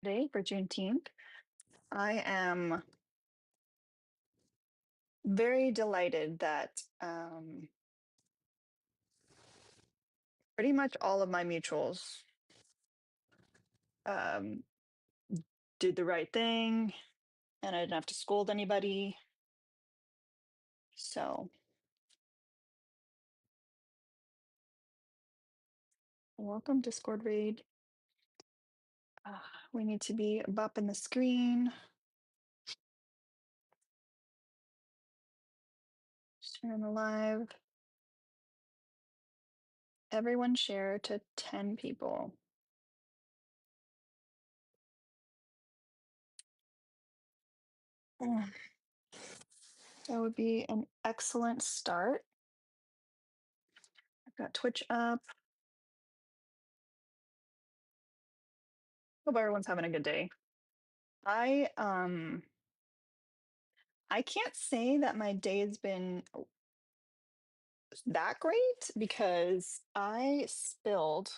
today for Juneteenth. I am very delighted that pretty much all of my mutuals um, did the right thing and I didn't have to scold anybody. So, welcome, Discord raid. We need to be bopping the screen. Sharing the live. Everyone share to 10 people. Oh, that would be an excellent start. I've got Twitch up. Hope everyone's having a good day. I can't say that my day has been that great because I spilled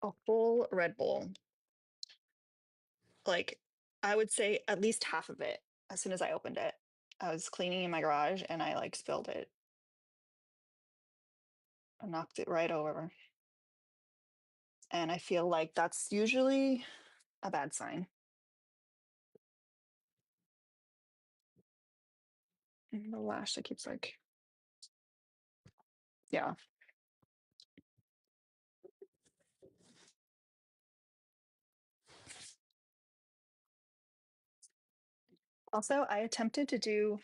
a whole Red Bull. Like, I would say at least half of it as soon as I opened it. I was cleaning in my garage and I like spilled it. I knocked it right over. And I feel like that's usually a bad sign. And the lash that keeps like, yeah. Also, I attempted to do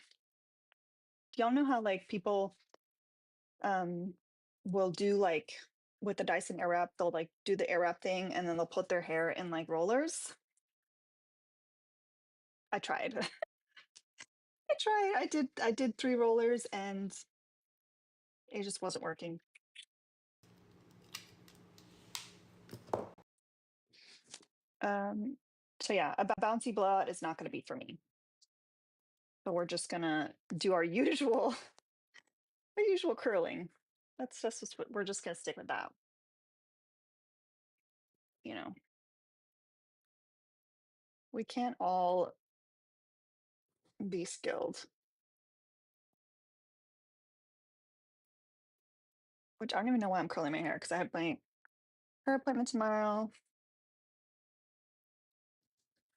y'all know how like people um will do like with the Dyson Airwrap, they'll like do the Airwrap thing and then they'll put their hair in like rollers. I tried. I tried. I did 3 rollers and it just wasn't working. So yeah, a bouncy blowout is not gonna be for me. So we're just gonna do our usual curling. That's just what we're just gonna stick with that. You know, we can't all be skilled. Which I don't even know why I'm curling my hair because I have my hair appointment tomorrow.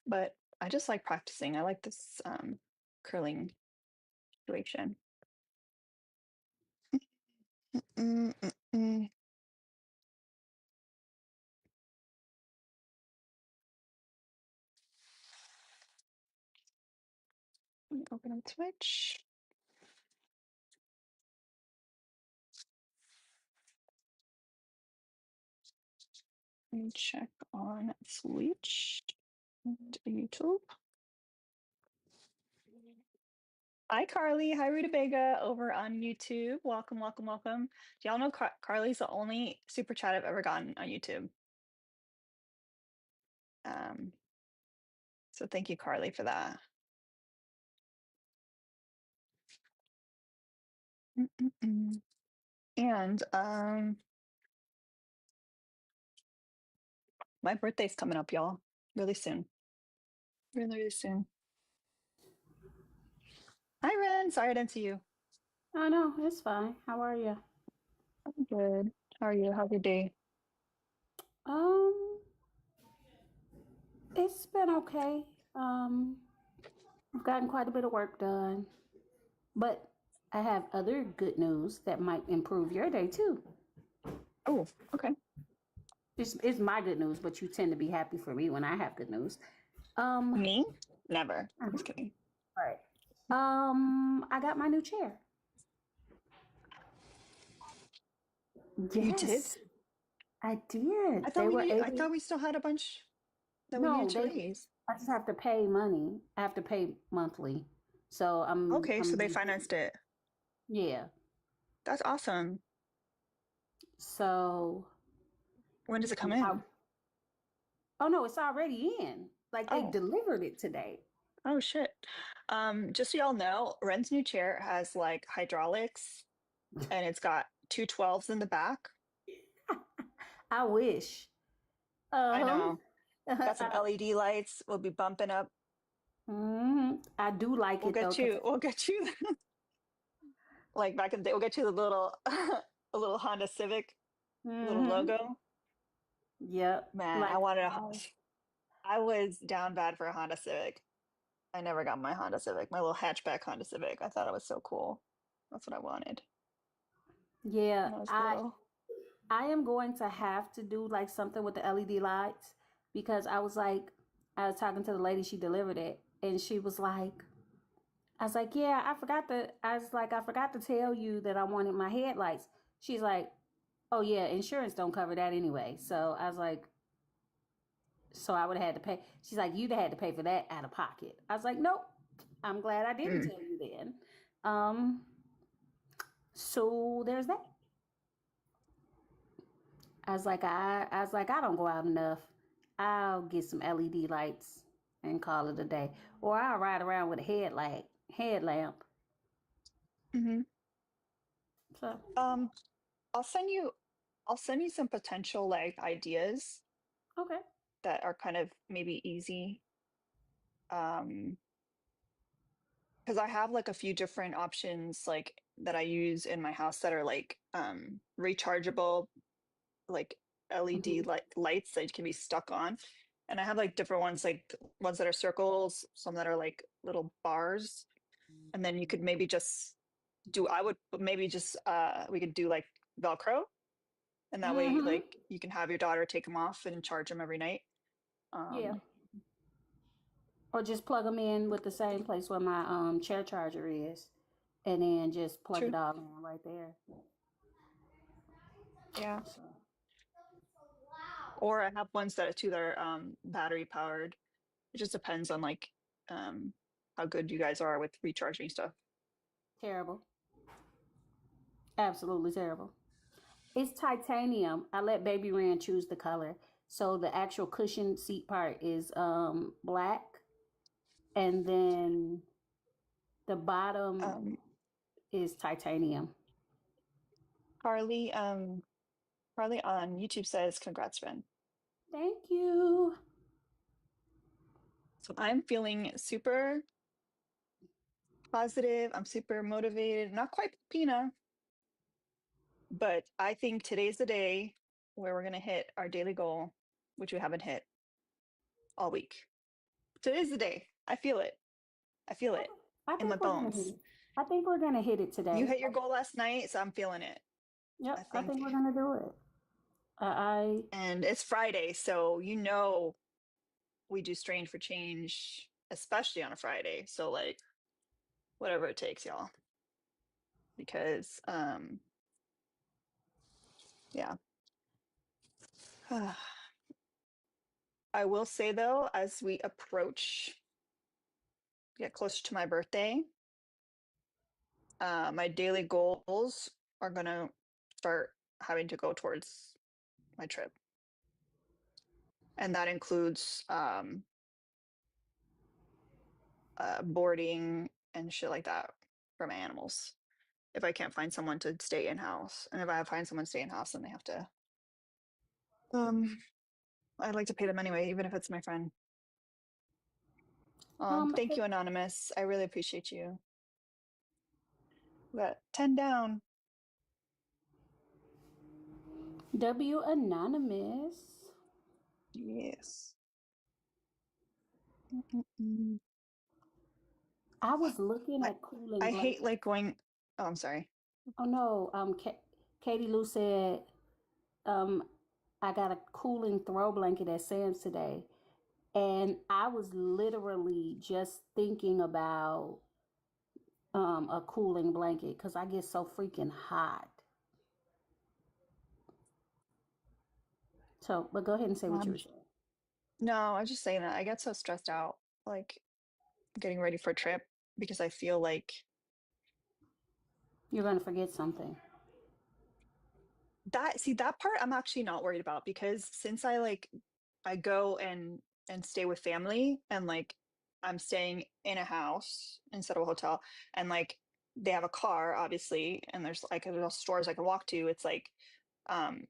But I just like practicing. I like this curling situation. Mm, mm, mm. Let me open up Twitch. Let me check on Twitch and YouTube. Hi, Carly. Hi, Rutabaga over on YouTube. Welcome, welcome, welcome. Do y'all know Carly's the only super chat I've ever gotten on YouTube? Um, so thank you, Carly, for that. Mm-mm-mm. And my birthday's coming up, y'all, really soon. Really, really soon. Hi, Ren. Sorry I didn't see you. I know, it's fine. How are you? I'm good. How are you? How's your day? Um, it's been okay. I've gotten quite a bit of work done, but I have other good news that might improve your day too. Oh, okay. It's my good news, but you tend to be happy for me when I have good news. Um, Me? Never. Just all kidding. right. I got my new chair. You did? Yes, I did. I thought They we were need. I able. thought we still had a bunch that we needed No, to they. raise. I just have to pay money. I have to pay monthly. So I'm. Okay, so they I'm. financed it. Yeah. That's awesome. So When does it come I, in? oh no, it's already in. Like they Oh, delivered it today. oh shit. Just so y'all know, Ren's new chair has like hydraulics and it's got 212s in the back. I wish. I know. Got some I, LED lights. We'll be bumping up. I do like We'll it though, get cause you. We'll get you like back in the day. We'll get you the little, a little Honda Civic, little mm-hmm, logo. yep, Man, I like wanted a. I was down bad for a Honda Civic. I never got my Honda Civic, my little hatchback Honda Civic. I thought it was so cool. That's what I wanted yeah, when I was I little. I am going to have to do like something with the LED lights because I was talking to the lady, she delivered it, and she was like, I was like, yeah, I forgot to tell you that I wanted my headlights. She's like, oh yeah, insurance don't cover that anyway. So I was like, so I would have had to pay. She's like, you'd have had to pay for that out of pocket. I was like, nope. I'm glad I didn't Mm. tell you then. Um, so there's that. I was like, I don't go out enough. I'll get some LED lights and call it a day. Or I'll ride around with a headlamp. Hmm. So Um, I'll send you. I'll send you some potential like ideas okay. that are kind of maybe easy. Um, because I have like a few different options like that I use in my house that are like rechargeable, like LED Hmm. lights that can be stuck on. And I have like different ones, like ones that are circles, some that are like little bars. And then you could maybe just do, I would maybe just, we could do like Velcro. And that way, like Hmm. you can have your daughter take them off and charge them every night. Yeah. Um, Or just plug them in with the same place where my chair charger is, and then just plug it true. all in right there. Yeah. So Or I have ones that too that are battery powered. It just depends on like um how good you guys are with recharging stuff. terrible, absolutely terrible. It's titanium. I let Baby Rand choose the color, so the actual cushion seat part is black, and then the bottom Um, is titanium. Carly, Carly on YouTube says, "Congrats, friend." Thank you. So I'm feeling super positive. I'm super motivated. Not quite Pina, but I think today's the day where we're gonna hit our daily goal, which we haven't hit all week. Today's the day. I feel it. I feel I, it I in my think we're gonna hit bones. it. I think we're gonna hit it You today. hit your goal last night, so I'm feeling it. I Yep, I think think, we're gonna do it. I and it's Friday, so we do Strange for Change, especially on a Friday. So like whatever it takes, y'all. Because yeah. I will say though, as we approach, get closer to my birthday, my daily goals are gonna start having to go towards my trip. And that includes boarding and shit like that for my animals. If I can't find someone to stay in house, and if I find someone to stay in house, then they have to. Um, I'd like to pay them anyway, even if it's my friend. Thank you, Anonymous. I really appreciate you. We got 10 down. W Anonymous. Yes. Mm-mm-mm. I was looking I at cooling I hate blankets. like going. Oh, I'm sorry. Oh no, Katie Lou said, um, I got a cooling throw blanket at Sam's today. And I was literally just thinking about a cooling blanket because I get so freaking hot. So, but go ahead and say what you Um, were saying. no, I was just saying that I get so stressed out, like getting ready for a trip because I feel like You're going to forget something. that. See, that part I'm actually not worried about because since I go and stay with family and like I'm staying in a house instead of a hotel and like they have a car obviously and there's stores I can walk to. It's like um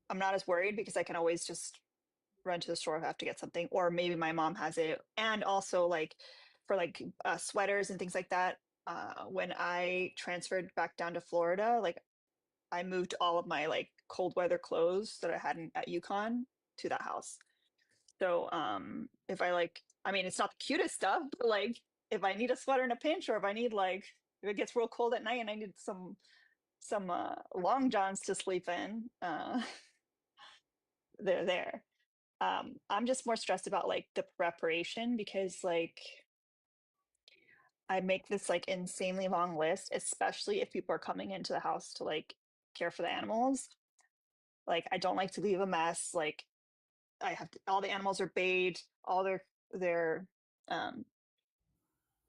I'm not as worried because I can always just run to the store if I have to get something, or maybe my mom has it. And also like for like sweaters and things like that. When I transferred back down to Florida, like I moved all of my like cold weather clothes that I had at UConn to that house. So if I like, I mean, it's not the cutest stuff, but like if I need a sweater in a pinch, or if I need like if it gets real cold at night and I need some long johns to sleep in, they're there. I'm just more stressed about like the preparation because like I make this like insanely long list, especially if people are coming into the house to like care for the animals. Like I don't like to leave a mess. Like I have to, all the animals are bayed, all their um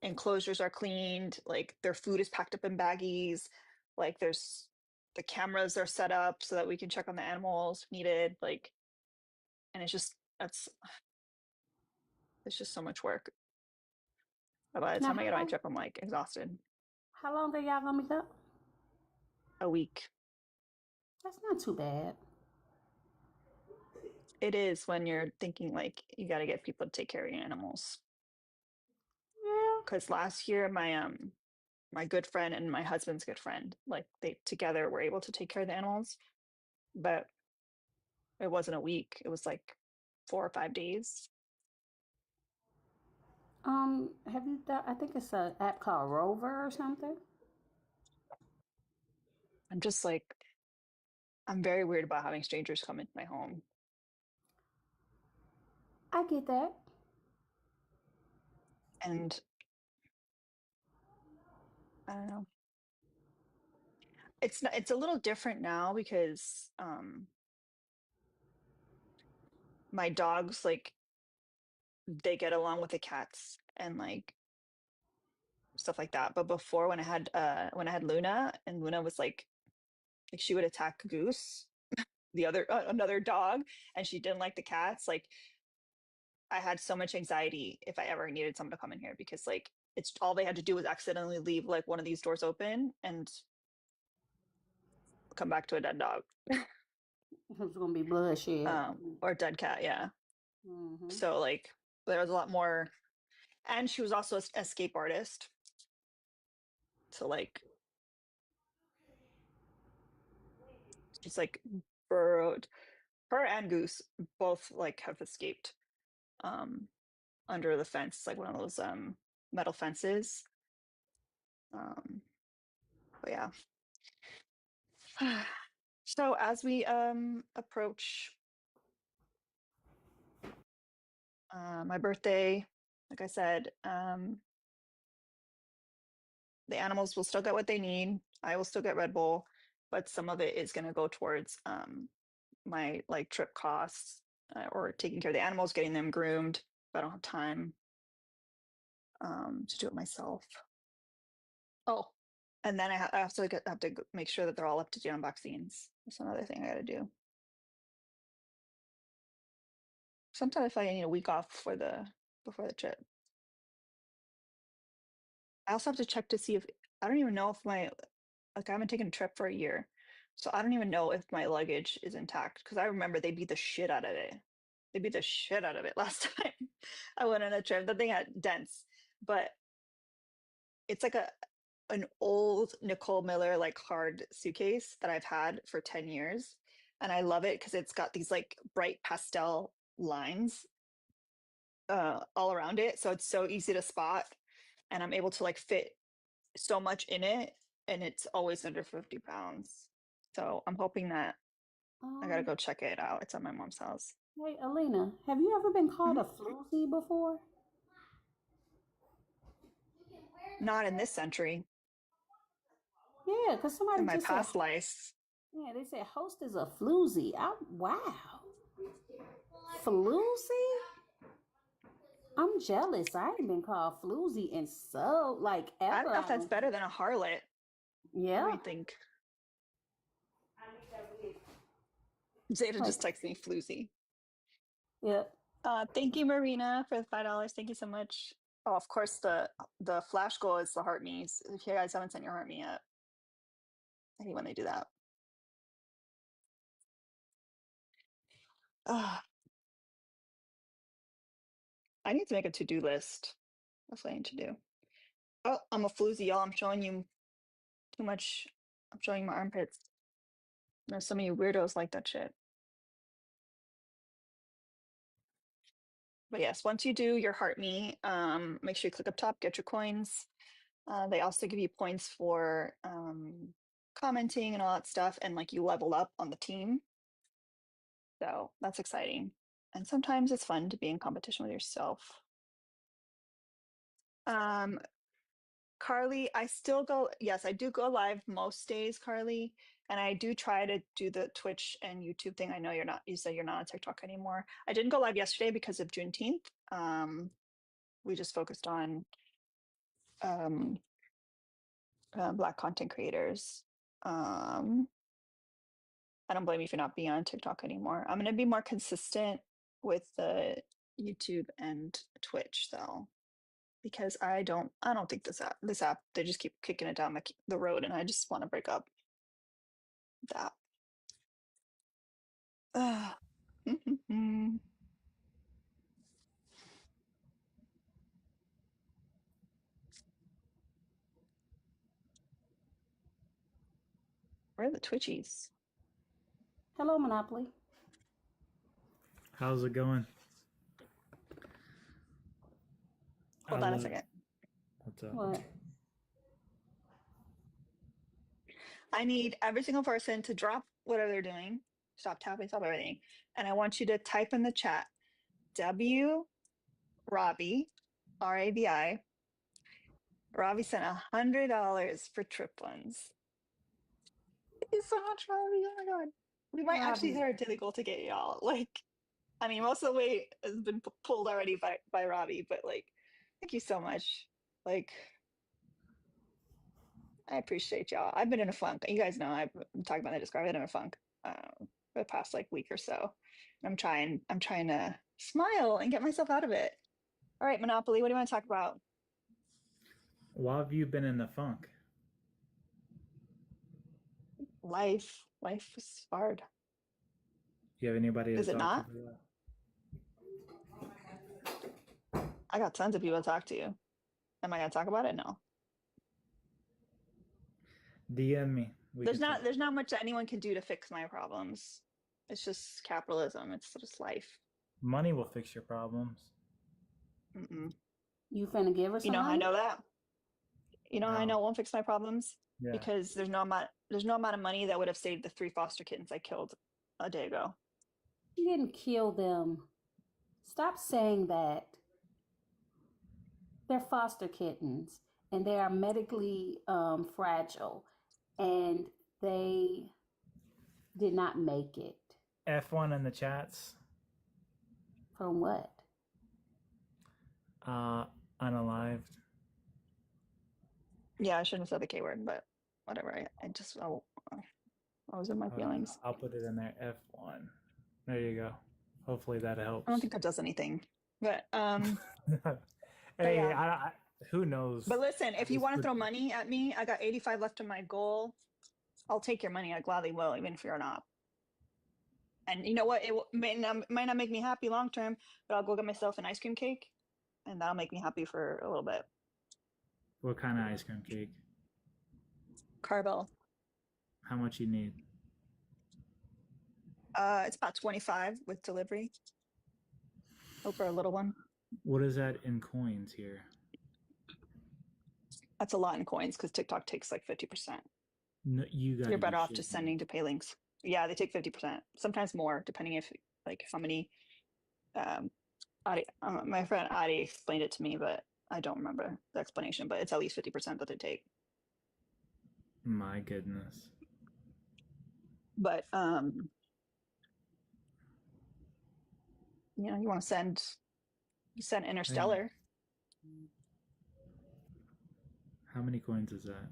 enclosures are cleaned, like their food is packed up in baggies, like there's the cameras are set up so that we can check on the animals if needed. Like, and it's just so much work. But by the Now, time I get on my trip, I'm like exhausted. how long are y'all gonna be up? A week. That's not too bad. It is when you're thinking like you got to get people to take care of your animals. Yeah. Because last year, my good friend and my husband's good friend, like they together were able to take care of the animals, but it wasn't a week. It was like 4 or 5 days. Have you done? I think it's an app called Rover or something. I'm just like I'm very weird about having strangers come into my home. I get that. And I don't know. It's a little different now because my dogs like they get along with the cats and like stuff like that. But before when I had Luna, and Luna was like she would attack Goose, the other another dog, and she didn't like the cats. Like I had so much anxiety if I ever needed someone to come in here because like it's all they had to do was accidentally leave like one of these doors open and come back to a dead dog. It's gonna be bloodshed. Or a dead cat, yeah. Mm-hmm. So like there was a lot more, and she was also a escape artist. So like she's like burrowed. Her and Goose both like have escaped um under the fence, like one of those metal fences. Um, but yeah. So as we approach my birthday, like I said, the animals will still get what they need. I will still get Red Bull, but some of it is going to go towards my like trip costs, or taking care of the animals, getting them groomed. But I don't have time to do it myself. Oh, and then I also have to make sure that they're all up to date on vaccines. That's another thing I got to do. Sometimes if I need a week off before the trip. I also have to check to see if I don't even know if my like I haven't taken a trip for a year. So I don't even know if my luggage is intact because I remember they beat the shit out of it. They beat the shit out of it last time I went on a trip. The thing had dents, but it's like an old Nicole Miller like hard suitcase that I've had for 10 years. And I love it because it's got these like bright pastel lines all around it. So it's so easy to spot. And I'm able to like fit so much in it, and it's always under 50 pounds. So I'm hoping that I gotta Um, go check it out. It's at my mom's house. hey, Alina, have you ever been called Mhm. a floozy before? Not in this century. Yeah, because In somebody my just said, past life, yeah, they said host is a floozy. Wow. Floozy? I'm jealous. I ain't been called floozy in so, like, I ever. don't know if that's better than a harlot. What do Yeah. you think? Zeta Like, just texted me floozy. yeah. Thank you, Marina, for the $5. Thank you so much. Oh, of course, the flash goal is the heart me's. If you guys haven't sent your heart me yet, I hate when they do that. I need to make a to-do list. That's what I need to do. Oh, I'm a floozy, y'all. I'm showing you too much. I'm showing you my armpits. There's so many weirdos like that shit. But yes, once you do your heart me, make sure you click up top, get your coins. They also give you points for commenting and all that stuff, and like you level up on the team. So that's exciting. And sometimes it's fun to be in competition with yourself. Um, Carly, I still go, yes, I do go live most days, Carly. And I do try to do the Twitch and YouTube thing. I know you said you're not on TikTok anymore. I didn't go live yesterday because of Juneteenth. We just focused on um, Black content creators. Um, I don't blame you for not being on TikTok anymore. I'm going to be more consistent with the YouTube and Twitch though, because I don't think this app they just keep kicking it down the road, and I just want to break up that. Ugh. Where are the Twitchies? Hello, Monopoly. How's it going? I Hold on a love. second. What's up? What? I need every single person to drop whatever they're doing, stop tapping, stop everything, and I want you to type in the chat W Robbie RABI. Robbie sent $100 for trip ones. Thank you so much, Robbie. Oh my god. We might actually hit Robbie. our daily goal to get y'all. Like, I mean, most of the weight has been pulled already by Robbie, but like, thank you so much. Like, I appreciate y'all. I've been in a funk. You guys know I'm talking about the Discord. I've been in a funk for the past like week or so. I'm trying to smile and get myself out of it. All right, Monopoly, what do you want to talk about? Why have you been in the funk? Life. Life is hard. Do you have anybody to Is it talk to not? for that? I got tons of people to talk to. Am I gonna talk about it? No. DM me. We There's can not talk. there's not much that anyone can do to fix my problems. It's just capitalism. It's just life. Money will fix your problems. Mm-mm. You finna give her You some know how I money? know that? You know how I How? know it won't fix my problems? Yeah. Because there's no amount of money that would have saved the 3 foster kittens I killed a day ago. You didn't kill them. Stop saying that. They're foster kittens and they are medically fragile and they did not make it. F1 in the chats. From what? Uh, Unalived. Yeah, I shouldn't have said the K word, but whatever. I was in my feelings. I'll put it in there. F1. There you go. Hopefully that I don't helps. think that does anything. But but Hey, yeah. who knows? But listen, I if you just want to put throw money at me, I got 85 left on my goal. I'll take your money. I gladly will, even if you're not. And you know what? It might not make me happy long term, but I'll go get myself an ice cream cake, and that'll make me happy for a little bit. what kind of ice cream cake? Carvel. How much you need? It's about 25 with delivery. Oh, for a little one. What is that in coins here? That's a lot in coins because TikTok takes like 50%. No, you got You're to be better off just shitting me. sending to pay links. Yeah, they take 50%, sometimes more, depending if like how many. Um, my friend Adi explained it to me, but I don't remember the explanation. But it's at least 50% that they take. My goodness. But you want to send Hang on. Interstellar. How many coins is that?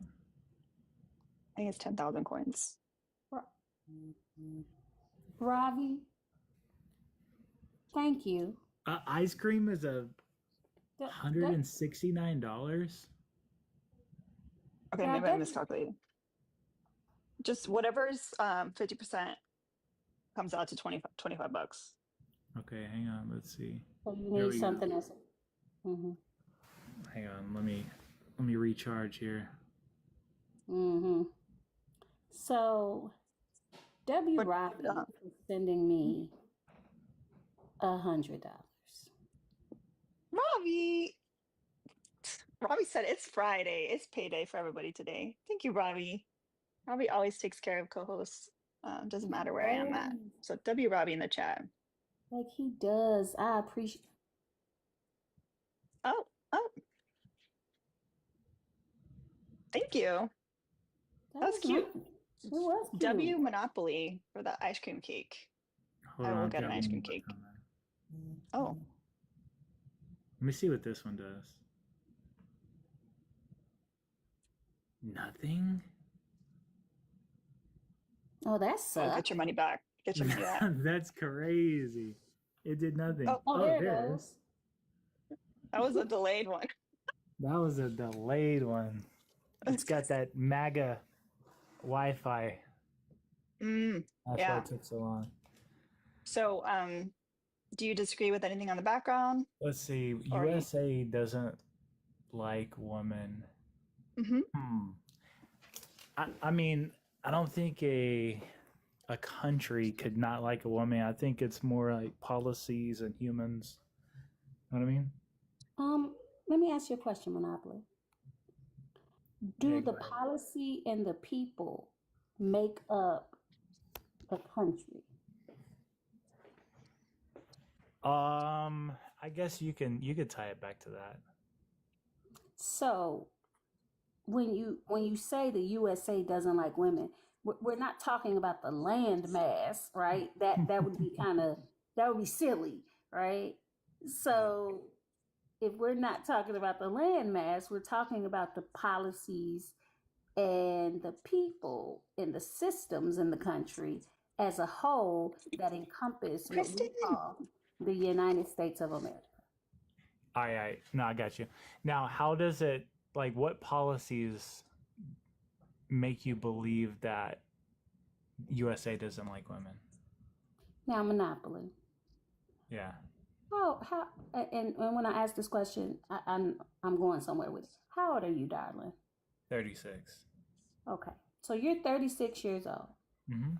I think it's 10,000 coins. Ravi, thank you. Ice cream is a hundred That, and $69. Okay, that, maybe I that, miscalculated. Just whatever's 50% comes out to 25 bucks. Okay, hang on. Let's see. so you Here need we go. something else. Mm-hmm. Hang on, let me recharge here. Mm-hmm. So W. But Robbie is sending me $100. Robbie, Robbie said it's Friday. It's payday for everybody today. Thank you, Robbie. Robbie always takes care of co-hosts. Doesn't matter where I am at. Oh, So W Robbie in the chat. like he does. I appreciate. Oh, oh, thank you. That That was was nice. cute. It was W cute. Monopoly for the ice cream cake. Hold I on, will I've get an got ice one cream more cake. coming. Oh, Let me see what this one does. Nothing? Oh, that oh, get sucked. your money back. Get your money back. That's crazy. It did nothing. Oh, Oh, Oh, there it there it is. goes. that was a delayed one. That was a delayed one. It's got that MAGA Wi-Fi. That's why Yeah. it took so long. So, do you disagree with anything on the background? Let's see. Or you? USA doesn't like women. Mm-hmm. Hmm. I mean, I don't think a country could not like a woman. I think it's more like policies and humans. You know what I mean? Let me ask you a question, Monopoly. Yeah, Do go the ahead. policy and the people make up the country? I guess you could tie it back to that. So when you say the USA doesn't like women, we're not talking about the land mass, right? That would be that would be silly, right? Yeah. So if we're not talking about the land mass, we're talking about the policies and the people and the systems in the country as a whole that encompass what we Kristen. call the United States of America. All right. No, I got you. Now, how does it like what policies make you believe that USA doesn't like women? Now, Monopoly. Yeah. How and when I ask this question, I'm going somewhere with it. How old are you, darling? 36. Okay, so you're 36 years old, Mm-hmm.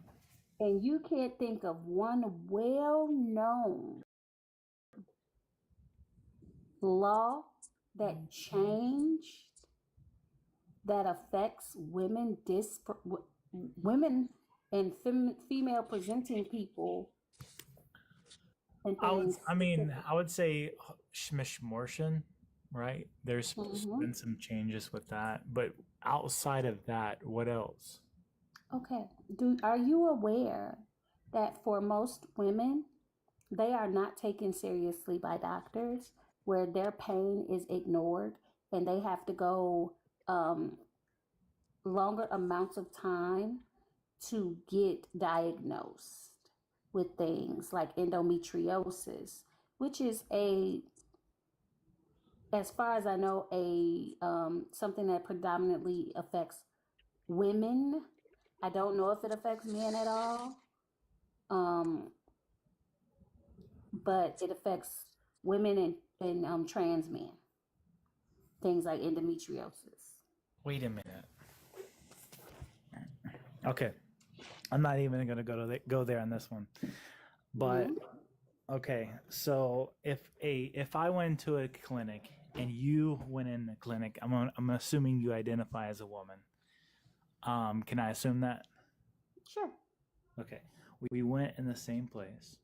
and you can't think of one well-known law that changed that affects women and female presenting people and things. I would say Schmishmortion, right? There's Mhm. been some changes with that, but outside of that, what else? Okay. Are you aware that for most women, they are not taken seriously by doctors, where their pain is ignored and they have to go um, longer amounts of time to get diagnosed with things like endometriosis, which is as far as I know, a something that predominantly affects women. I don't know if it affects men at all, um, but it affects women and trans men. Things like endometriosis. Wait a minute. Okay. I'm not even going to go there on this one. But Hmm. okay, so if I went to a clinic and you went in the clinic, I'm assuming you identify as a woman. Can I assume that? Sure. Okay. We went in the same place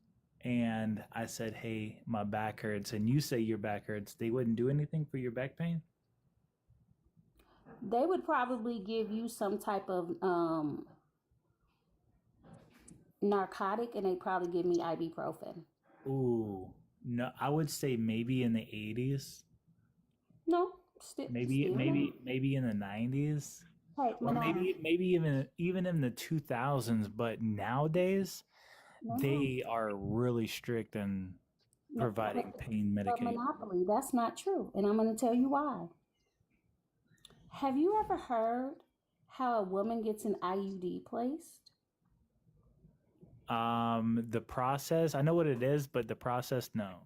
and I said, "Hey, my back hurts." And you say your back hurts. They wouldn't do anything for your back pain? They would probably give you some type of narcotic, and they probably give me ibuprofen. Ooh. No, I would say maybe in the 80s, No, still no. maybe in the 90s, Hey, or Monopoly. maybe even in the 2000s, but nowadays No, no, they are really strict in no. providing pain But medication. Monopoly, that's not true, and I'm going to tell you why. Have you ever heard how a woman gets an IUD placed? The process, I know what it is, but the process, no.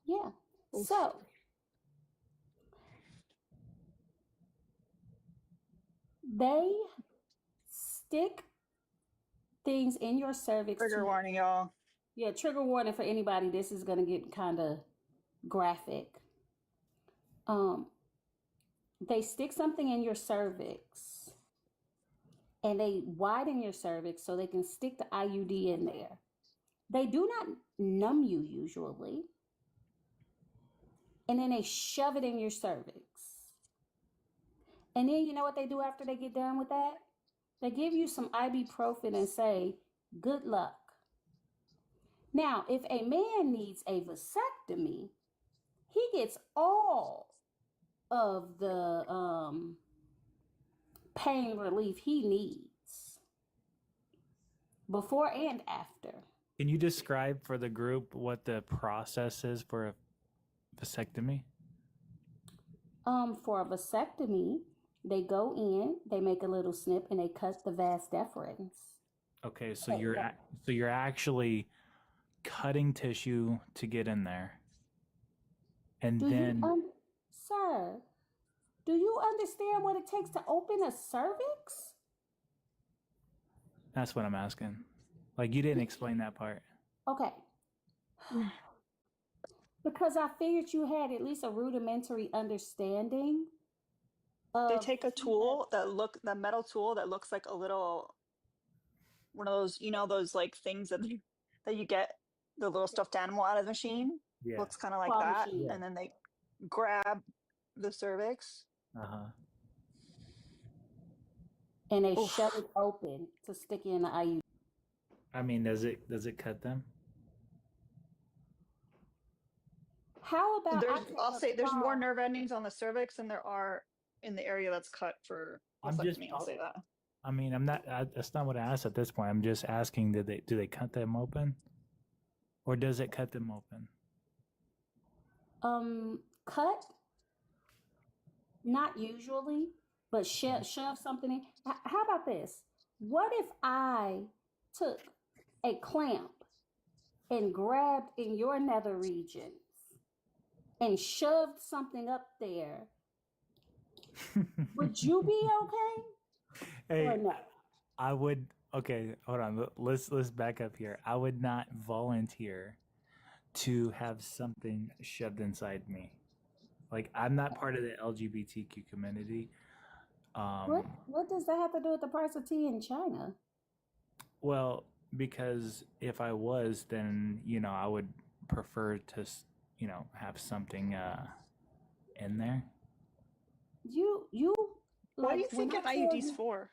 Yeah. Oof. So They stick things in your cervix Trigger to, warning, y'all. yeah, trigger warning for anybody. This is going to get kind of graphic. Um, they stick something in your cervix and they widen your cervix so they can stick the IUD in there. They do not numb you usually. And then they shove it in your cervix. And then you know what they do after they get done with that? They give you some ibuprofen and say, good luck. Now, if a man needs a vasectomy, he gets all of the pain relief he needs before and after. Can you describe for the group what the process is for a vasectomy? For a vasectomy, they go in, they make a little snip, and they cut the vas deferens. Okay, so you're actually cutting tissue to get in there, and Do then you, sir? Do you understand what it takes to open a cervix? that's what I'm asking. Like you didn't explain that part. Okay. Because I figured you had at least a rudimentary understanding They of take a tool the metal tool that looks like a little one of those, those like things that you get the little stuffed animal out of the machine. Yeah. Looks kind of like claw that, machine. and then they grab the cervix. Uh-huh. And they Oof. shove it open to stick in the IUD. I mean, does it cut them? How about I'll say there's more nerve endings on the cervix than there are in the area that's cut for vasectomy. I'll say that. I mean, that's not what I asked at this point. I'm just asking, do they cut them open, or does it cut them open? Cut? Not usually, but shove something in. How about this? What if I took a clamp and grabbed in your nether regions and shoved something up there? Would you be okay? Hey, or no? I would. Okay, hold on. Let's back up here. I would not volunteer to have something shoved inside me. Like I'm not part of the LGBTQ community. What does that have to do with the price of tea in China? Well, because if I was, then I would prefer to have something in there. You What do you like think an IUD's for?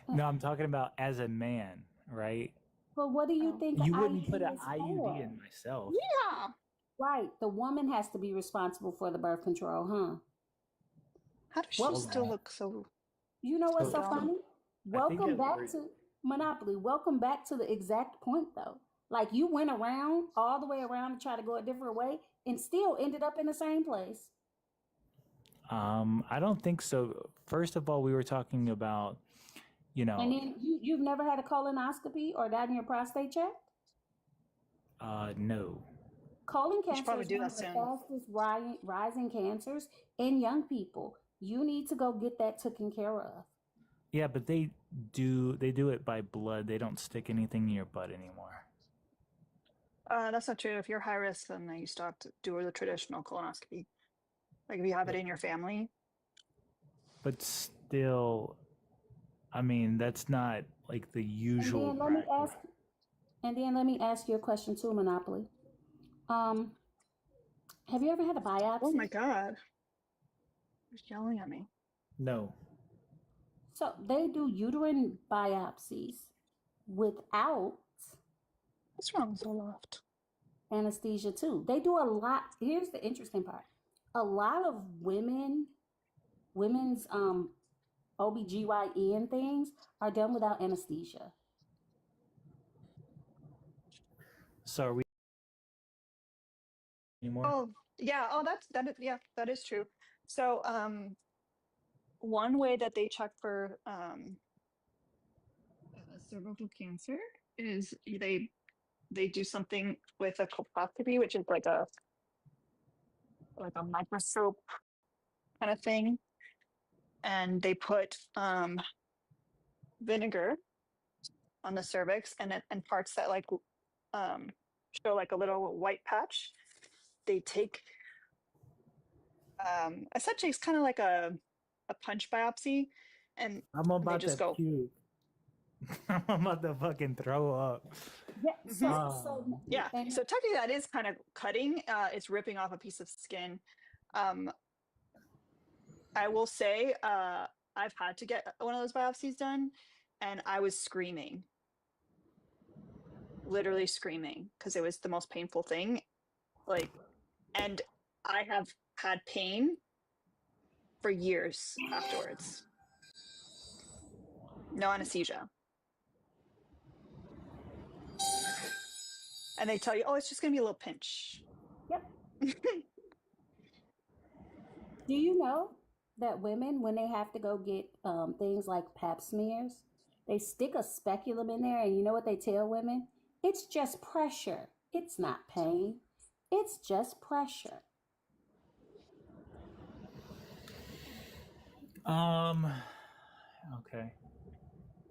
No, I'm talking about as a man, right? But what do you think You an wouldn't IUD put an is IUD for? in myself. Yeah. Right. The woman has to be responsible for the birth control, huh? How does she still look so? You know what's so dumb? funny? Welcome back to Monopoly. Welcome back to the exact point, though. Like you went around all the way around to try to go a different way and still ended up in the same place. I don't think so. First of all, we were talking about, And then you've never had a colonoscopy or gotten your prostate checked? No. Colon You should cancer probably is do one that of the soon. fastest rising cancers in young people. You need to go get that taken care of. Yeah, but they do it by blood. They don't stick anything in your butt anymore. That's not true. If you're high risk, then you still have to do the traditional colonoscopy. Like if you have it in your family. But still, I mean, that's not like the usual. And then let me ask you a question too, Monopoly. Have you ever had a biopsy? Oh my God. Who's yelling at me? No. So they do uterine biopsies without What's wrong with Zoloft? anesthesia too. They do a lot. Here's the interesting part. A lot of women's OBGYN things are done without anesthesia. So are we anymore? Oh yeah. Oh, that is true. So one way that they check for cervical cancer is they do something with a colposcopy, which is like a microscope kind of thing. and they put vinegar on the cervix and parts that like um, show like a little white patch. They take essentially it's kind of like a punch biopsy, and I'm they about just to go. puke. I'm about to fucking throw up. Yeah. Mhm. So Yeah, and so technically that is kind of cutting. It's ripping off a piece of skin. Um, I will say I've had to get one of those biopsies done, and I was screaming, literally screaming, because it was the most painful thing. Like, and I have had pain for years afterwards. No anesthesia. And they tell you, oh, it's just going to be a little pinch. yep. Do you know that women, when they have to go get things like pap smears, they stick a speculum in there, and you know what they tell women? It's just pressure. It's not pain. It's just pressure. Um, okay.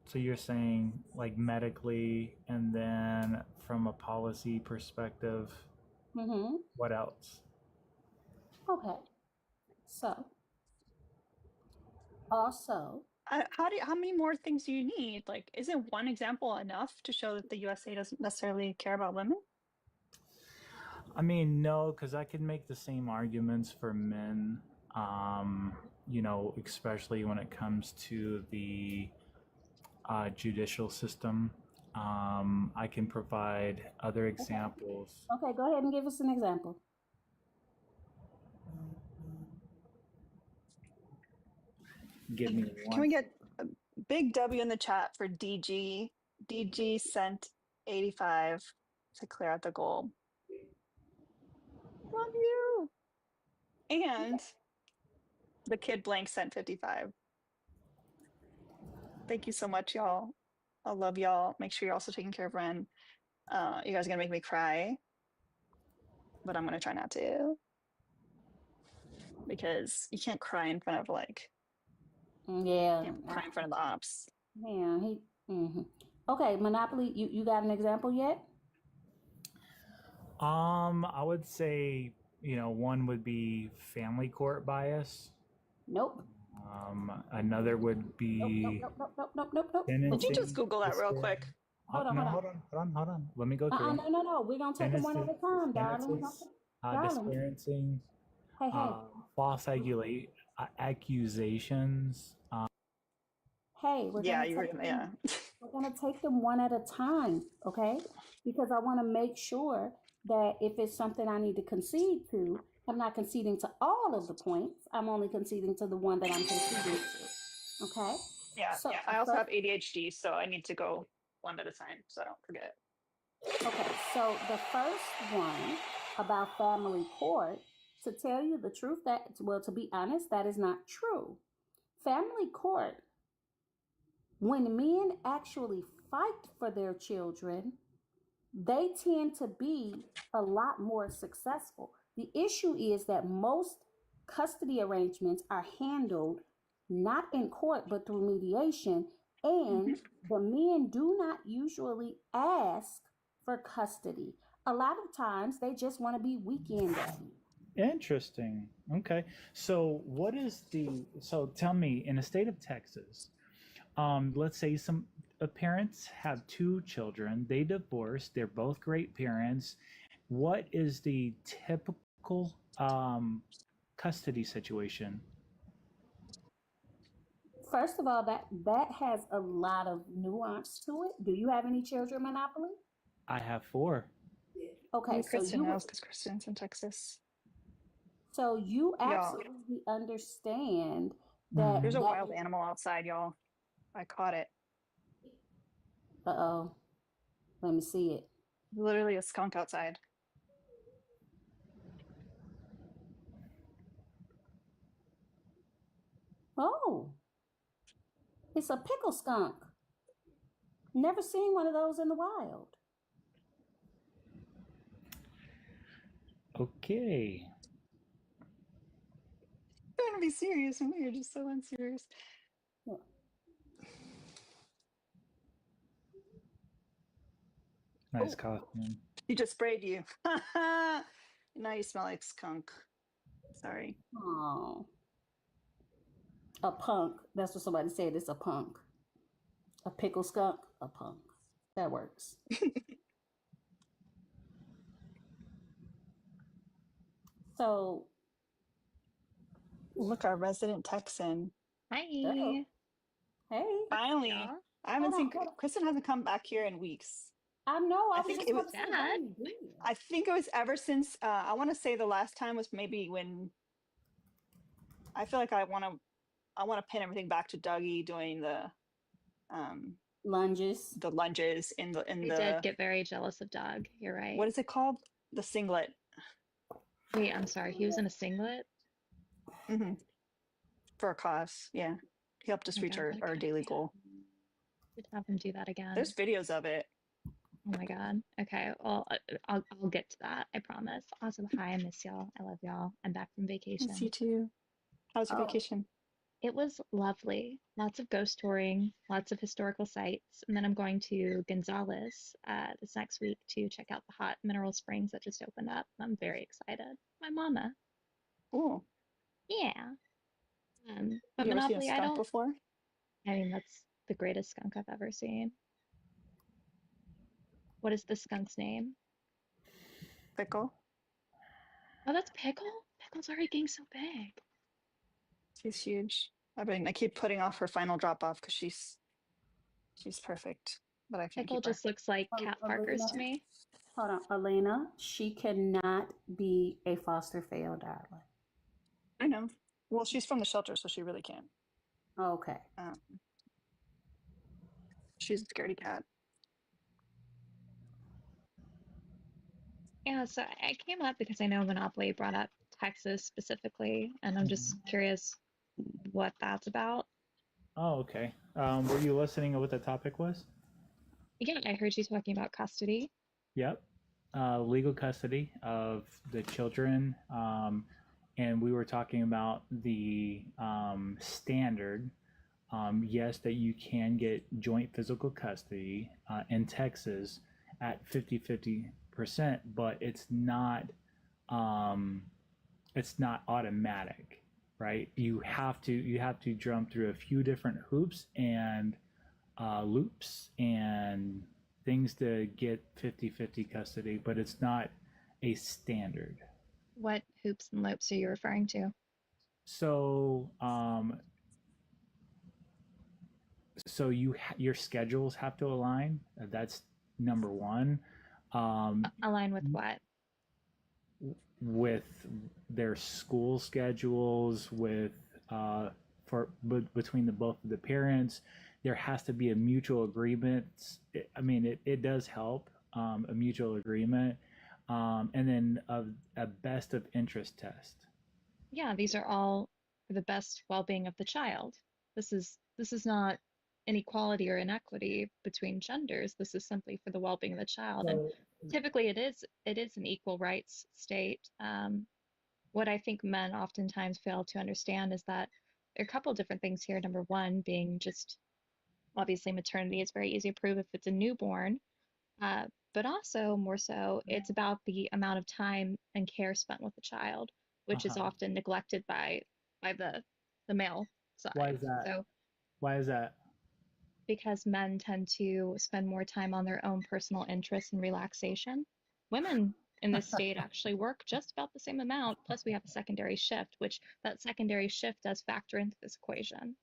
So you're saying like medically and then from a policy perspective, Mm-hmm. what else? Okay. So also, How many more things do you need? Like, isn't one example enough to show that the USA doesn't necessarily care about women? I mean, no, because I can make the same arguments for men. Especially when it comes to the judicial system. I can provide other okay, examples. okay, go ahead and give us an example. Give me Can we one. get a big W in the chat for DG? DG sent 85 to clear out the goal. Love you. And the kid blank sent 55. Thank you so much, y'all. I love y'all. Make sure you're also taking care of Ren. You guys are gonna make me cry, but I'm gonna try not to because you can't cry in front of like Yeah, can't cry in front of the ops. yeah, he. Hmm. Okay, Monopoly. You got an example yet? I would say, one would be family court bias. Nope. Another would Nope. Nope. be Nope. Nope. Nope. Nope. Nope. Nope. Did you just sentencing Google that real quick? disparity. Hold on. No, Hold on. hold on. Let me go through. No. No. No. We're gonna take them one at a Sentences, time, darling. Darling. disparaging, Hey. Hey. false accusations. Hey. We're Yeah, gonna you were take gonna, them. yeah. We're gonna take them one at a time, okay? Because I want to make sure that if it's something I need to concede to, I'm not conceding to all of the points. I'm only conceding to the one that I'm conceding to. Okay? Yeah. So I also first, have ADHD, so I need to go one at a time, so I don't forget. okay, so the first one about family court, to tell you the truth, that, well, to be honest, that is not true. Family court, when men actually fight for their children, they tend to be a lot more successful. The issue is that most custody arrangements are handled not in court but through mediation, Mhm. and the men do not usually ask for custody. A lot of times they just want to be weekend daddy. Interesting. Okay. So tell me, in the state of Texas, let's say some parents have two children, they divorce, they're both great parents. What is the typical custody situation? First of all, that has a lot of nuance to it. Do you have any children, Monopoly? I have four. Okay, Maybe Kristen knows because Kristen's in Texas. so you Y'all, absolutely understand that there's Mhm. a that wild animal outside, y'all. I caught it. uh-oh, let me see it. Literally a skunk outside. Oh, it's a pickle skunk. Never seen one of those in the wild. Okay. be serious and you're just so unserious. Nice Oh, costume. he just sprayed you. Now you smell like skunk. Sorry. Oh, a punk. That's what somebody said. It's a punk. A pickle skunk. A punk. That works. So, Look, our resident Texan. oh, Hi. hey, Finally, Yeah. I haven't hold on, seen hold on. Kristen hasn't come back here in weeks. I know. I I was think just it was. about to say, when Dad. are you doing? I think it was ever since. I want to say the last time was maybe when. I feel like I want to. I want to pin everything back to Dougie doing um Lunges. the lunges in I did the get very jealous of Doug. You're what right. is it called? The singlet. Wait, I'm sorry. He was in a singlet? Hmm. For a cause. Yeah, he helped Oh us my reach God, what a our good daily idea. goal. Should have him do that There's again. videos of it. Oh my God. Okay, well, I'll get to that. I promise. Also, hi, I miss y'all. I love y'all. I'm back from Miss you vacation. too. How was your Oh, vacation? It was lovely. Lots of ghost touring, lots of historical sites, and then I'm going to Gonzales this next week to check out the hot mineral springs that just opened up. I'm very excited. My mama. Oh, Yeah. But you ever seen a Monopoly, I skunk don't. before? I mean, that's the greatest skunk I've ever seen. What is the skunk's name? Pickle. Oh, that's Pickle? Pickle's already getting so big. She's huge. I keep putting off her final drop off because she's perfect, but I can't Pickle keep her. just looks like Cat Parker's Alina. to me. Hold on, Alina. She cannot be a foster fail, darling. I know. Well, she's from the shelter, so she really can't. Okay. Um, she's a scaredy cat. Yeah, so I came up because I know Monopoly brought up Texas specifically, and I'm just curious what that's about. Oh, okay. Were you listening to what the topic was? Yeah, I heard you talking about custody. Yep. Legal custody of the children. And we were talking about the standard. Yes, that you can get joint physical custody in Texas at 50-50%, but it's not automatic, right? You have to jump through a few different hoops and loops and things to get 50-50 custody, but it's not a standard. What hoops and loops are you referring to? So your schedules have to align. That's number one. Align with what? With their school schedules, with between the both of the parents, there has to be a mutual agreement. It does help, a mutual agreement, and then a best of interest test. Yeah, these are all for the best well-being of the child. This is not inequality or inequity between genders. This is simply for the well-being of the child. And So typically it is an equal rights state. What I think men oftentimes fail to understand is that there are a couple of different things here. Number one being just obviously maternity is very easy to prove if it's a newborn. Uh, but also, more so, it's about the amount of time and care spent with the child, which is uh-huh. often neglected by the male Why side. is that? So Why is that? because men tend to spend more time on their own personal interests and relaxation, women in this state actually work just about the same amount. Plus, we have a secondary shift, which that secondary shift does factor into this equation.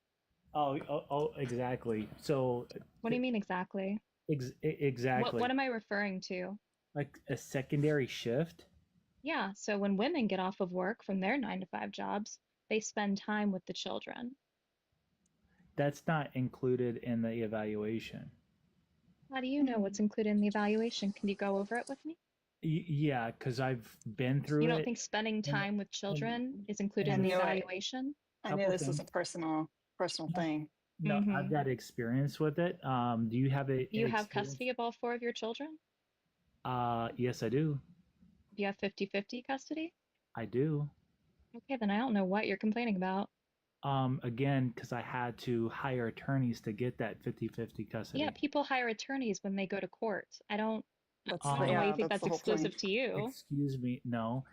Exactly. So What do you mean exactly? What exactly, what am I referring to? like a secondary shift. Yeah, so when women get off of work from their 9 to 5 jobs, they spend time with the children. That's not included in the evaluation. How do you know Mm. what's included in the evaluation? Can you go over it with me? Yeah, because I've been You through don't it, think spending and time with and children is included I in and the knew it. evaluation? I knew couple this was things. a personal No, thing. no, I've Mm-hmm. got experience with it. Do you have Do an you have experience? custody of all 4 of your children? Yes, I do. Do you have 50-50 custody? I do. Okay, then I don't know what you're complaining about. Again, because I had to hire attorneys to get that 50-50 Yeah, custody. people hire attorneys when they go to court. That's I the don't know why you Um, yeah, think that's that's the whole point. exclusive to you. excuse me, no.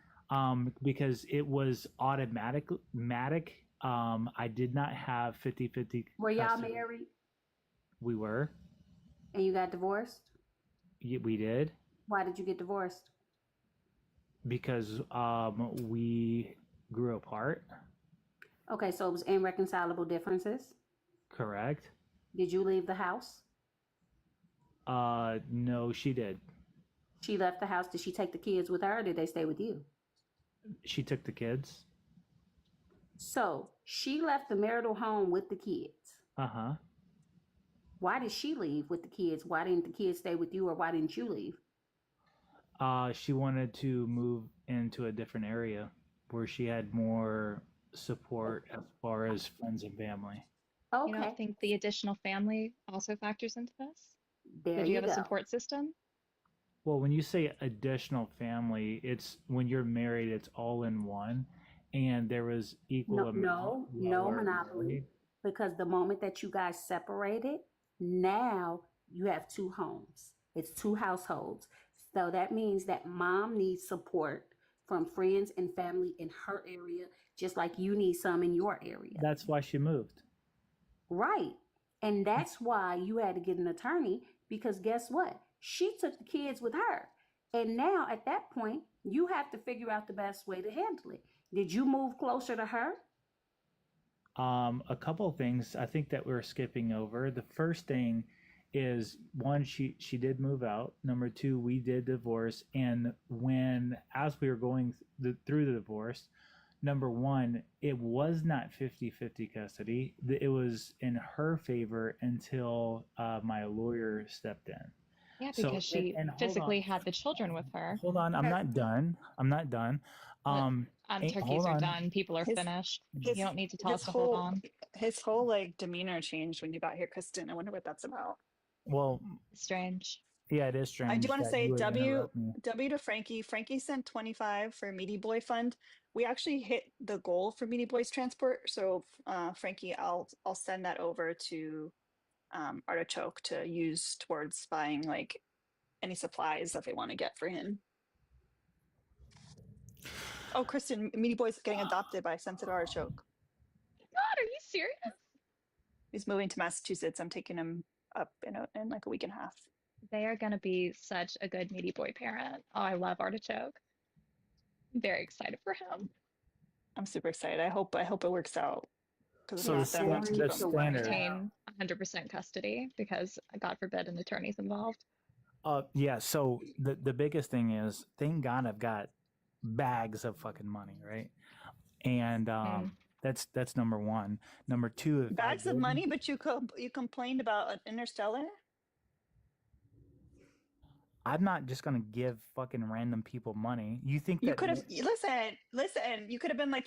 Because it was automatic. I did not have 50-50 Were y'all custody. married We were. and you got divorced? We did Why did you get divorced? because we grew apart. Okay, so it was irreconcilable differences. Correct. Did you leave the house? No, she did. She left the house. Did she take the kids with her or did they stay with you? She took the kids. So she left the marital home with the kids. Uh-huh. Why did she leave with the kids? Why didn't the kids stay with you or why didn't you leave? She wanted to move into a different area where she had more support as far as friends and family. You don't Okay, think the additional family also factors into this? there Did you you have a go. support system? Well, when you say additional family, it's when you're married, it's all in one, and there was equal No, amount no, while no we're monopoly. married. Because the moment that you guys separated, now you have two homes. It's two households. So that means that mom needs support from friends and family in her area, just like you need some in your area. That's why she moved. Right. And that's why you had to get an attorney because guess what? She took the kids with her. And now at that point, you have to figure out the best way to handle it. Did you move closer to her? A couple of things I think that we're skipping over. The first thing is one, she did move out. Number two, we did divorce, and when as we were going through the divorce, number one, it was not 50-50 custody. It was in her favor until my lawyer stepped in. Yeah, So because she and hold on, physically had the children with her. hold on. I'm Okay. not done. I'm not done. But Hold turkeys are on. done. People are His finished. You his don't need to tell his us to hold whole on. his whole like demeanor changed when you got here, Kristen. I wonder what that's about. Well, It's strange. yeah, it is I do strange want to that say you would W interrupt me. W to Frankie. Frankie sent 25 for Meaty Boy Fund. We actually hit the goal for Meaty Boys Transport. So Frankie, I'll send that over to Artichoke to use towards buying like any supplies that they want to get for him. Oh, Kristen, Meaty Boy's getting adopted by Sensitive Artichoke. God, are you serious? He's moving to Massachusetts. I'm taking him up in like a week and a half. They are going to be such a good meaty boy parent. Oh, I love Artichoke. I'm very excited for him. I'm super excited. I hope it works out. Because if So It's not, then I'm gonna have to going keep the to him. work standard. out. Retain 100% custody because, God forbid, an attorney's involved. Yeah. So the biggest thing is, thank God I've got bags of fucking money, right? And that's number one. Number two, if I Bags of didn't, money, but you complained about an Interstellar. I'm not just gonna give fucking random people money. You think You that? could have listen. You could have been like,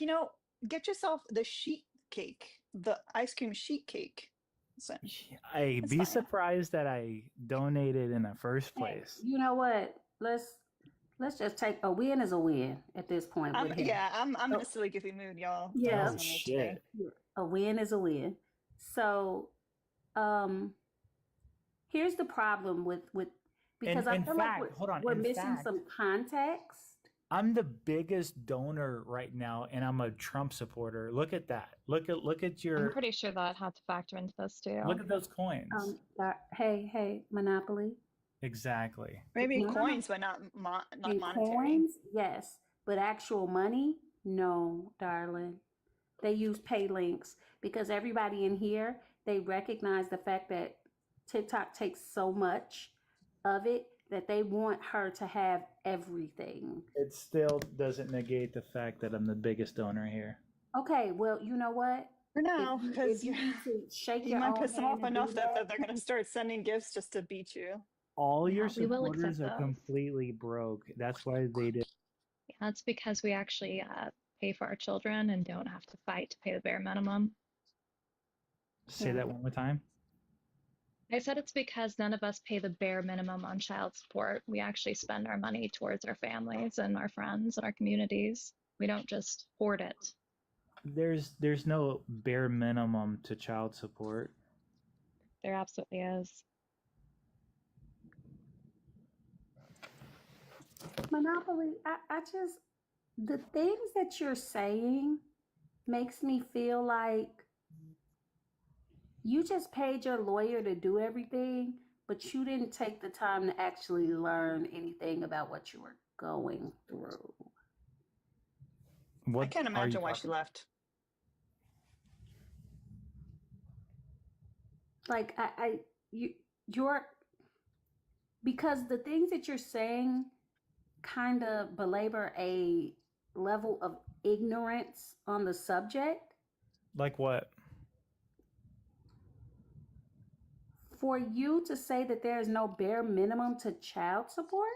get yourself the sheet cake, the ice cream sheet cake. Listen, I'd it's be fine. surprised that I donated in the first Hey, place. you know what? Let's just take a win is a win at this point with him. I'm in a So, silly goofy mood, y'all. I'm in a yeah, Oh silly mood today. shit! a win is a win. So, um, here's the problem with because I In feel like fact, hold on. we're In missing fact, some context. I'm the biggest donor right now, and I'm a Trump supporter. Look at that. Look at I'm your pretty sure that had to factor into this too. look at those coins. Hey, Monopoly. Exactly. Maybe No, no, no. coins, but not In monetary. coins, yes, but actual money, no, darling. They use pay links because everybody in here, they recognize the fact that TikTok takes so much of it that they want her to have everything. It still doesn't negate the fact that I'm the biggest donor here. Okay, well, you know what? For now, If because you need to shake you your might own piss them hand off and do enough that that, they're gonna start sending gifts just to beat you. All your Yeah, we will supporters accept are those. completely broke. That's why they did. Yeah, that's because we actually pay for our children and don't have to fight to pay the bare minimum. Say that one more time. I said it's because none of us pay the bare minimum on child support. We actually spend our money towards our families and our friends and our communities. We don't just hoard it. There's no bare minimum to child support. There absolutely is. Monopoly, I just, the things that you're saying makes me feel like you just paid your lawyer to do everything, but you didn't take the time to actually learn anything about what you were going through. I What can't are you imagine why she talking? left. Like you're, because the things that you're saying kind of belabor a level of ignorance on the subject. Like what? For you to say that there is no bare minimum to child support?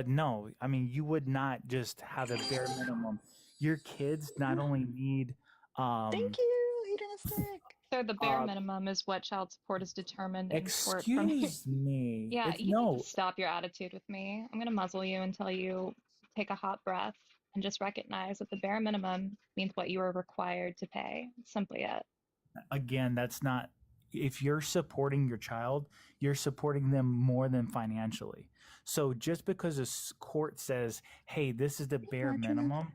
No. I mean, you would not just have a bare minimum. Your kids not only need Thank you, hedonistic. So the bare uh minimum is what child support is determined in court from. excuse me. Yeah, It's you need to no. stop your attitude with me. I'm gonna muzzle you until you take a hot breath and just recognize that the bare minimum means what you are required to pay. It's simply it. Again, that's not, if you're supporting your child, you're supporting them more than financially. So just because a court says, hey, this is the bare Imagine. minimum, Oh,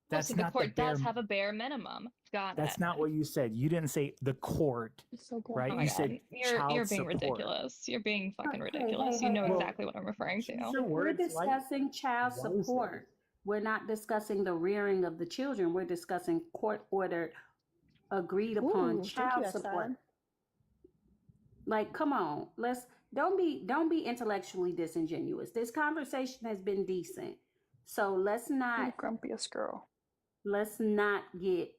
so that's the not the court bare, does have a bare minimum. Got that's it. not what you said. You didn't say the court, It's so cool. right? Oh You my said God. You're child being support. ridiculous. You're being fucking Hey, hey, ridiculous. You hey, know hey. Well, exactly what I'm referring choose to. your If we're words discussing child wisely. support, we're not discussing the rearing of the children. We're discussing court ordered, agreed upon Ooh, thank you, child support. Assad. Like, come on, let's don't be intellectually disingenuous. This conversation has been decent, so You're the grumpiest girl. let's not get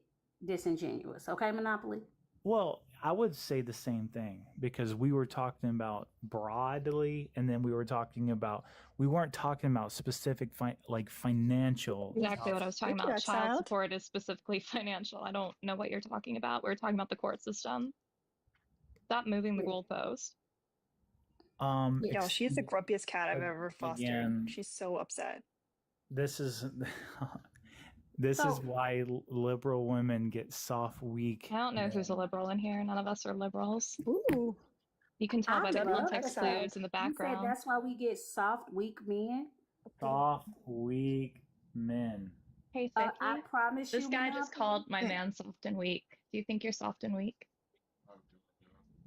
disingenuous, okay, Monopoly? Well, I would say the same thing because we were talking about broadly, and then we weren't talking about specific like financial. Exactly what I was talking Thank you, about. Child Assad. support is specifically financial. I don't know what you're talking about. We're talking about the court system. Stop moving the goalpost. Yo, she's the grumpiest cat I've ever fostered. Again, She's so upset. this is this is So, why liberal women get soft, weak I don't know who's a men. liberal in here. None of us are liberals. Ooh, You can tell I by the shut up, love context Assad. that. clues in the You said background. that's why we get soft, weak men. Soft, weak men. Hey, I Thicky. promise This you, guy just Monopoly. called my man soft and weak. Do you think you're soft and weak?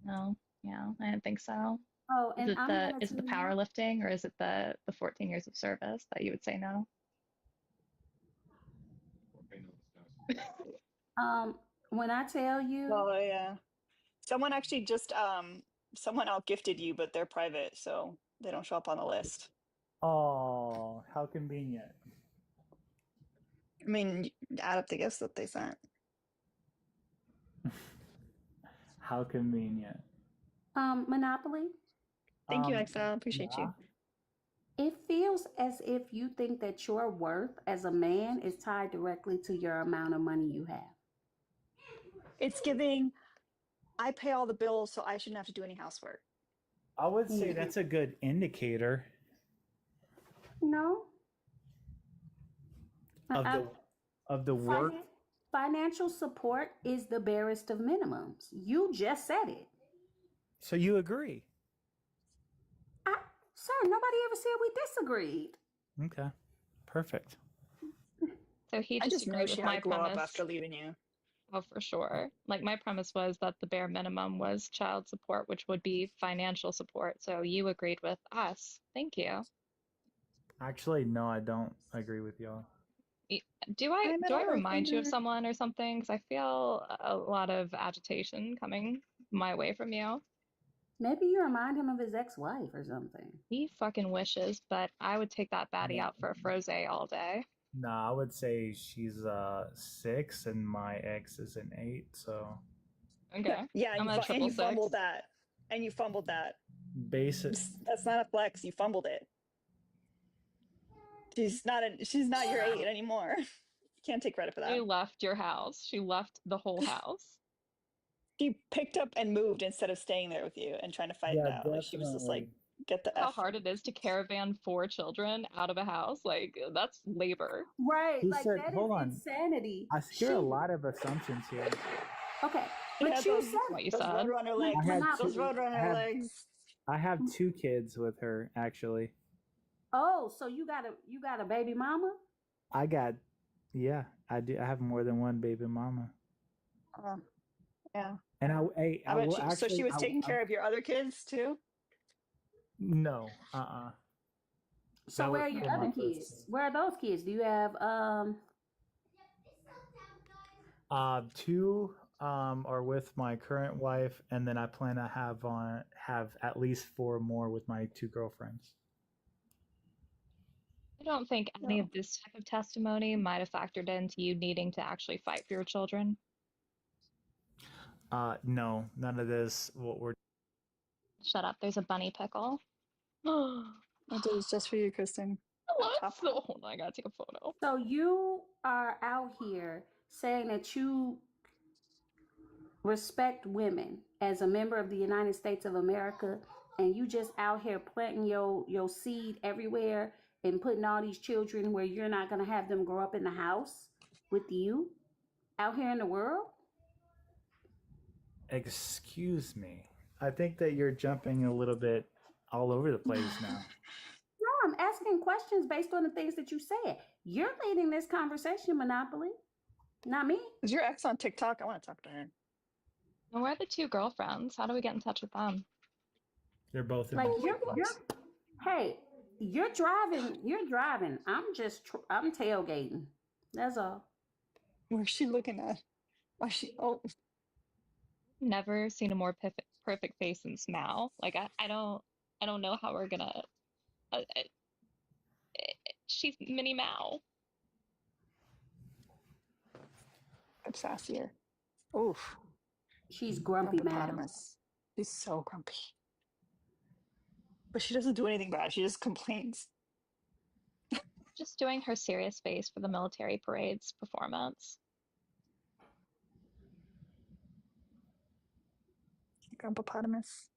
No. Yeah, I didn't think so. Oh, Is and it I'm the gonna is it tell the you. powerlifting or is it the 14 years of service that you would say no? When I tell you, Oh yeah. Someone actually just someone out gifted you, but they're private, so they don't show up on the list. Oh, how convenient. I mean, add up the gifts that they sent. How convenient. Monopoly, Thank you, Exile. Appreciate Yeah. you. it feels as if you think that your worth as a man is tied directly to your amount of money you have. It's giving, I pay all the bills, so I shouldn't have to do any housework. I would say that's a good indicator No, of I, the of the work. financial support is the barest of minimums. You just said it. So you agree? Sir, nobody ever said we disagreed. Okay. Perfect. So he I just just know agreed she with had to my glow up premise. after leaving you. Oh, for sure. Like my premise was that the bare minimum was child support, which would be financial support. So you agreed with us. Thank you. Actually, no, I don't agree with y'all. Do I Hi, do I Middle remind you of Earther. someone or something? Because I feel a lot of agitation coming my way from you. Maybe you remind him of his ex-wife or something. He fucking wishes, but I would take that baddie No, out for a froze all day. no, I would say she's 6 and my ex is an 8. So Okay. Yeah, I'm and a triple you fumbled six. that. And you fumbled that. basic. That's not a flex. You fumbled it. She's not your 8 anymore. You can't take credit for She that. left your house. She left the whole house. She picked up and moved instead of staying there with you and trying to fight it Yeah, out. Like she was just like, definitely. Get the How F. hard it is to caravan 4 children out of a house. Like, that's labor. Right, Who like said, that is hold on, insanity. I hear a lot of assumptions here. Okay, Yeah, but you those said What you those said. roadrunner like I legs. had Those two, Monopoly. roadrunner legs. I have 2 kids with her, actually. Oh, so you got a baby mama? I got, yeah, I do. I have more than one baby mama. Oh, yeah. And hey, I I bet will she. So she actually, was taking care of your other kids too. no, So that where was are your for my other first kids? kid. Where are those kids? Do you have 2 are with my current wife, and then I plan to have at least 4 more with my 2 girlfriends. I don't think any No. of this type of testimony might have factored into you needing to actually fight for your children. No, none of this. What we're Shut up, there's a bunny pickle. What? I did it just for you, Kristen. Up top. So, hold on, I gotta take a photo. so you are out here saying that you respect women as a member of the United States of America, and you just out here planting your seed everywhere and putting all these children where you're not going to have them grow up in the house with you out here in the world? Excuse me. I think that you're jumping a little bit all over the place now. No, I'm asking questions based on the things that you said. You're leading this conversation, Monopoly, not me. Is your ex on TikTok? I want to talk to her. And where are the 2 girlfriends? How do we get in touch with them? They're both in Like my Oh my you're gosh. hey, you're driving. I'm tailgating. That's all. Where's she looking at? Why she? Oh, Never seen a more perfect face than Smile. Like, I don't know how we're gonna. Uh, she's Minnie Mao. it's sassier. Oof. She's grumpy, madam. Grumpopotamus. She's so grumpy. But she doesn't do anything bad. She just complains. Just doing her serious face for the military parade's performance. Grumpopotamus.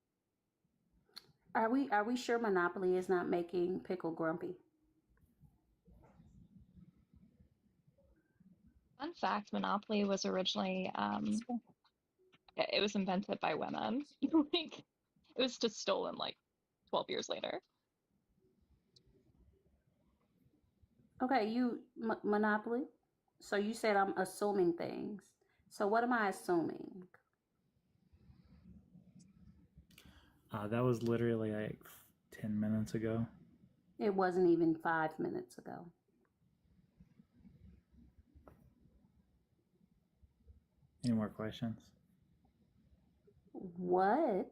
Are we sure Monopoly is not making Pickle grumpy? Fun fact, Monopoly was originally it was invented by women. Like, it was just stolen like 12 years later. Okay, Monopoly. So you said I'm assuming things. So what am I assuming? That was literally like 10 minutes ago. It wasn't even 5 minutes ago. Any more questions? What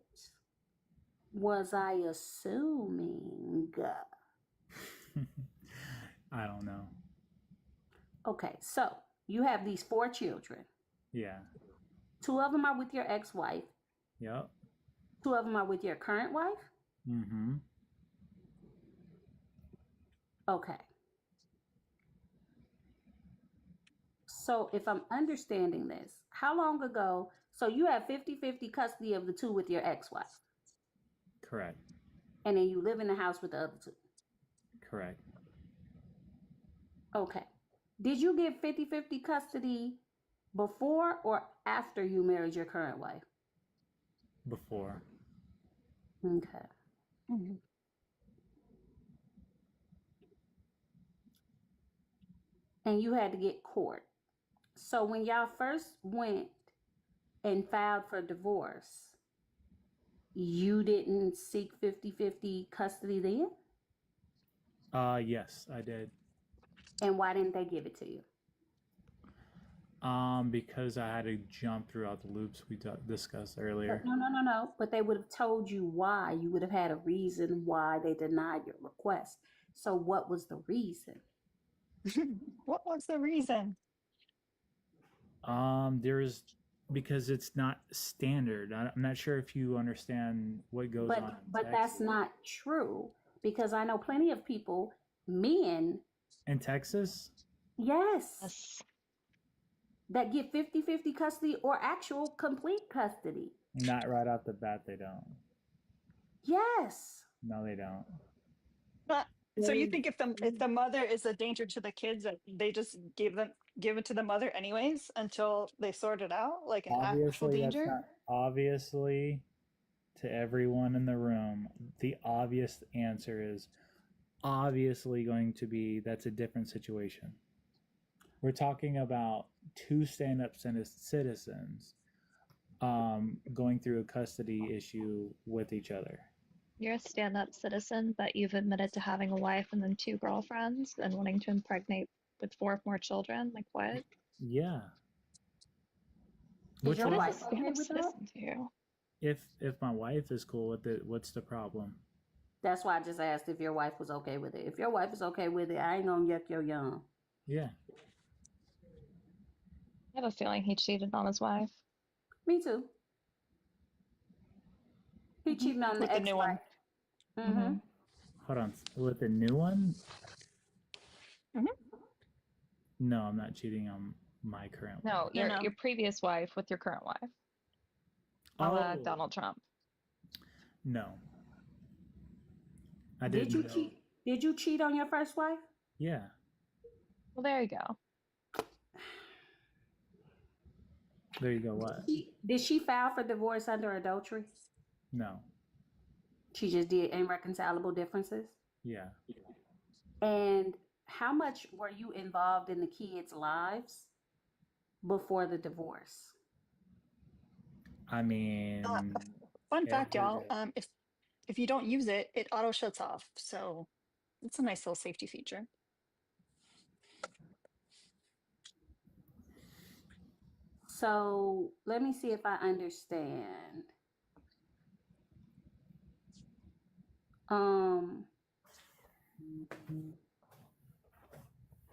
was I assuming? I don't know. Okay, so you have these 4 children. Yeah. 2 of them are with your ex-wife. Yep. 2 of them are with your current wife. Mm-hmm. Okay. So if I'm understanding this, how long ago? So you have 50-50 custody of the 2 with your ex-wife, Correct. and then you live in the house with the other 2. Correct. Okay. Did you get 50-50 custody before or after you married your current wife? Before. Okay. Mhm. And you had to get court. So when y'all first went and filed for divorce, you didn't seek 50-50 custody then? Yes, I did. And why didn't they give it to you? Because I had to jump throughout the loops we discussed earlier. No. But they would have told you why. You would have had a reason why they denied your request. So what was the reason? What was the reason? There's because it's not standard. I'm not sure if you understand what goes on in But Texas. that's not true, because I know plenty of people, men, In Texas? yes, Yes. that get 50-50 custody or actual complete custody. Not right off the bat, they don't. Yes. No, they don't. But, so you They think if the mother is a danger to the kids, that they just give it to the mother anyways until they sort it out, like an actual Obviously, that's danger? not obviously to everyone in the room. The obvious answer is obviously going to be that's a different situation. We're talking about two stand-up citizens going through a custody issue with each other. You're a stand-up citizen, but you've admitted to having a wife and then two girlfriends and wanting to impregnate with four more children. Like what? Yeah. is Which your What does one? a wife okay stand-up with that? citizen do? If my wife is cool with it, what's the problem? That's why I just asked if your wife was okay with it. If your wife is okay with it, I ain't gonna yuck your yum. Yeah. I have a feeling he cheated on his wife. Me too. He Hmm. cheating on the With the new ex-wife. one. Mm-hmm. Hmm. Hold on. With the new one? Hmm. No, I'm not cheating on my current wife. No, No, your no. previous wife with your current wife, a la Oh, Donald Trump. no. I Did didn't you know. cheat? Did you cheat on your first wife? Yeah. Well, there you go. There you go. What? Did she file for divorce under adultery? No. She just did irreconcilable differences. Yeah. And how much were you involved in the kids' lives before the divorce? I mean, Fun fact, every y'all. day. If you don't use it, it auto shuts off. So it's a nice little safety feature. So let me see if I understand. Um,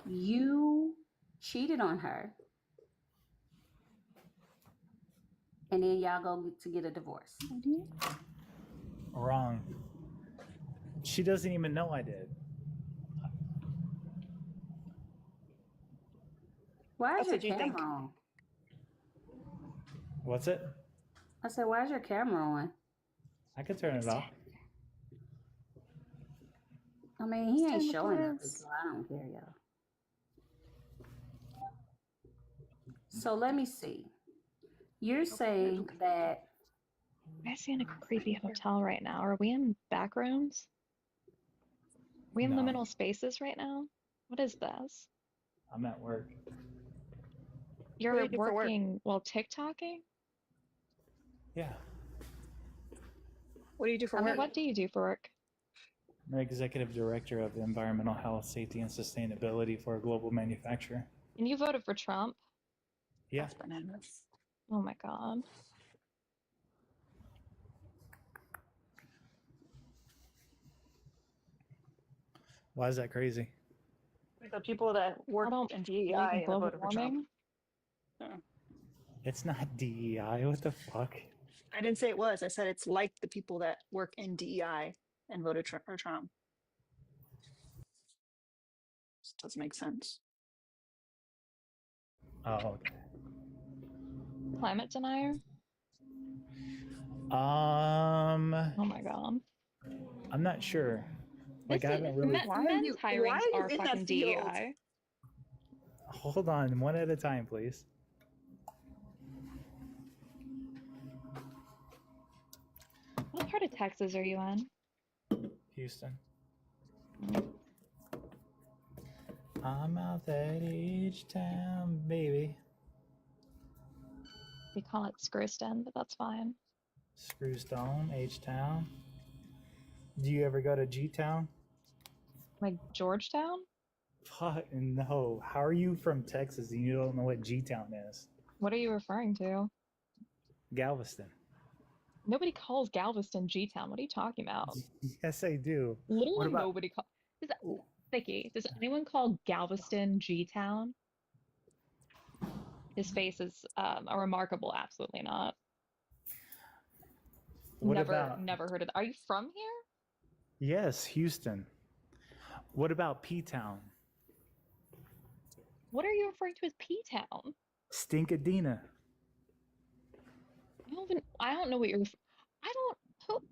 you cheated on her, and then y'all go to get a divorce. Wrong. She doesn't even know I did. Why is That's your what you think. camera on? What's it? I said, why is your camera on? I could turn it off. I mean, he ain't Stand with showing nothing, us. so I don't care, y'all. So let me see. You're saying that I see in a creepy hotel right now. Are we in back rooms? Are we in No, liminal spaces right now? What is this? I'm at work. What do You're you do for work? working while TikToking? Yeah. What do you do for I work? mean, What do you do for work? I'm executive director of environmental health, safety, and sustainability for a global manufacturer. And you voted for Trump? Yeah. That's bananas. Oh my God. Why is that crazy? The people that I work don't in believe in DEI and global voted for Trump. warming. It's not DEI. What the fuck? I didn't say it was. I said it's like the people that work in DEI and voted for Trump. Just doesn't make sense. Oh, okay. Climate denier? Um, Oh my God. I'm not sure. This Like, I is haven't really. men's Why hirings are you are in that fucking field? DEI. Hold on, one at a time, please. What part of Texas are you in? Houston. Mm, I'm out at each town, baby. we call it Screwston, but that's fine. Screwstone, H Town. Do you ever go to G Town? Like Georgetown? Fuck no. How are you from Texas and you don't know what G Town is? What are you referring to? Galveston. Nobody calls Galveston G-Town. What are you talking about? Yes, I do. What Literally about? nobody calls. Vicky, does anyone call Galveston G-Town? His face is a remarkable, absolutely not. What about? Never heard of that. Are you from here? Yes, Houston. What about P Town? What are you referring to as P-Town? Stinkadena. I don't know what you're. I don't.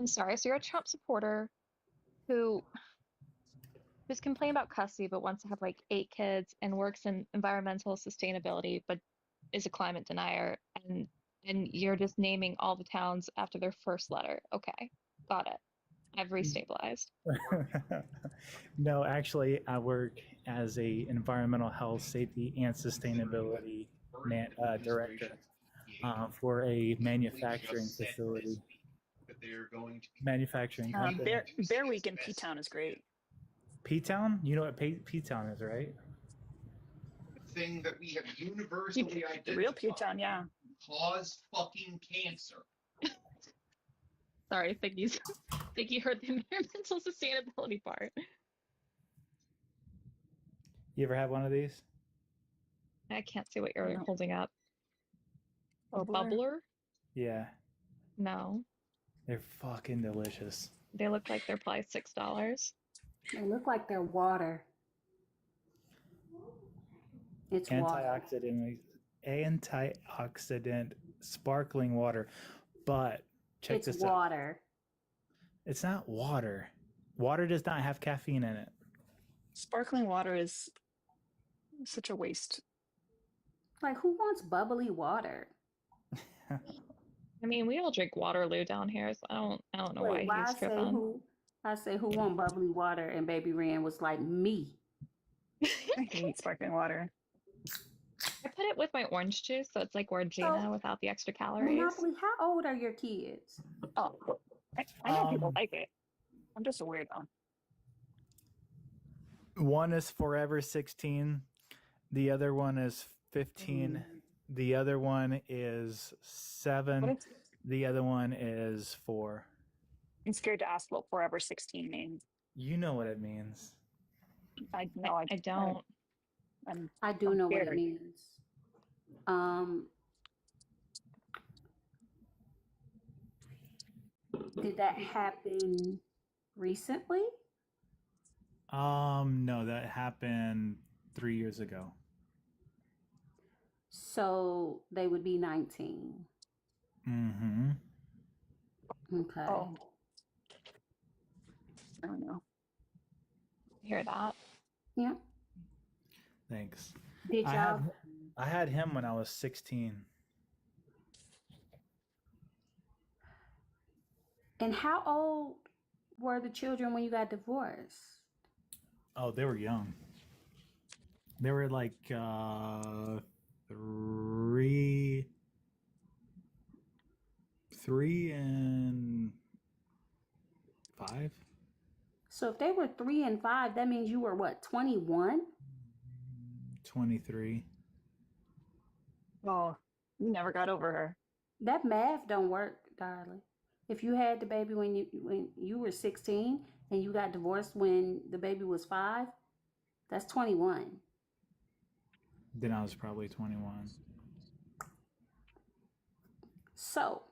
I'm sorry. So you're a Trump supporter who who's complaining about custody but wants to have like 8 kids and works in environmental sustainability but is a climate denier and you're just naming all the towns after their first letter. Okay, got it. I've restabilized. No, actually, I work as a environmental health, safety, and sustainability director for a manufacturing facility, manufacturing company. Bear Week in P-Town is great. P-Town? You know what P-Town is, right? Thing that we have universally identified. Real P-Town, yeah. Cause fucking cancer. Sorry, I think you heard the environmental sustainability part. You ever had one of these? I can't see what you're holding up. A Bubbler? bubbler? Yeah, No. they're fucking delicious. They look like they're probably $6. They look like they're water. It's water. Antioxidant sparkling water. But check It's this out. water. It's not water. Water does not have caffeine in it. Sparkling water is such a waste. Like, who wants bubbly water? I mean, we all drink Waterloo down here, so I don't know Wait, why he's tripping. I say who want bubbly water, and Baby Rand was like, me. I hate sparkling water. I put it with my orange juice, so it's like Orangina without the extra calories. Monopoly, how old are your kids? Oh, I know people like it. I'm just a weirdo. One is forever 16. The other one is 15. The other one is 7. The other one is 4. I'm scared to ask what Forever 16 means. You know what it means. I know. I don't. I do know what it means. Did that happen recently? No, that happened 3 years ago. So they would be 19. Mm-hmm. Okay. Oh. I don't know. Hear that? Yeah. Thanks. Did y'all? I had him when I was 16. And how old were the children when you got divorced? Oh, they were young. They were like 3 and 5. So if they were 3 and 5, that means you were what, 21? 23. Oh, you never got over her. That math don't work, darling. If you had the baby when you were 16 and you got divorced when the baby was 5, that's 21. Then I was probably 21. So,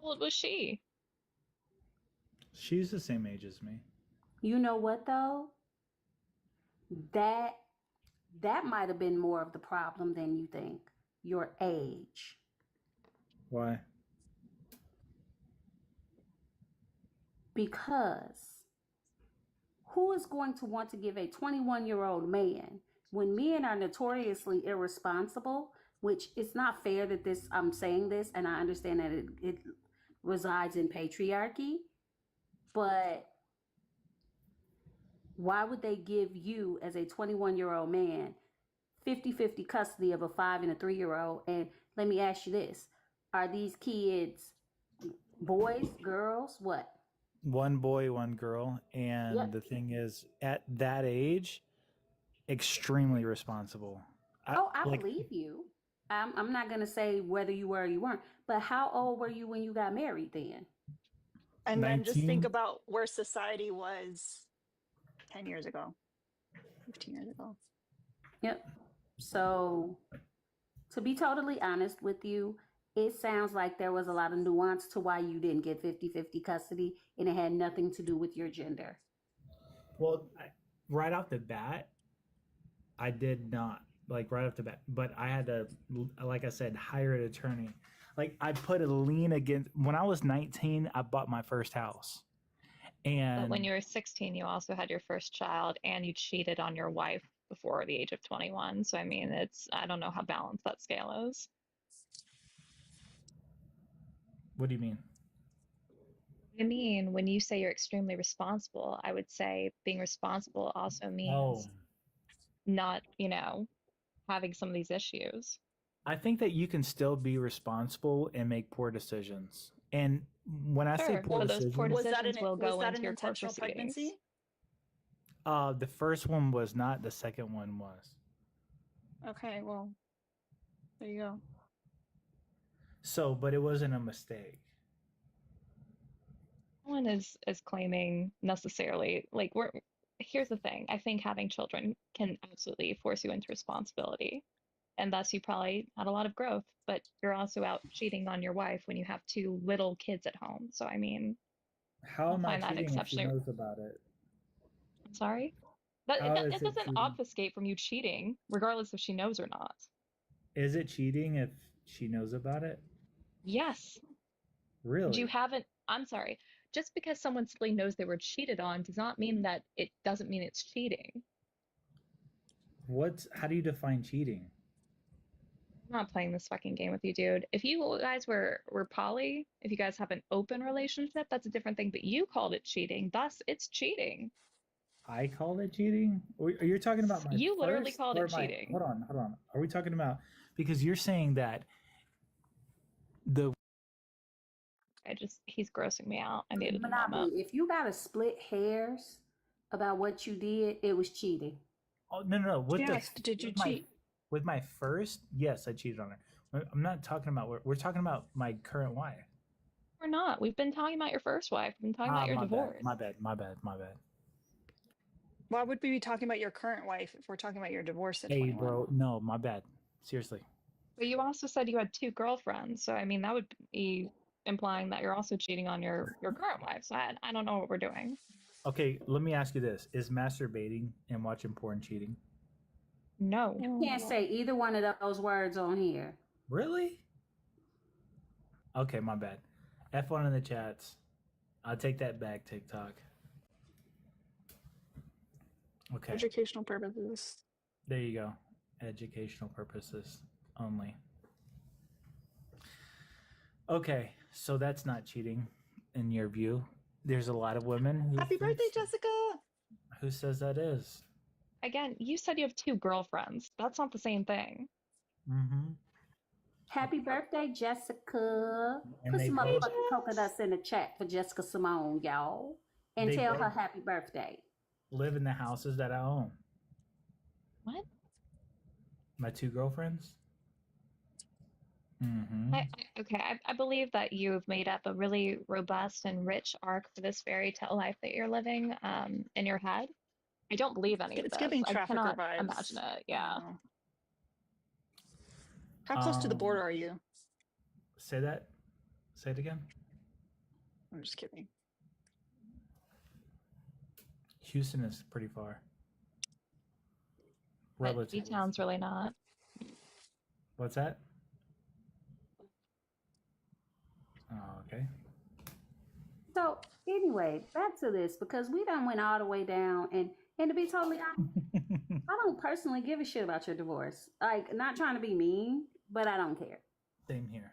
How old was she? She's the same age as me. you know what though? That might have been more of the problem than you think. Your age. Why? Because who is going to want to give a 21-year-old man when men are notoriously irresponsible, which it's not fair that I'm saying this, and I understand that it resides in patriarchy, but why would they give you as a 21-year-old man 50-50 custody of a 5 and a 3-year-old? And let me ask you this. Are these kids boys, girls, what? One boy, one girl. And Yep. the thing is, at that age, extremely responsible. I believe you. I'm not going to say whether you were or you weren't, but how old were you when you got married then? And then just 19? think about where society was 10 years ago, 15 years ago. Yep. So, to be totally honest with you, it sounds like there was a lot of nuance to why you didn't get 50-50 custody, and it had nothing to do with your gender. Well, right off the bat, I did not. Like right off the bat, but I had to, like I said, hire an attorney. Like I put a lien against when I was 19, I bought my first house. But when And you were 16, you also had your first child and you cheated on your wife before the age of 21. So, I mean, I don't know how balanced that scale is. what do you mean? I mean, when you say you're extremely responsible, I would say being responsible also Oh, means not, having some of these issues. I think that you can still be responsible and make poor decisions. And when I say Sure, poor but those poor decisions, decisions will Was go that into an your court intentional proceedings. pregnancy? the first one was not, the second one was. Okay, well, there you go. So, but it wasn't a mistake. No one is claiming necessarily like here's the thing. I think having children can absolutely force you into responsibility. And thus you probably had a lot of growth, but you're also out cheating on your wife when you have two little kids at home. So I mean, How I am I find that cheating if she exceptionally. knows about it? I'm sorry. That How that is it it doesn't cheating? obfuscate from you cheating, regardless if she knows or not. Is it cheating if she knows about it? Yes, you Really? haven't. I'm sorry. Just because someone simply knows they were cheated on does not mean that it doesn't mean it's cheating. How do you define cheating? I'm not playing this fucking game with you, dude. If you guys were poly, if you guys have an open relationship, that's a different thing. But you called it cheating, thus it's cheating. I called it cheating? Are you talking about my You literally first called or it my, cheating. hold on. Are we talking about, because you're saying that the, He's grossing me out. I needed a Monopoly, moment. if you got to split hairs about what you did, it was cheating. oh, no, She asked, did you cheat? with my first, yes, I cheated on her. I'm not talking about, we're talking about my current wife. We're not. We've been talking about your first wife. We've been talking about your divorce. My bad. Why would we be talking about your current wife if we're talking about your divorce at Hey, 21? bro, no, my bad. Seriously. But you also said you had two girlfriends, so I mean that would be implying that you're also cheating on your current wife. So I don't know what we're doing. Okay, let me ask you this. Is masturbating and watching porn cheating? No. You can't say either one of those words on here. Really? Okay, my bad. F1 in the chats. I'll take that back, TikTok. Okay. Educational purposes. There you go. Educational purposes only. Okay, so that's not cheating in your view. There's a lot of women who Happy birthday, Jessica! Who says that is? Again, you said you have two girlfriends. That's not the same thing. Mm-hmm. Happy birthday, Jessica. And Put they some both- motherfucking coconuts in the chat for Jessica Simone, y'all. And They tell both- her happy birthday. Live in the houses that I own. What? My two girlfriends? Mm-hmm. I believe that you've made up a really robust and rich arc for this fairy tale life that you're living in your head. I don't believe any of It's this. giving I trafficker cannot vibes. imagine it. Yeah. How close to the border are you? Say that. Say it again. I'm just kidding. Houston is pretty far. But Relatively. D-Town's really not. What's that? Oh, okay. So anyway, back to this, because we done went all the way down, and to be totally honest, I don't personally give a shit about your divorce. Like, not trying to be mean, but I don't care. Same here.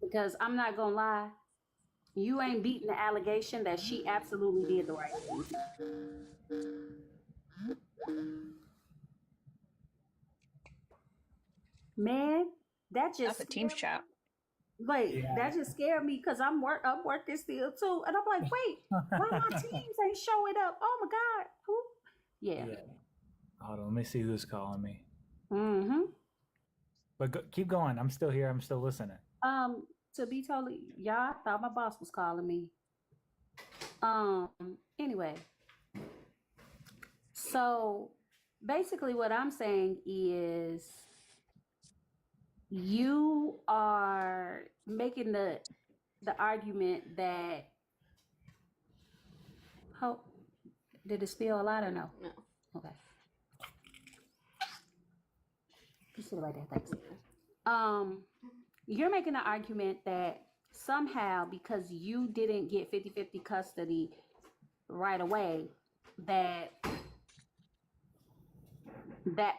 Because I'm not gonna lie, you ain't beating the allegation that she absolutely did the right thing. Man, that just That's a Teams chat. Like, Yeah. that just scared me, because I'm working still too, and I'm like, wait, why my teams ain't showing up? Oh my god, who? Yeah. Hold on, let me see who's calling me. Mm-hmm. But keep going. I'm still here. I'm still listening. To be totally, y'all, I thought my boss was calling me. Anyway, so basically what I'm saying is, you are making the argument that, did it spill a lot or no? No. Okay. You sit right there, thanks. You're making the argument that somehow because you didn't get 50-50 custody right away, that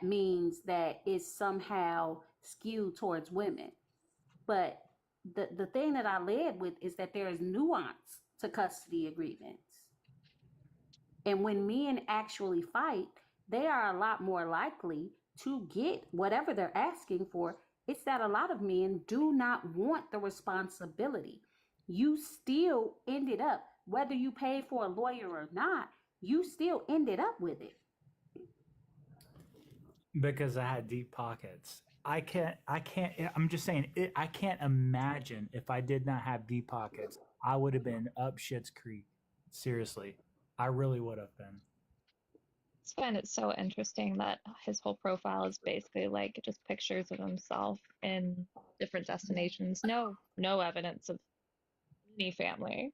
means that it's somehow skewed towards women. But the thing that I led with is that there is nuance to custody agreements. And when men actually fight, they are a lot more likely to get whatever they're asking for. It's that a lot of men do not want the responsibility. You still ended up, whether you paid for a lawyer or not, you still ended up with it. Because I had deep pockets. I'm just saying, I can't imagine if I did not have deep pockets, I would have been up shit's creek. Seriously. I really would have been. I find it so interesting that his whole profile is basically like just pictures of himself in different destinations. No evidence of any family.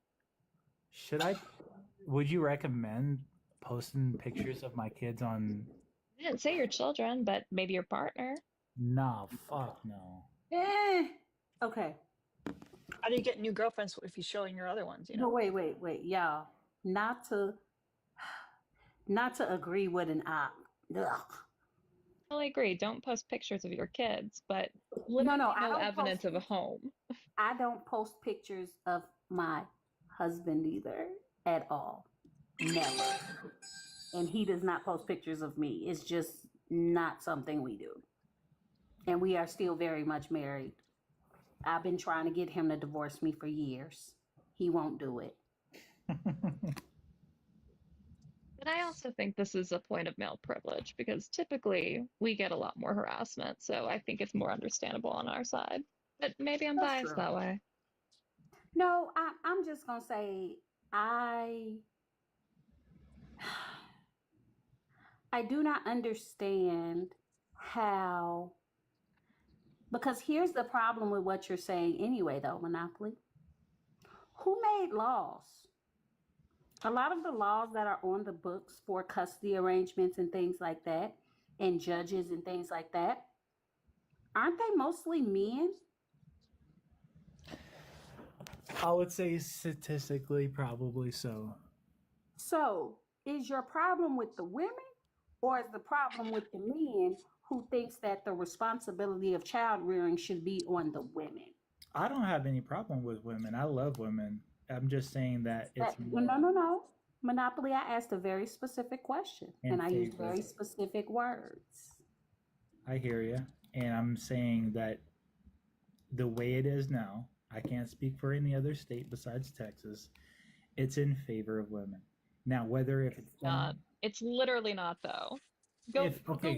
Would you recommend posting pictures of my kids on? I didn't say your children, but maybe your partner. No, fuck no. Okay. How do you get new girlfriends if you're showing your other ones, you know? No, wait, y'all. Not to agree with an op. Ugh. I agree. Don't post pictures of your kids, but No, I no don't evidence post of a home. I don't post pictures of my husband either at all. Never. And he does not post pictures of me. It's just not something we do. And we are still very much married. I've been trying to get him to divorce me for years. He won't do it. But I also think this is a point of male privilege because typically we get a lot more harassment. So I think it's more understandable on our side. But maybe I'm biased that way. No, I'm just going to say I do not understand how, because here's the problem with what you're saying anyway, though, Monopoly. Who made laws? A lot of the laws that are on the books for custody arrangements and things like that, and judges and things like that, aren't they mostly men? I would say statistically, probably so. So, is your problem with the women, or is the problem with the men who thinks that the responsibility of child rearing should be on the women? I don't have any problem with women. I love women. I'm just saying that it's no. Monopoly, I asked a very specific question, and I used very specific words. I hear you. And I'm saying that the way it is now, I can't speak for any other state besides Texas, it's in favor of women. Now, whether if it's not, it's literally not though. Go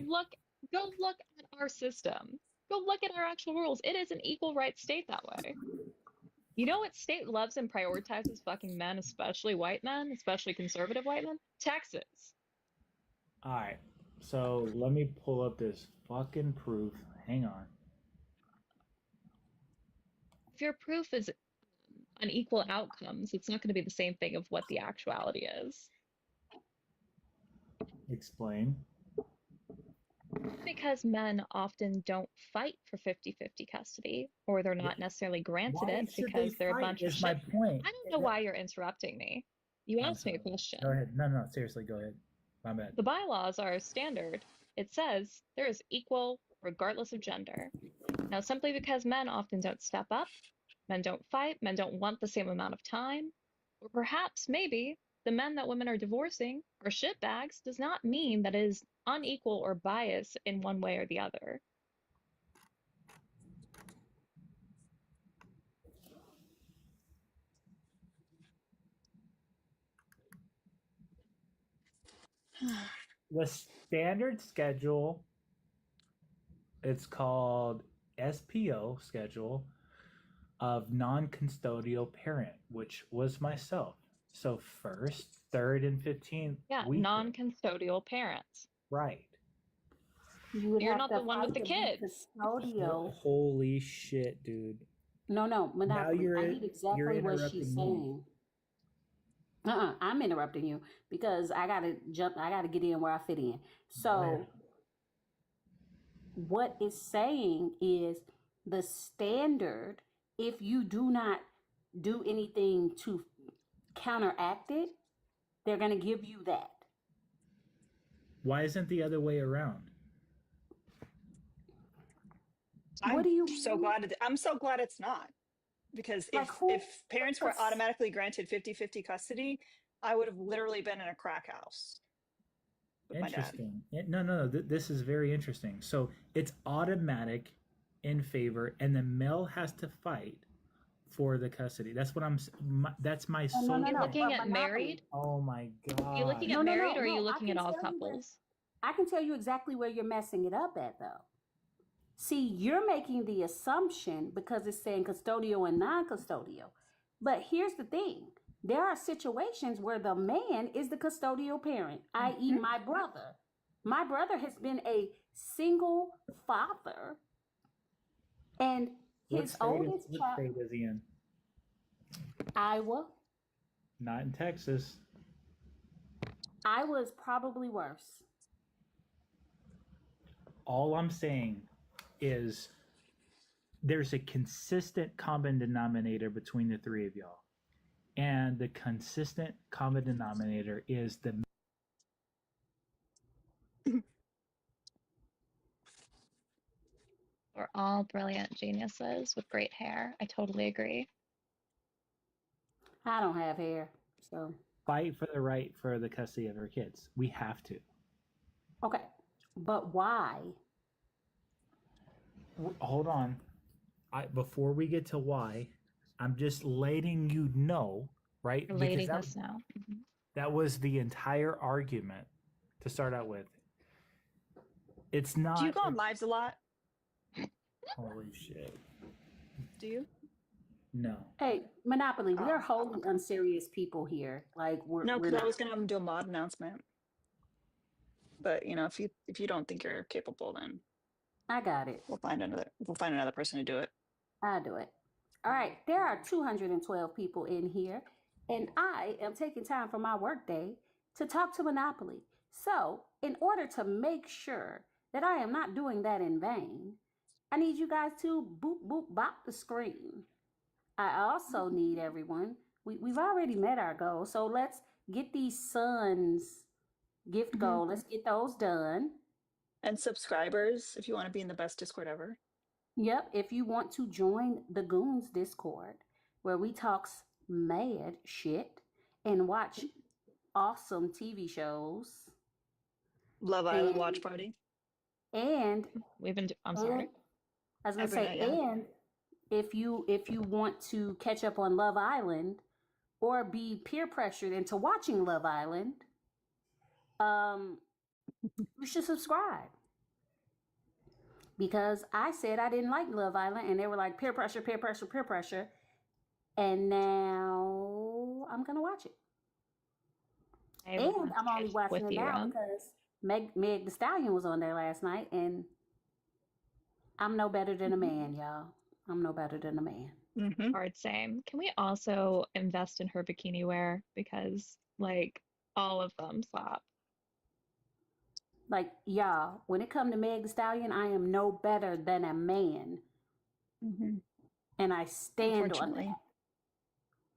look at our system. Go look at our actual rules. It is an equal rights state that way. You know what state loves and prioritizes fucking men, especially white men, especially conservative white men? Texas. All right. So let me pull up this fucking proof. Hang on. If your proof is unequal outcomes, it's not going to be the same thing of what the actuality is. Explain. Because men often don't fight for 50-50 custody, or they're not necessarily granted it because they're a bunch of shit. My point. I don't know why you're interrupting me. You asked me a question. Go ahead. No, seriously, go ahead. My bad. The bylaws are standard. It says there is equal regardless of gender. Now, simply because men often don't step up, men don't fight, men don't want the same amount of time, or perhaps maybe the men that women are divorcing are shitbags does not mean that it is unequal or biased in one way or the other. The standard schedule, it's called SPO schedule of non-custodial parent, which was myself. So 1st, 3rd, and 15th. Yeah, non-custodial parents. Right. You're not the one with the kids. Holy shit, dude. No, Monopoly. I need exactly what she's saying. I'm interrupting you because I gotta get in where I fit in. So what it's saying is the standard, if you do not do anything to counteract it, they're going to give you that. Why isn't the other way around? What do you mean? I'm so glad it's not. Because Like if parents were automatically granted 50-50 custody, I would have literally been in a crack house with my dad. Interesting. No. This is very interesting. So it's automatic in favor, and the male has to fight for the custody. That's what that's my no, soul. no, Are you no. looking But at monopoly. married? Oh my Are you looking god. at No, no, married, no, or are you no. I looking can at all tell you where, couples? I can tell you exactly where you're messing it up at, though. See, you're making the assumption because it's saying custodial and non-custodial. But here's the thing. There are situations where the man is the custodial parent, i.e. my brother. My brother has been a single father, and his oldest What child, state is he in? Iowa. Not in Texas. Iowa is probably worse. All I'm saying is there's a consistent common denominator between the three of y'all. And the consistent common denominator is the We're all brilliant geniuses with great hair. I totally agree. I don't have hair, so fight for the right for the custody of our kids. We have to. okay. But why? Hold on. Before we get to why, I'm just letting you know, right? You're Because letting us know. Mhm. that was the entire argument to start out with. It's not. Do you go on lives a lot? Holy shit. Do you? No. Hey, Monopoly, we are Oh. wholly unserious people here. Like No, we're because I not. was gonna have him do a mod announcement. But if you don't think you're capable, then I got it. we'll find another person to do it. I do it. All right. There are 212 people in here, and I am taking time from my workday to talk to Monopoly. So, in order to make sure that I am not doing that in vain, I need you guys to boop boop bop the screen. I also need everyone. We've already met our goal, so let's get these sons gift goal. Let's get those done. And subscribers, if you want to be in the best Discord ever. Yep, if you want to join the Goons Discord, where we talks mad shit and watch awesome TV shows. Love Island watch party. And I'm sorry. I was gonna Every say, night, yeah. and if you want to catch up on Love Island or be peer pressured into watching Love Island, you should subscribe. Because I said I didn't like Love Island, and they were like peer pressure, peer pressure, peer pressure, and now I'm gonna watch it. I would And want to I'm only catch watching with it you now on. because Meg the Stallion was on there last night, and I'm no better than a man, y'all. I'm no better than a man. Mm-hmm. Hard same. Can we also invest in her bikini wear? Because like all of them slap. Like, y'all, when it come to Meg the Stallion, I am no better than a man. Mm-hmm. And I stand on Unfortunately. that.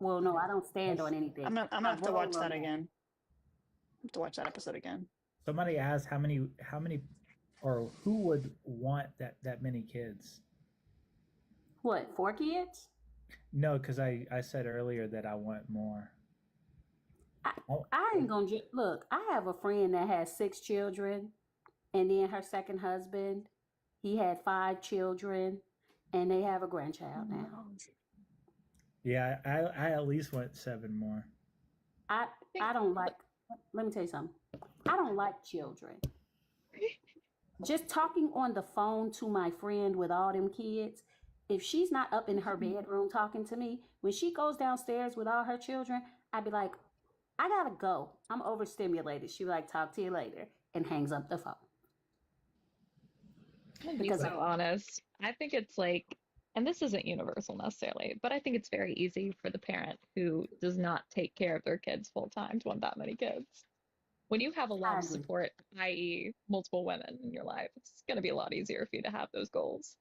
Well, no, I don't stand on anything. I'm gonna have to roll watch on that again. I have to watch that episode again. Somebody asked how many or who would want that many kids? What, 4 kids? No, because I said earlier that I want more. I ain't gonna look. I have a friend that has 6 children, and then her second husband, he had 5 children, and they have a grandchild now. Yeah, I at least want 7 more. I don't like. Let me tell you something. I don't like children. Just talking on the phone to my friend with all them kids. If she's not up in her bedroom talking to me, when she goes downstairs with all her children, I'd be like, I gotta go. I'm overstimulated. She like, talk to you later, and hangs up the phone. I'm gonna be so honest. I think it's like, and this isn't universal necessarily, but I think it's very easy for the parent who does not take care of their kids full time to want that many kids. When you have a lot I of agree. support, i.e., multiple women in your life, it's going to be a lot easier for you to have those goals.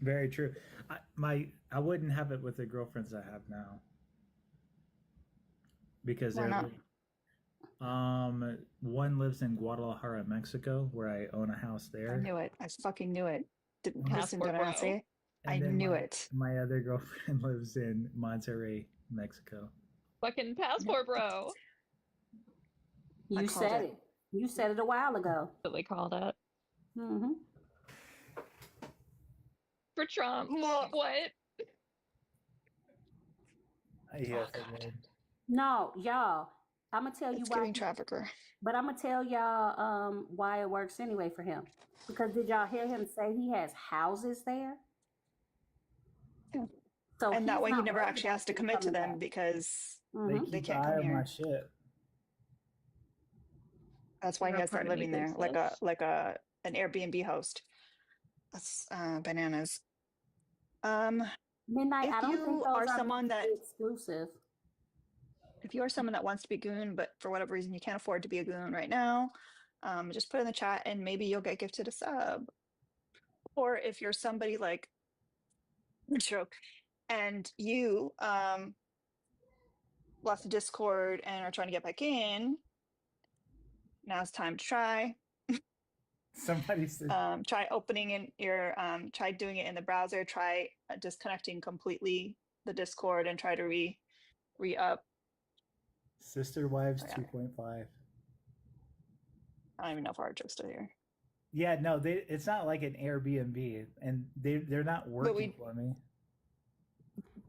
Very true. I wouldn't have it with the girlfriends I have now because Why not? one lives in Guadalajara, Mexico, where I own a house I there. knew it. I fucking knew it. Didn't listen, Passport did I not say bro. it? I And then knew it. my other girlfriend lives in Monterrey, Mexico. Fucking Yeah, passport bro. I You called said it. it. You said it a while ago. What they called it. Mm-hmm. For Trump. Well, What? Yes, oh I God. did. No, y'all. I'm gonna tell you It's why. giving trafficker. But I'm gonna tell y'all why it works anyway for him. Because did y'all hear him say he has houses there? Yeah. So And that he's way he not never worried actually about has to them commit to coming them back. because They Mm-hmm. they keep an can't eye come on my here. shit. That's why he You're a has to part of me, living there, like business. an Airbnb host. That's bananas. Um, Midnight, if I don't think you those are are someone that mutually exclusive. if you are someone that wants to be a goon, but for whatever reason you can't afford to be a goon right now, just put in the chat and maybe you'll get gifted a sub. Or if you're somebody like joke and you left the Discord and are trying to get back in, now's time to try. Somebody said, Try opening in your try doing it in the browser, try disconnecting completely the Discord and try to re-up. Sister Wives Oh, yeah. 2.5. I don't even know if our joke's still here. Yeah, no, it's not like an Airbnb, and they're not But working we for me.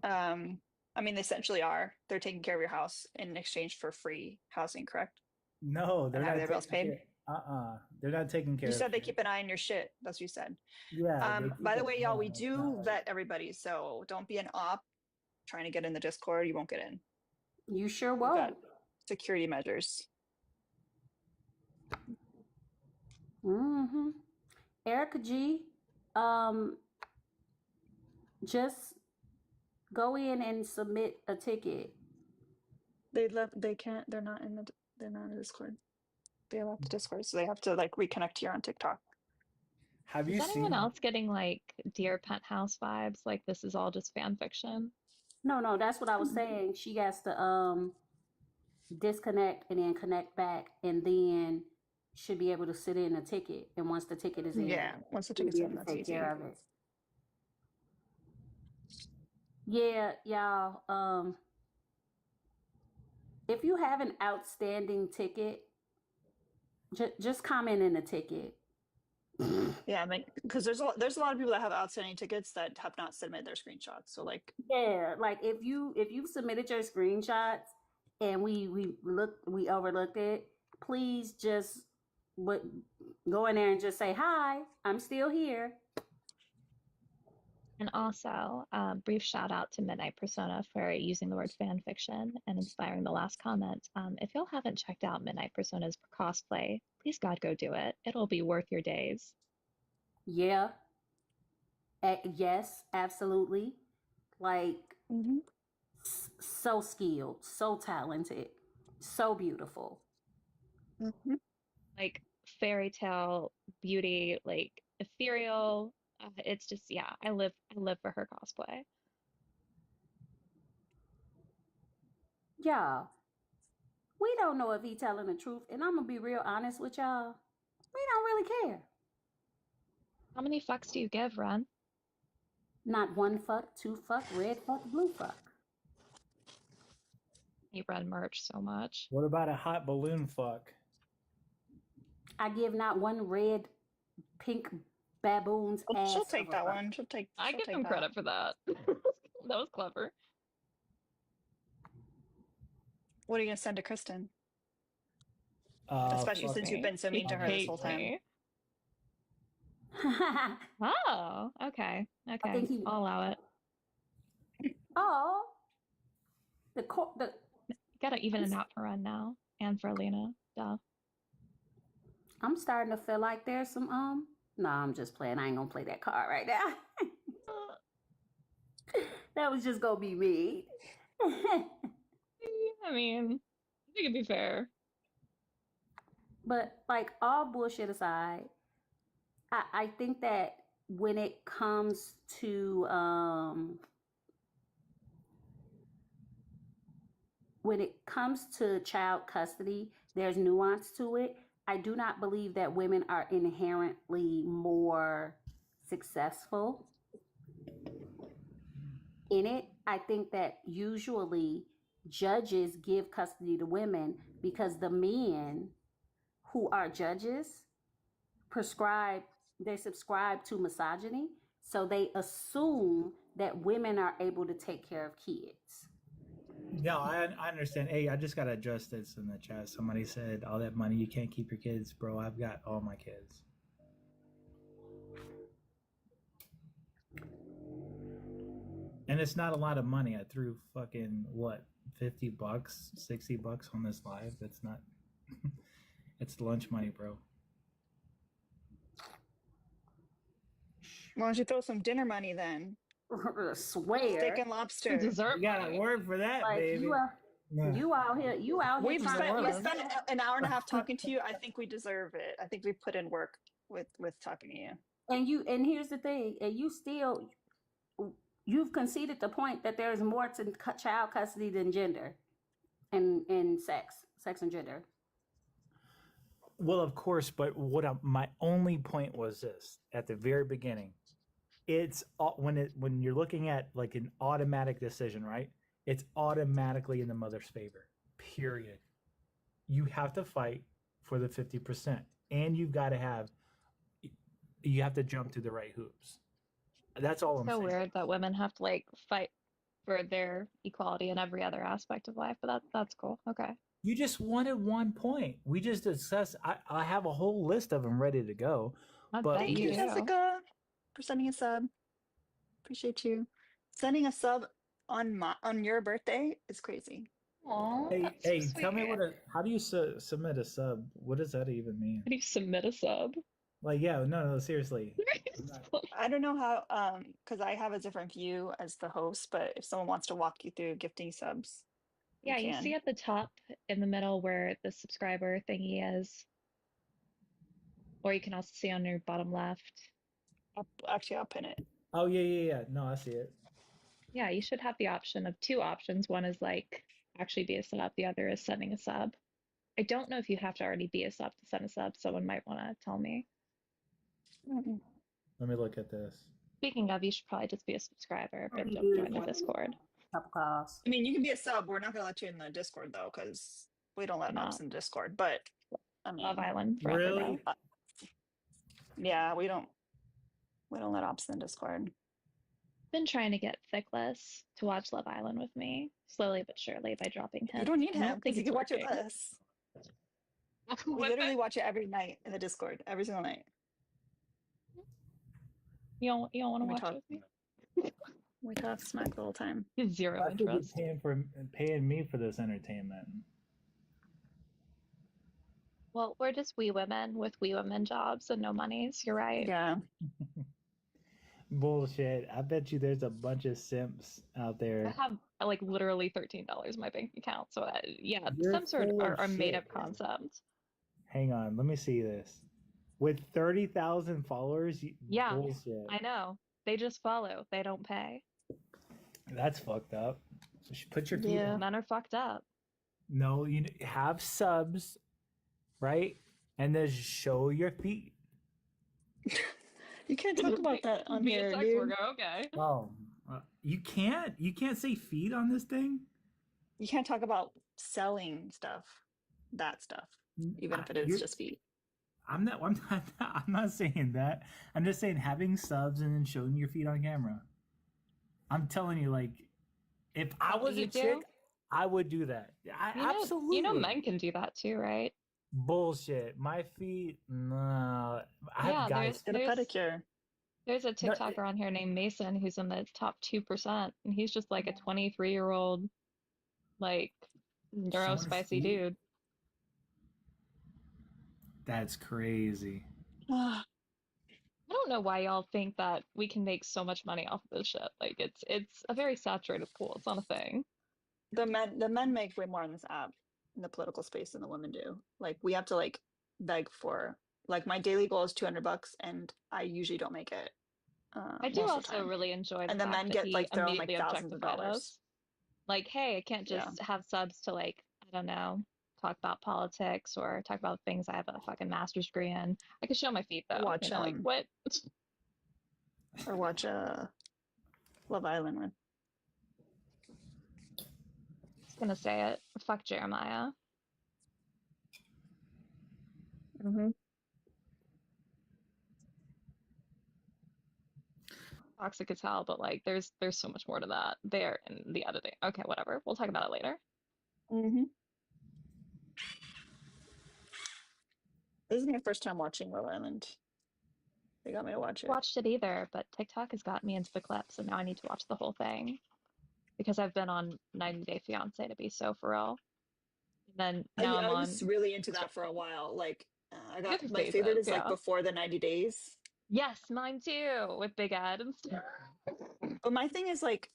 I mean they essentially are. They're taking care of your house in exchange for free housing, correct? No, And they're having not their bills taking paid. care. They're not taking You care of said they me. keep an eye on your shit. That's what you said. Yeah, they keep By the an way, eye y'all, we on it. It's not do like vet everybody, so don't be an op trying to get in the Discord. You won't get in. You sure We've got won't. security measures. Mm-hmm. Erica G, um, just go in and submit a ticket. They left. They can't. They're not in the. They're not in the Discord. They left the Discord, so they have to like reconnect here on TikTok. Have Is you anyone seen? else getting like Dear Penthouse vibes? Like this is all just fan fiction? No, that's what I was saying. She has to disconnect and then connect back and then should be able to sit in a ticket. And once the ticket is in, Yeah, once the you'll ticket's be in, able to that's take care easy. of it. Yeah, y'all. If you have an outstanding ticket, just comment in the ticket. Yeah, I mean, because there's a lot of people that have outstanding tickets that have not submitted their screenshots. So like, Yeah, like if you've submitted your screenshots and we overlooked it, please just what go in there and just say hi. I'm still here. And also, brief shout out to Midnight Persona for using the word fan fiction and inspiring the last comment. If y'all haven't checked out Midnight Persona's cosplay, please God go do it. It'll be worth your days. Yeah. Yes, absolutely. Like mhm. so skilled, so talented, so beautiful. Mhm. Like fairy tale beauty, like ethereal. It's just yeah, I live for her cosplay. Y'all, we don't know if he telling the truth, and I'm gonna be real honest with y'all. We don't really care. How many fucks do you give, Ren? Not one fuck, two fuck, red fuck, blue fuck. I hate Ren merch so much. What about a hot balloon fuck? I give not one red, pink baboon's Well, she'll ass of take a that fuck. one. I She'll give take him that. credit for that. That was clever. What are you gonna send to Kristen? Especially Hate since you've me. been so He mean to her this whole hates time. me. I Oh, okay. Okay. think he. I'll allow it. Oh, the. Gotta even it out for Ren now. And for Alina. Duh. I'm starting to feel like there's some. No, I'm just playing. I ain't gonna play that card right now. That was just gonna be me. I mean, It can be fair. But like all bullshit aside, I think that when it comes to child custody, there's nuance to it. I do not believe that women are inherently more successful in it. I think that usually judges give custody to women because the men who are judges prescribe they subscribe to misogyny, so they assume that women are able to take care of kids. No, I understand. Hey, I just got to adjust this in the chat. Somebody said, all that money, you can't keep your kids. Bro, I've got all my kids. And it's not a lot of money. I threw fucking, what, $50, $60 on this live? That's not, it's lunch money, bro. Why don't you throw some dinner money then? Swear. Steak and lobster. Dessert You got to money. work for that, Like baby. you out here We've trying spent to we live. spent an hour and a half talking to you. I think we deserve it. I think we put in work with talking to you. And here's the thing, and you've conceded the point that there is more to child custody than gender and sex and gender. Well, of course, but my only point was this at the very beginning. It's when you're looking at like an automatic decision, right? It's automatically in the mother's favor. Period. You have to fight for the 50%, and you have to jump through the right hoops. That's all I'm So saying. weird that women have to like fight for their equality in every other aspect of life, but that's cool. Okay. You just wanted 1 point. We just discussed. I have a whole list of them ready to go. I But bet Thank you you, do. Jessica, for sending a sub. Appreciate you. Sending a sub on your birthday is crazy. Aw, hey, that's so hey, sweet. tell me how do you submit a sub? What does that even mean? How do you submit a sub? Like, yeah, no, seriously. I don't know how, because I have a different view as the host, but if someone wants to walk you through gifting subs, you Yeah, you see can. at the top in the middle where the subscriber thingy is, or you can also see on your bottom left. I'll pin it. Oh yeah. No, I see it. Yeah, you should have the option of two options. One is like actually be a sub, the other is sending a sub. I don't know if you have to already be a sub to send a sub. Someone might want to tell me. Mm. Let me look at this. Speaking of, you should probably just be a subscriber, but don't You join the Discord. couple calls. I mean, you can be a sub. We're not gonna let you in the Discord though, because we don't let Why ops not? in Discord. But I Love mean, Island forever, bro. Really? yeah, we don't let ops in Discord. Been trying to get Thickless to watch Love Island with me, slowly but surely by dropping You hints. don't need I him don't think because you it's can watch it with working. us. We With literally it? watch it every night in the Discord, every single night. You don't want to We watch talk. it with We talk smack the whole time. me? Zero I should be interest. paying me for this entertainment. Well, we're just wee women with wee women jobs and no monies. You're right. Yeah. Bullshit. I bet you there's a bunch of simps out I there. have like literally $13 in my bank account. So yeah, You're Sims full of are made shit. up concept. Hang on, let me see this. With 30,000 followers, Yeah, bullshit. I know. They just follow. They don't pay. That's fucked up. You should put your feet Yeah. up. Men are fucked up. No, you have subs, right? And then show your feet. You can't talk about that on Be a here, sex dude. worker, okay. Oh, you can't. You can't say feet on this thing. You can't talk about selling stuff, that stuff, even if it is just feet. I'm not. I'm not saying that. I'm just saying having subs and then showing your feet on camera. I'm telling you, like, if I was You a do? chick, I would do that. Absolutely. You know men can do that too, right? Bullshit. My feet. Nah. I have Yeah, guys. Get a pedicure. There's a TikToker on here named Mason who's in the top 2%, and he's just like a 23-year-old, like, neuro Someone's spicy feet? dude. That's crazy. I don't know why y'all think that we can make so much money off of this shit. Like it's a very saturated pool. It's not a thing. The men make way more on this app. in the political space than the women do. Like we have to like beg for like my daily goal is $200 and I usually don't make it I do most of the also time. really enjoy the And the fact men that get he like their own like immediately thousands of objectified dollars. us. Like, hey, I can't Yeah. just have subs to like, I don't know, talk about politics or talk about things I have a fucking master's degree in. I could show my feet Or though, you watch know, like what? or watch Love Island with. I was gonna say it. Fuck Jeremiah. Mm-hmm. Toxic as hell, but like there's so much more to that there in the editing. Okay, whatever. We'll talk about it later. Mm-hmm. This is my first time watching Love Island. They got me to watch it. Watched it either, but TikTok has got me into the clips, and now I need to watch the whole thing because I've been on 90 Day Fiance to be so for real. And then now I'm I was on really into that for a Extraction. while. Like I You have got your my favorite phases, is like yeah. before the 90 days. Yes, mine too, with Big Ed and stuff. But my thing is like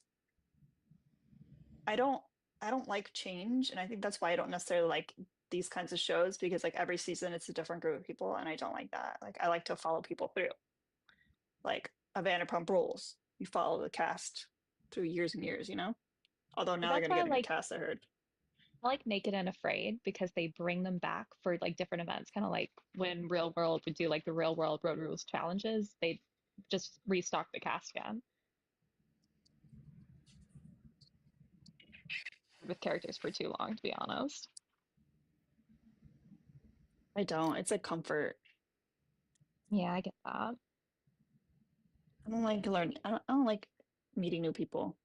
I don't I don't like change, and I think that's why I don't necessarily like these kinds of shows because like every season it's a different group of people, and I don't like that. Like I like to follow people through. Like a Vanderpump Rules, you follow the cast through years and years, you know. Although But now they're that's gonna why get a new cast, I heard. I like Naked and Afraid because they bring them back for like different events, kind of like when Real World would do like the Real World Road Rules challenges. They just restock the cast again with characters for too long, to be honest. I don't. It's a comfort. Yeah, I get that. I don't like learning. I don't like meeting new people.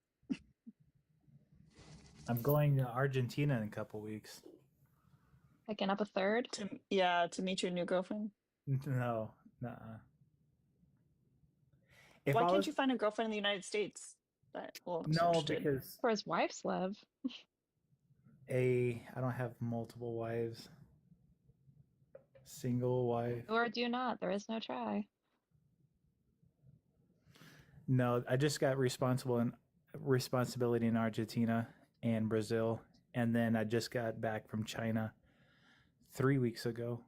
I'm going to Argentina in a couple weeks. Picking up a third. To meet your new girlfriend. No, nuh-uh. If Why I can't you was find a girlfriend in the United States that is no, interested? because Where his wives live. I don't have multiple wives. Single wife. Or do not. There is no try. No, I just got responsibility in Argentina and Brazil, and then I just got back from China 3 weeks ago.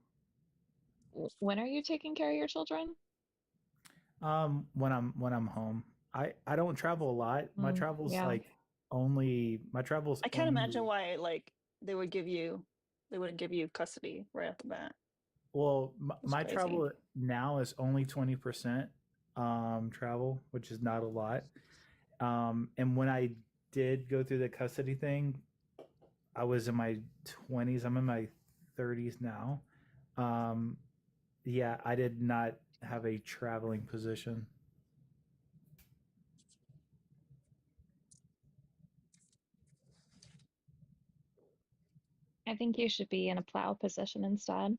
When are you taking care of your children? When I'm home, I don't travel a lot. Yeah. My travel's I can't imagine only. why like they would give you they wouldn't give you custody right off the bat. Well, It's my crazy. travel now is only 20% travel, which is not a lot. And when I did go through the custody thing, I was in my 20s. I'm in my 30s now. Um, yeah, I did not have a traveling position. I think you should be in a plow position instead.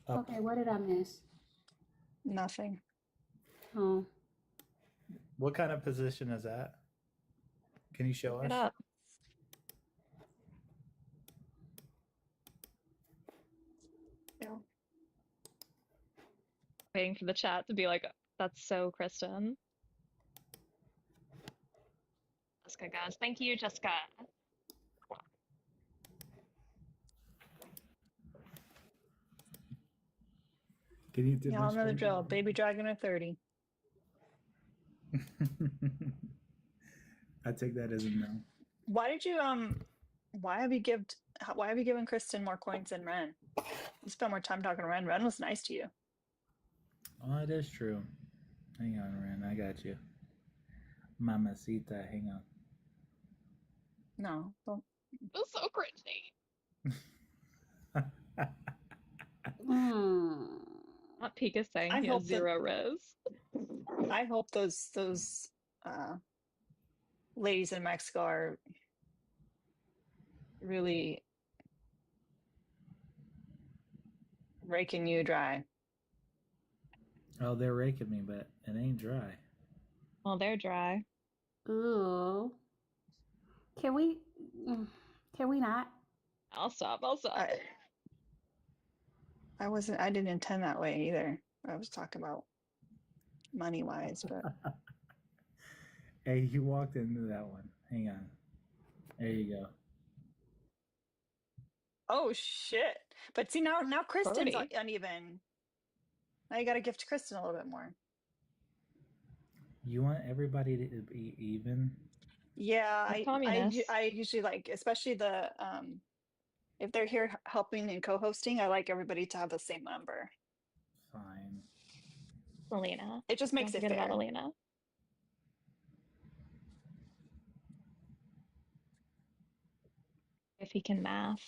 Up. Okay, what did I miss? Nothing. Oh, What kind of position is that? Can you show Look it us? up. Yeah. Waiting for the chat to be like, that's so Kristen. Jessica goes, thank you, Jessica. Can you Yeah, I'll know the demonstrate? drill. Baby dragon at 30. I take that as a no. Why did you why have you given Kristen more coins than Ren? You spent more time talking to Ren. Ren was nice to you. Oh, it is true. Hang on, Ren. I got you. Mamacita, hang on. No, don't. That's so cringy. Not Pika saying I he has hope that zero res. I hope those ladies in Mexico are really raking you dry. Oh, they're raking me, but it ain't dry. Well, they're dry. ooh. Can we? Can we not? I'll stop. I'll stop. I didn't intend that way either. I was talking about money wise, but Hey, you walked into that one. Hang on. There you go. Oh shit! But see now Kristen's 30. uneven. Now you got to gift Kristen a little bit more. You want everybody to be even? Yeah, We're communists. I usually like, especially the if they're here helping and co-hosting, I like everybody to have the same number. Fine. Alina. It just Don't makes it forget about fair. Alina. If he can math.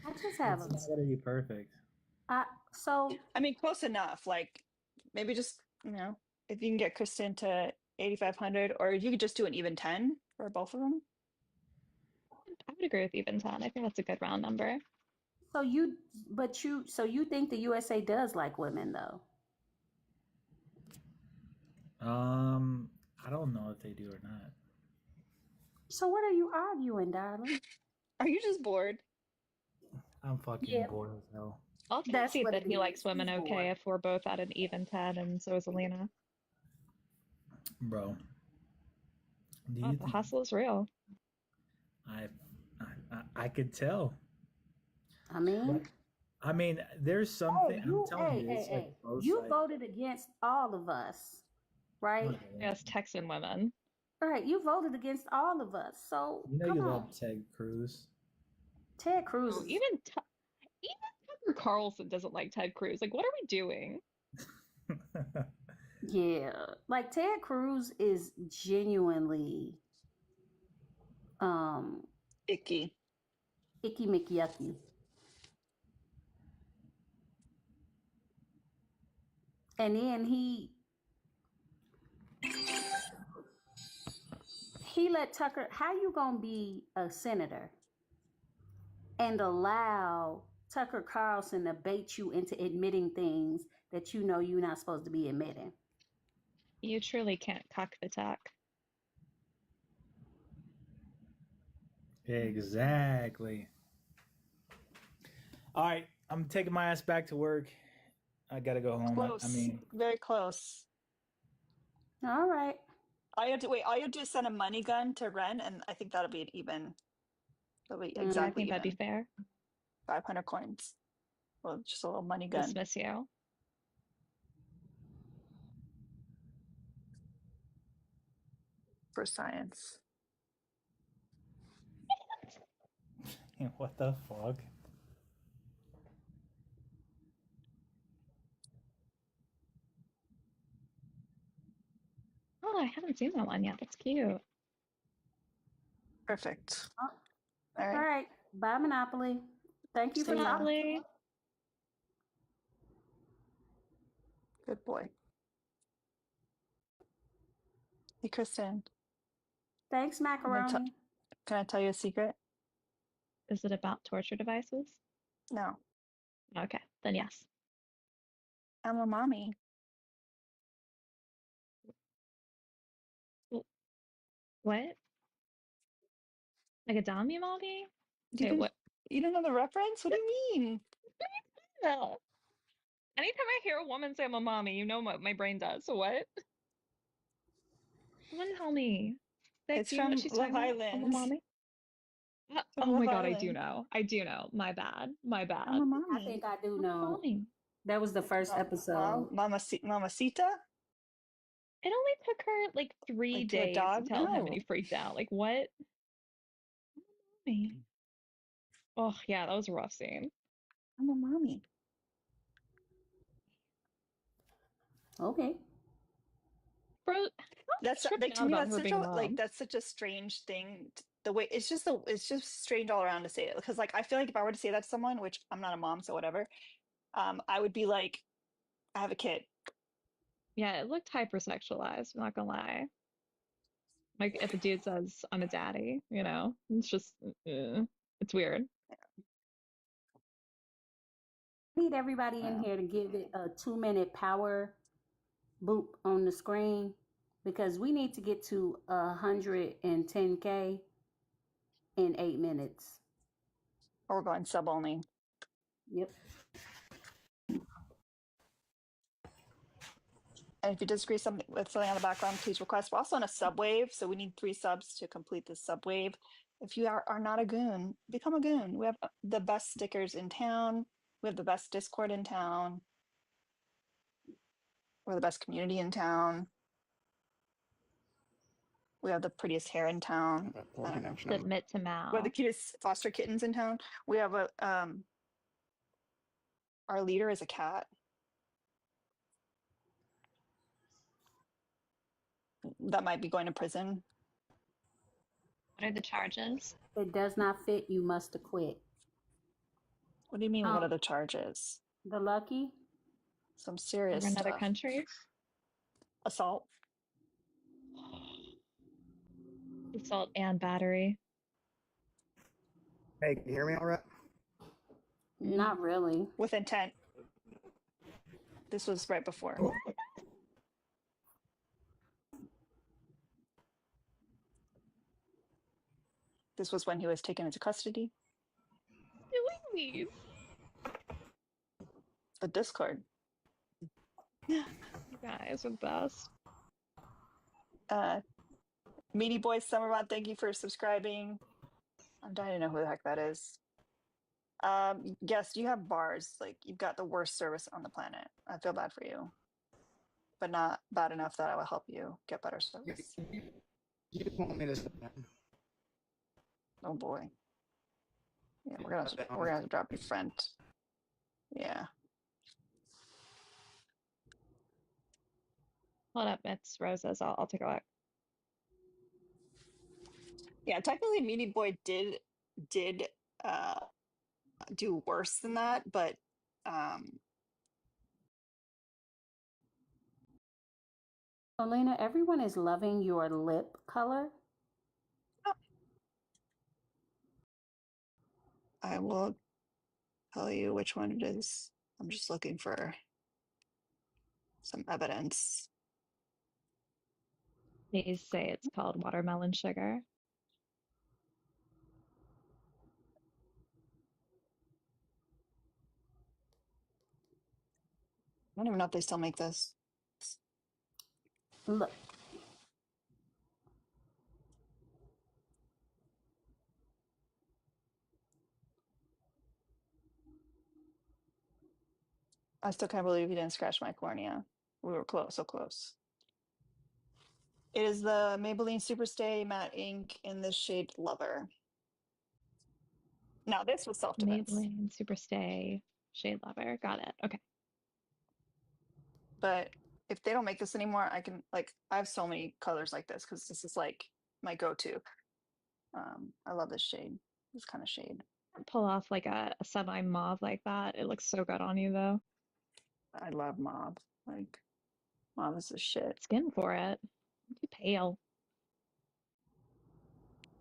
I just have It's not gonna be perfect. so I mean, close enough. Like maybe just, if you can get Kristen to 8,500, or you could just do an even 10 for both of them. I would agree with even 10. I think that's a good round number. so you think the USA does like women though? I don't know if they do or not. So what are you arguing, darling? Are you just bored? I'm fucking Yeah. bored as hell. I'll That's concede what that it he likes is. women He's okay bored. if we're both at an even 10, and so is Alina. Bro, do Oh, you the think hustle is real. I could tell? I mean, I mean, there's something. I'm telling you, it's like hey. both You sides. voted against all of us, right? Okay. Yes, Texan women. All right, you voted against all of us. So You know come you on. love Ted Cruz. Ted Cruz. Oh, even Tucker Carlson doesn't like Ted Cruz. Like, what are we doing? Yeah, like Ted Cruz is genuinely Icky. icky McYucky. And then he let Tucker, how you gonna be a senator and allow Tucker Carlson to bait you into admitting things that you know you're not supposed to be admitting? You truly can't cuck the tuck. Exactly. All right, I'm taking my ass back to work. I gotta go home. Close. Very close. All right. All you have to do is send a money gun to Ren, and I think that'll be an even. It'll be Yeah, I exactly think that'd be even. fair. 500 coins. Well, just a little money gun Dismiss you. for science. What the fuck? Oh, I haven't seen that one yet. That's cute. Perfect. All All right. right. Bye, Monopoly. Thank you for See ya. talking. Monopoly. Good boy. Hey, Kristen. Thanks, Macaroni. Can I tell you a secret? Is it about torture devices? No. Okay, then yes. I'm a mommy. What? Like a dummy mommy? You Wait, didn't what? you don't know the reference? What do you mean? No. Anytime I hear a woman say I'm a mommy, you know what my brain does. So what? Someone tell me. Vic, It's do you know what from she's Love talking about? I'm a Island. mommy? From Oh my Love God, I do Island. know. I do know. My bad. My I'm bad. a I mommy. think I do I'm a know. mommy. That was the first episode. Mamacita? It only took her like 3 Like to a days to dog? tell him and No. he freaked out. Like, what? Mommy. Oh, yeah, that was a rough scene. I'm a mommy. Okay. Bro, I was That's tripping like, to out me, about that's her such being a a like mom. that's such a strange thing. The way it's just strange all around to say it, because like I feel like if I were to say that to someone, which I'm not a mom, so whatever, I would be like, I have a kid. Yeah, it looked hypersexualized, I'm not gonna lie. Like if a dude says I'm a daddy, it's just it's weird. Need everybody in Yeah. here to give it a 2-minute power boop on the screen because we need to get to 110K in 8 minutes. Or we're going sub only. Yep. And if you disagree with something on the background, please request. We're also on a sub wave, so we need 3 subs to complete the sub wave. If you are not a goon, become a goon. We have the best stickers in town. We have the best Discord in town. We're the best community in town. We have the prettiest hair in town. I don't know. Submit to We have the Mal. cutest foster kittens in town. We have a our leader is a cat. That might be going to prison. What are the charges? It does not fit. You must acquit. What do you mean? What are the charges? The lucky. Some serious Over another stuff. country? Assault. Assault and battery. Hey, can you hear me all right? Not really. With intent. This was right before. This was when he was taken into custody. Please. The Discord. You guys are the best. Meaty Boy Summerbot, thank you for subscribing. I'm dying to know who the heck that is. Yes, you have bars. Like, you've got the worst service on the planet. I feel bad for you, but not bad enough that I will help you get better service. You just want me to sit down. Oh boy. Yeah, we're gonna have to drop your friend. Yeah. Hold up, it's Rosa's. I'll take a look. Yeah, technically Meaty Boy did do worse than that, but Elena, everyone is loving your lip color. I will tell you which one it is. I'm just looking for some evidence. Please say it's called watermelon sugar. I don't even know if they still make this. Look. I still can't believe you didn't scratch my cornea. We were close, so close. It is the Maybelline Superstay Matte Ink in the shade Lover. Now this was self-defense. Maybelline Superstay Shade Lover. Got it. Okay. But if they don't make this anymore, I can, like, I have so many colors like this because this is like my go-to. I love this shade, this kind of shade. Pull off like a semi mauve like that. It looks so good on you though. I love mauve. Like, mauve is the shit. Skin for it. Too pale.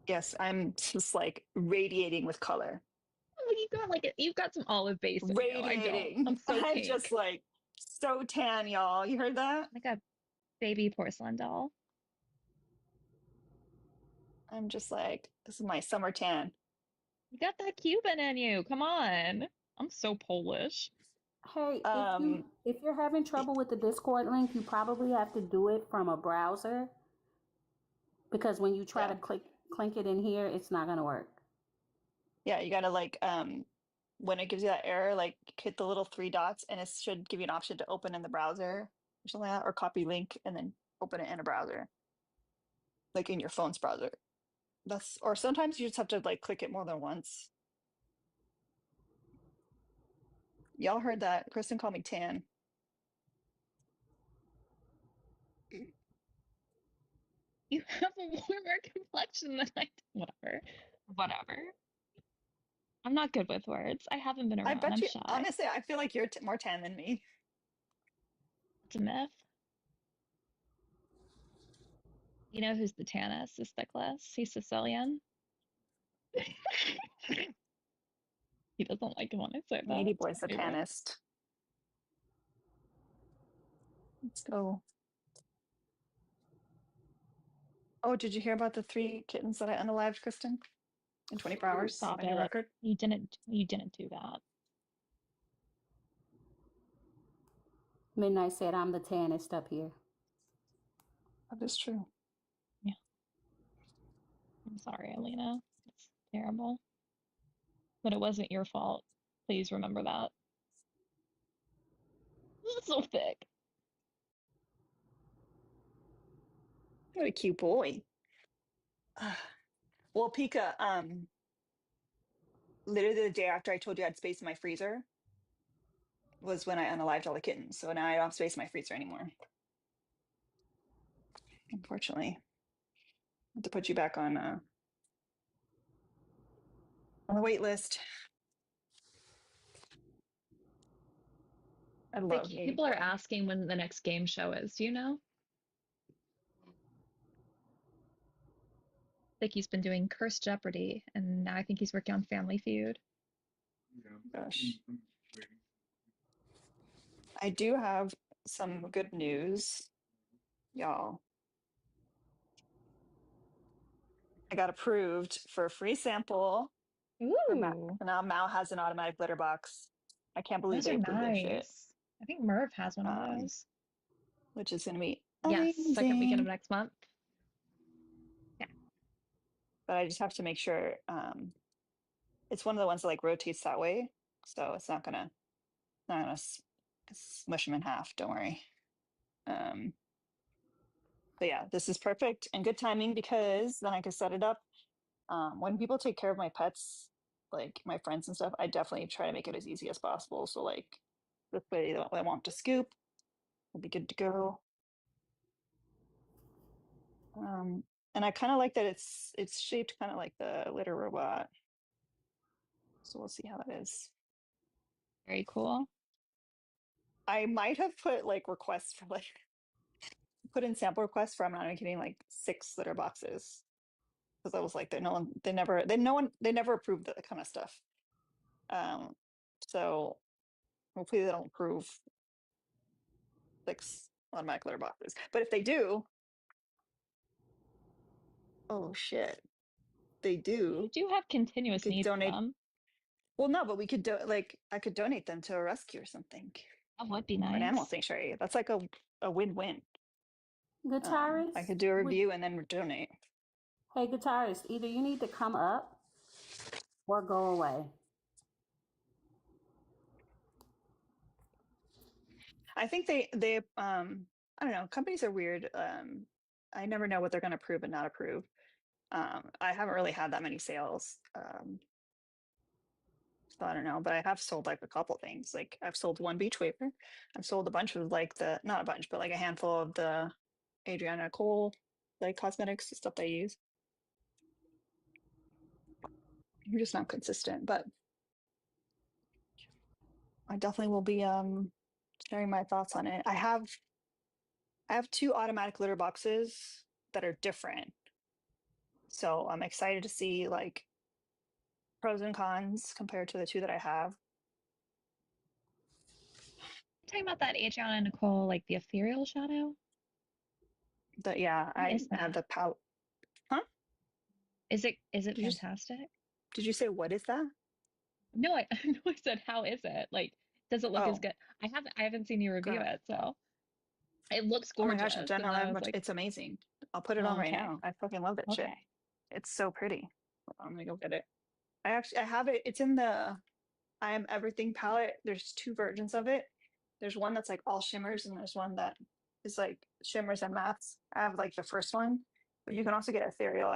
Yes, I'm just like radiating with color. Oh, you've got some olive base in you. I Radiating. don't. I'm so I'm pink. just like so tan, y'all. You heard that? Like a baby porcelain doll. I'm just like, this is my summer tan. You got that Cuban in you. Come on. I'm so Polish. Hey, if you're having trouble with the Discord link, you probably have to do it from a browser, because when you try to clink it in here, it's not gonna work. Yeah, you gotta like when it gives you that error, like hit the little 3 dots and it should give you an option to open in the browser or something like that, or copy link and then open it in a browser. Like in your phone's browser. Or sometimes you just have to like click it more than once. Y'all heard that. Kristen called me tan. You have a warmer complexion than I do. Whatever. I'm not good with words. I haven't been I around. bet I'm you, shy. honestly, I feel like you're more tan than me. It's a myth. You know who's the tannest? Is Thickless. He's Sicilian. He doesn't like it when I say that. Meaty Boy's the Anyway. tannest. Let's go. Oh, did you hear about the 3 kittens that I unalived, Kristen? In 24 hours? Stop My new it. record? You didn't do that. Midnight said, I'm the tannest up here. That is true. Yeah. I'm sorry, Alina. Terrible. But it wasn't your fault. Please remember that. It's so thick. What a cute boy. Well, Pika, literally the day after I told you I had space in my freezer was when I unalived all the kittens. So now I don't have space in my freezer anymore. Unfortunately. I have to put you back on the wait list. I Like love baby people are boy. asking when the next game show is. Do you know? Like he's been doing Cursed Jeopardy, and now I think he's working on Family Feud. Gosh. I do have some good news, y'all. I got approved for a free sample for Mao. Ooh, So now Mao has an automatic litter box. I can't believe those they are approved their shit. nice. I think Merv has one of Um, those. which is gonna be Yes, second weekend of amazing. next month. Yeah, But I just have to make sure it's one of the ones that like rotates that way. So it's not gonna smush them in half, don't worry. But yeah, this is perfect and good timing because then I can set it up. When people take care of my pets, like my friends and stuff, I definitely try to make it as easy as possible. So like this way, I want to scoop, we'll be good to go. And I kind of like that it's shaped kind of like the litter robot. So we'll see how that is. very cool. I might have put like requests for like put in sample requests for I'm not kidding like 6 litter boxes because I was like they never approved that kind of stuff. Um, so hopefully they don't approve 6 automatic litter boxes. But if they do, oh shit, they You do. do have We continuous could need for donate. them. Well, no, but we could like I could donate them to a rescue or something That would be or an animal nice. sanctuary. That's like a win-win. I Guitarist, could do a review and then donate. hey, guitarist, either you need to come up or go away. I think they I don't know, companies are weird. I never know what they're going to approve and not approve. I haven't really had that many sales. So I don't know, but I have sold like a couple things. Like I've sold one beach waiver. I've sold a bunch of like the not a bunch, but like a handful of the Adriana Cole like cosmetics stuff I use. You're just not consistent, but I definitely will be sharing my thoughts on it. I have 2 automatic litter boxes that are different. So I'm excited to see like pros and cons compared to the 2 that I have. Talking about that Adriana Nicole, like the ethereal shadow. But yeah, What I is have that? the palette. Huh? Is it Did you fantastic? did you say what is that? No, I no, I said how is it? Like, does it look as Oh, good? I haven't seen you review girl. it, so it looks Oh my gosh, I've gorgeous. done And all then I that was much. like, It's amazing. I'll put it on oh, right okay, now. I fucking love that shit. okay. It's so pretty. Hold on, I'm gonna go get it. I have it. It's in the I Am Everything palette. There's 2 versions of it. There's one that's like all shimmers, and there's one that is like shimmers and mattes. I have like the first one, but you can also get ethereal.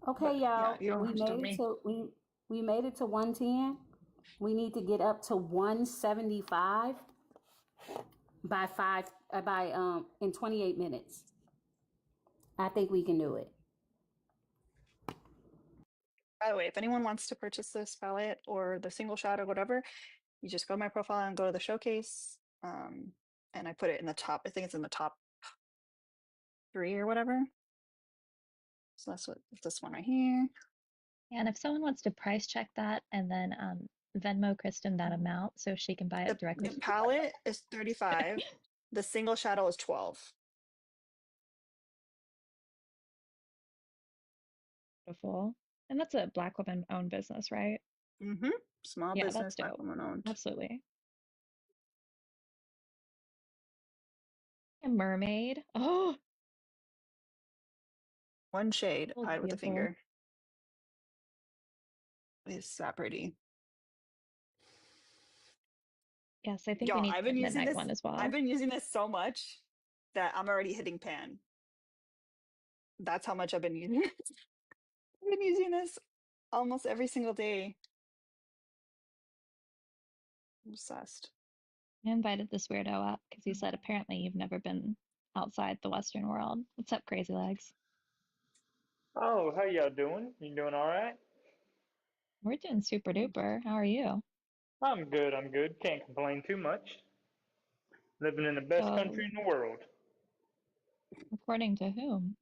Okay, But yeah, y'all, you don't have to tell me. we made it to 110. We need to get up to 175 by in 28 minutes. I think we can do it. By the way, if anyone wants to purchase this palette or the single shot or whatever, you just go to my profile and go to the showcase. And I put it in the top. I think it's in the top 3 or whatever. So that's what this one right here. And if someone wants to price check that and then Venmo Kristen that amount so she can buy it directly. The palette is 35. The single shadow is 12. Beautiful. And that's a Black woman owned business, right? Mm-hmm. Small Yeah, that's business, Black dope. woman owned. Absolutely. A mermaid. Oh, One shade, oh, hide with a beautiful. finger. It's that pretty. Yes, I think we Y'all, need I've the been using midnight this. one as I've well. been using this so much that I'm already hitting pan. That's how much I've been using it. I've been using this almost every single day. Obsessed. I invited this weirdo up because he said apparently you've never been outside the Western world. What's up, Crazy Legs? Oh, how y'all doing? You doing all right? We're doing super duper. How are you? I'm good, I'm good. Can't complain too much. Living in the best So, country in the world. according to whom?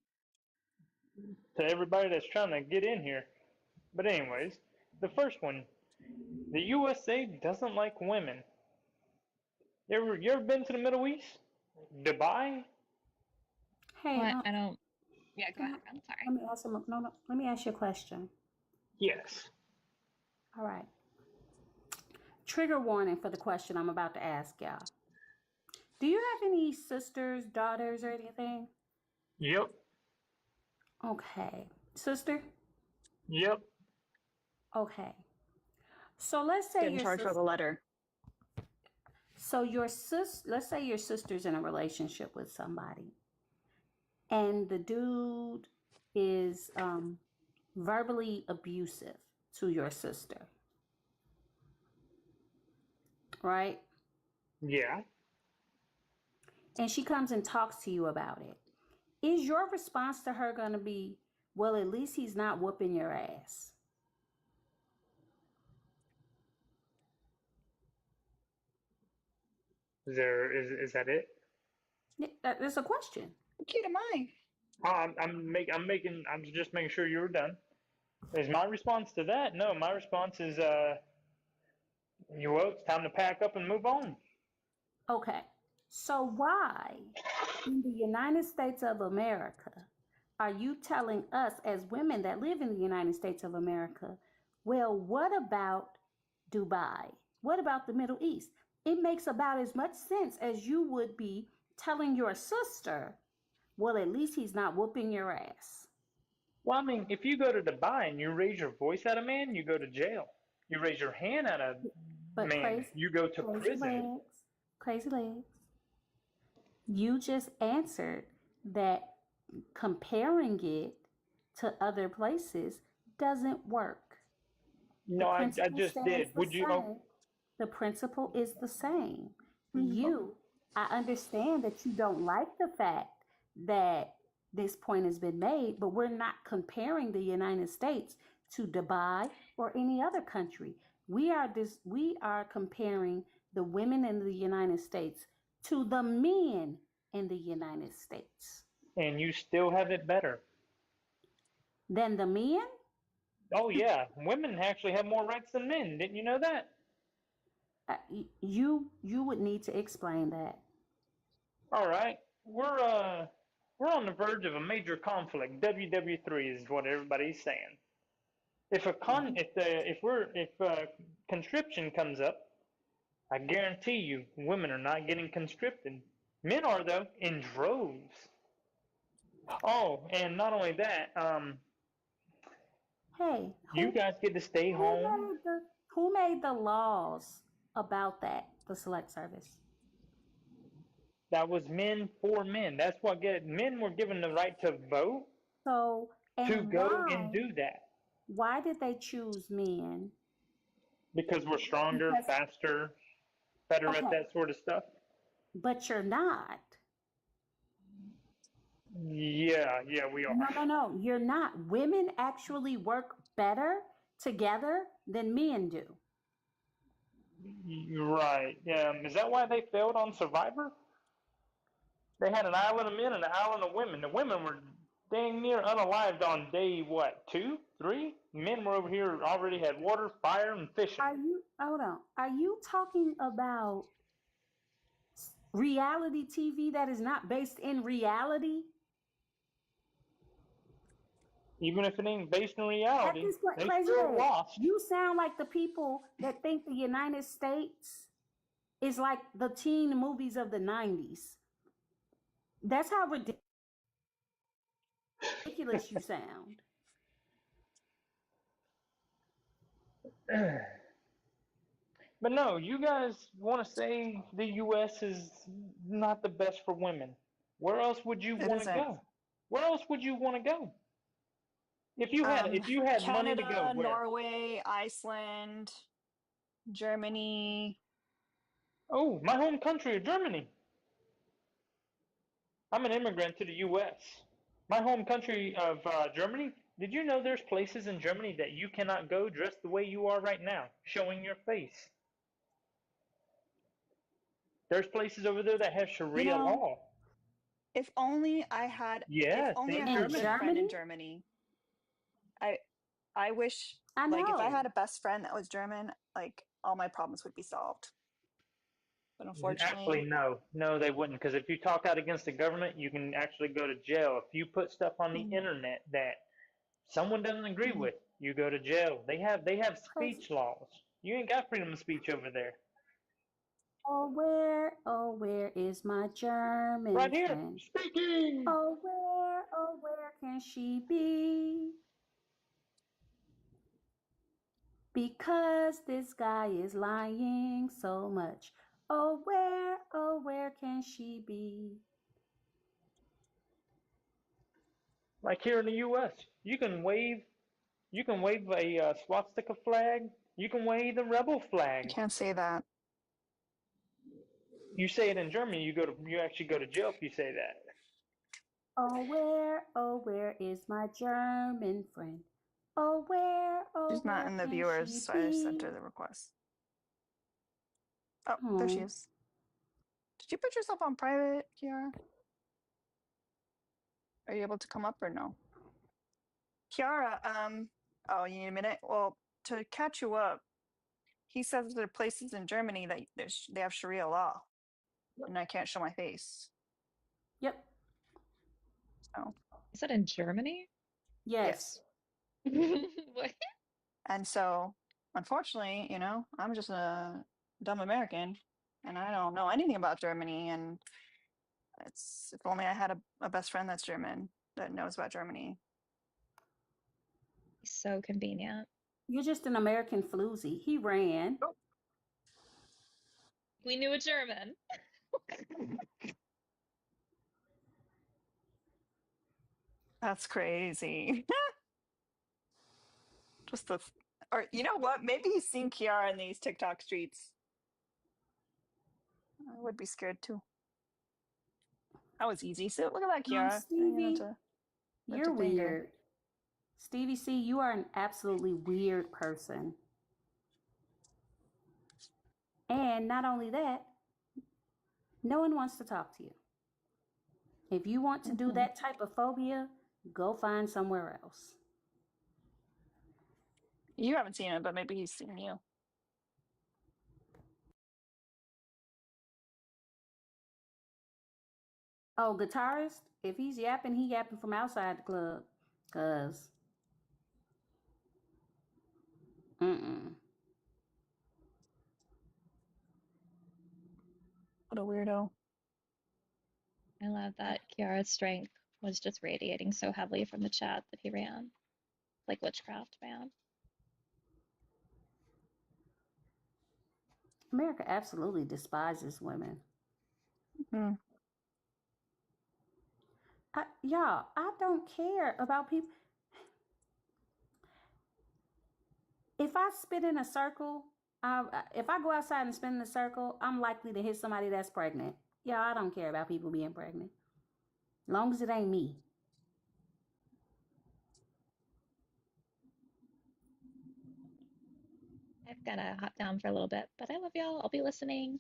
To everybody that's trying to get in here. But anyways, the first one. The USA doesn't like women. You ever been to the Middle East? Dubai? Hey, What? I don't. Yeah, go can I, ahead, Ren. Sorry. let me ask him. No, let me ask you a question. Yes. All right. Trigger warning for the question I'm about to ask y'all. Do you have any sisters, daughters, or anything? Yep. Okay. Sister? Yep. Okay. So let's say Get in your charge of sister. the letter. So let's say your sister's in a relationship with somebody, and the dude is verbally abusive to your sister, right? Yeah. And she comes and talks to you about it. Is your response to her going to be, well, at least he's not whooping your ass? Is that it? That's a question. Cute am I? I'm just making sure you were done. Is my response to that? No, my response is well, it's time to pack up and move on. Okay. So why in the United States of America are you telling us as women that live in the United States of America, well, what about Dubai? What about the Middle East? It makes about as much sense as you would be telling your sister, well, at least he's not whooping your ass. Well, I mean, if you go to Dubai and you raise your voice at a man, you go to jail. You raise your hand at a But man, you go to prison. crazy legs, you just answered that comparing it to other places doesn't work. The No, I principle just stands did. the Would you? Oh, same. The principle is the same. I understand that you don't like the fact that this point has been made, but we're not comparing the United States to Dubai or any other country. We are comparing the women in the United States to the men in the United States. and you still have it better. Then the men? Oh yeah, women actually have more rights than men. Didn't you know that? You would need to explain that. All right, we're on the verge of a major conflict. WW3 is what everybody's saying. If conscription comes up, I guarantee you, women are not getting conscripted. Men are though, in droves. Oh, and not only that, Hey, you guys get to stay home. who made the laws about that? The select service. That was men for men. That's what men were given the right to vote So, to and go and do that why did they choose men? because we're stronger, Because faster, better at okay, that sort of stuff. but you're not. Yeah, we are. No, you're not. Women actually work better together than men do. Right. Is that why they failed on Survivor? They had an island of men and an island of women. The women were dang near unalived on day what, 2, 3? Men were over here already had water, fire, and fishing. Hold on. Are you talking about reality TV that is not based in reality? Even if it ain't based in At reality, this point, they Crazy still Legs, lost. you sound like the people that think the United States is like the teen movies of the 90s. That's how ridiculous you sound. But no, you guys want to say the U.S. is not the best for women. Where else would you It want to isn't. go? Where else would you want to go? If you had money to go, Canada, where? Norway, Iceland, Germany. Oh, my home country of Germany. I'm an immigrant to the U.S. My home country of Germany. Did you know there's places in Germany that you cannot go dressed the way you are right now, showing your face? There's places over there that have You Sharia know, law. if Yes, only I in had In a good Germany. friend in Germany? Germany. I I wish I like if I know. had a best friend that was German, like all my problems would be solved. But Actually, unfortunately, no. No, they wouldn't. Because if you talk out against the government, you can actually go to jail. If you put stuff on the mm, internet that someone doesn't agree mm, with, you go to jail. They have Cause speech laws. You ain't got freedom of speech over there. oh where is my German Right here, friend? speaking. Oh where can she be? Because this guy is lying so much. Oh where can she be? Like here in the U.S., you can wave a swastika flag. You can wave the rebel I flag. can't say that. You say it in Germany, you actually go to jail if you say that. Oh where is my German friend? Oh She's not where in the can viewers, she so I just sent be? her the request. Oh, there she Hmm. is. Did you put yourself on private, Kiara? Are you able to come up or no? Kiara, oh, you need a minute? Well, to catch you up, he says there are places in Germany that they have Sharia law, and I can't show my face. Yep. So, Is that in Germany? Yes. yes. What? And so, unfortunately, I'm just a dumb American, and I don't know anything about Germany. And if only I had a best friend that's German that knows about Germany. So convenient. You're just an American floozy. He ran. Oh, We knew a German. that's crazy. Just or you know what? Maybe he's seen Kiara in these TikTok streets. I would be scared too. That was easy. So look at that, Kiara. I didn't even Stevie, lift you're a finger. weird. Stevie C, you are an absolutely weird person. And not only that, no one wants to talk to you. If you want to do Mhm. that type of phobia, go find somewhere else. You haven't seen him, but maybe he's seen you. Oh, guitarist, if he's yapping, he yapping from outside the club. Cause mm-mm. What a weirdo. I love that Kiara's strength was just radiating so heavily from the chat that he ran. Like witchcraft, man. America absolutely despises women. Mm. Y'all, I don't care about people. If I spin in a circle, if I go outside and spin in a circle, I'm likely to hit somebody that's pregnant. Y'all, I don't care about people being pregnant. As long as it ain't me. I've gotta hop down for a little bit, but I love y'all. I'll be listening.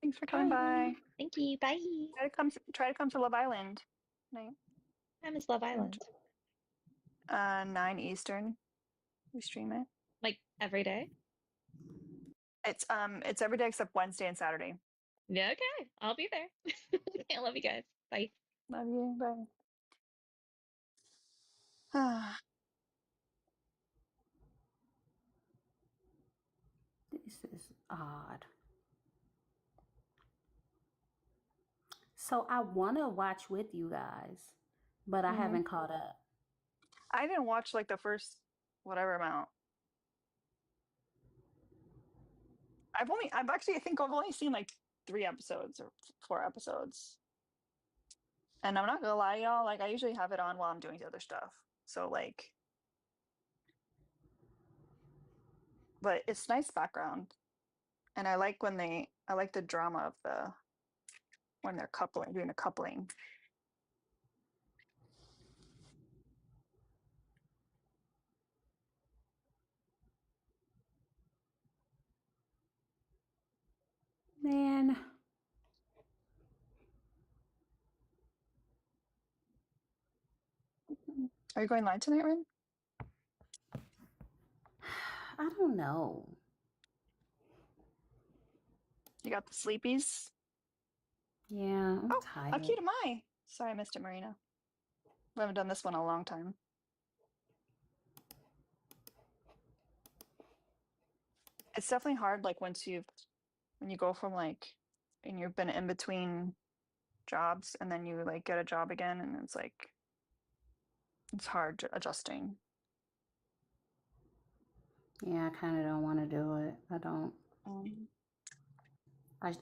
Thanks for coming Bye. by. Thank you. Bye. Try to come to Love Island. Night. I miss Love Island. 9 Eastern. We stream it. Like every day. It's every day except Wednesday and Saturday. Yeah, okay. I'll be there. I love you guys. Bye. Love you. Bye. Ah, This is odd. So I want to watch with you guys, but I mhm. haven't caught up. I didn't watch like the first whatever amount. I think I've only seen like 3 episodes or 4 episodes. And I'm not gonna lie, y'all, like I usually have it on while I'm doing the other stuff. So like, but it's nice background. And I like the drama of when they're doing the coupling. Man, Are you going live tonight, Rin? I don't know. You got the sleepies? Yeah, I'm Oh, tired. Akita Mai. Sorry, I missed it, Marina. We haven't done this one in a long time. It's definitely hard, like when you go from like, and you've been in between jobs and then you like get a job again, and it's like, it's hard adjusting. Yeah, I kind of don't want to do it. I don't. Um,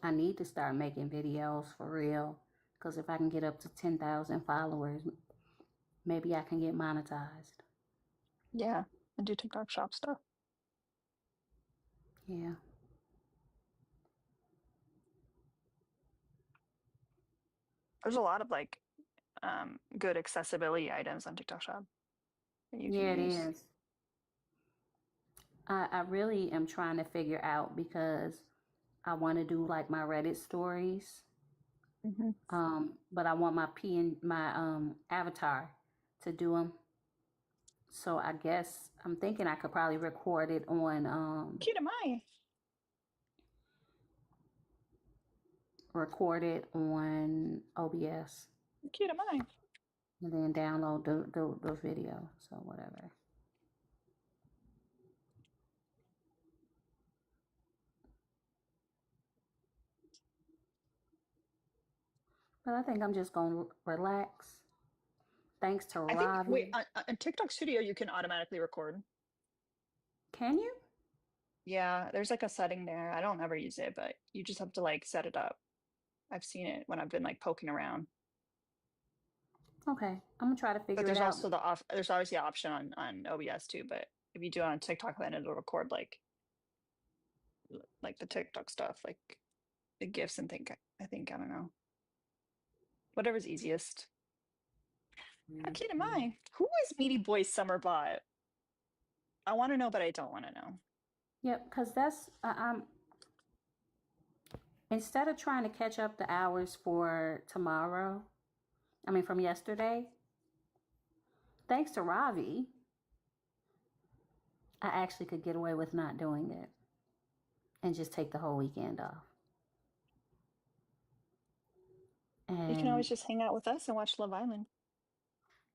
I need to start making videos for real. Because if I can get up to 10,000 followers, maybe I can get monetized. yeah, and do TikTok shop stuff. Yeah. There's a lot of like good accessibility items on TikTok shop that you can Yeah, it use. is. I really am trying to figure out because I want to do like my Reddit stories. Mm-hmm. But I want my avatar to do them. So I guess I'm thinking I could probably record it on Akita Mai. OBS Akita Mai. and then download those videos. So whatever. But I think I'm just gonna relax. Thanks to I think wait Ravi. on TikTok Studio you can automatically record. Can you? Yeah, there's like a setting there. I don't ever use it, but you just have to like set it up. I've seen it when I've been like poking around. Okay, I'm gonna try to But figure it there's out. also there's obviously an option on OBS too, but if you do it on TikTok, then it'll record like the TikTok stuff, like the GIFs and I think, I don't know. Whatever's easiest. Akita Mai. Who is Meaty Boy Summer Bot? I want to know, but I don't want to know. Yep, because that's I'm instead of trying to catch up the hours for tomorrow, I mean from yesterday, thanks to Ravi, I actually could get away with not doing it and just take the whole weekend off. You can always And just hang out with us and watch Love Island.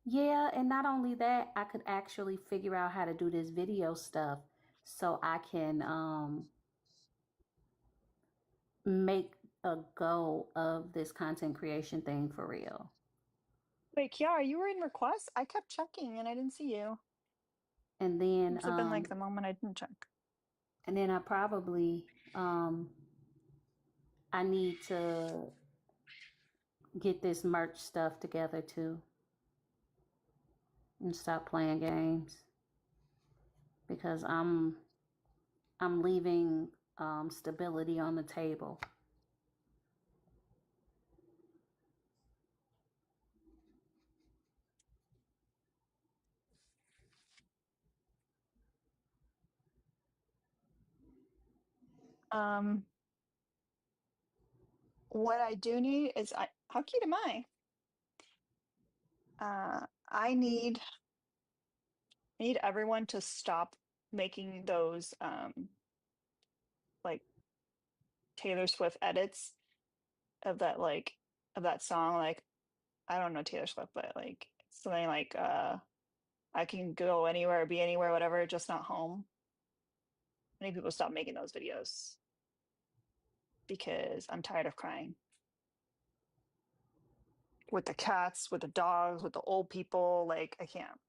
yeah, and not only that, I could actually figure out how to do this video stuff so I can make a go of this content creation thing for real. Wait, Kiara, you were in requests? I kept checking and I didn't see you. And then Must have been like the moment I didn't check. I probably I need to get this merch stuff together too and stop playing games because I'm leaving stability on the table. Um, what I do need is how cute am I? I need everyone to stop making those like Taylor Swift edits of that of that song. Like I don't know Taylor Swift, but like something like I can go anywhere, be anywhere, whatever, just not home. I need people to stop making those videos because I'm tired of crying. With the cats, with the dogs, with the old people, like I can't.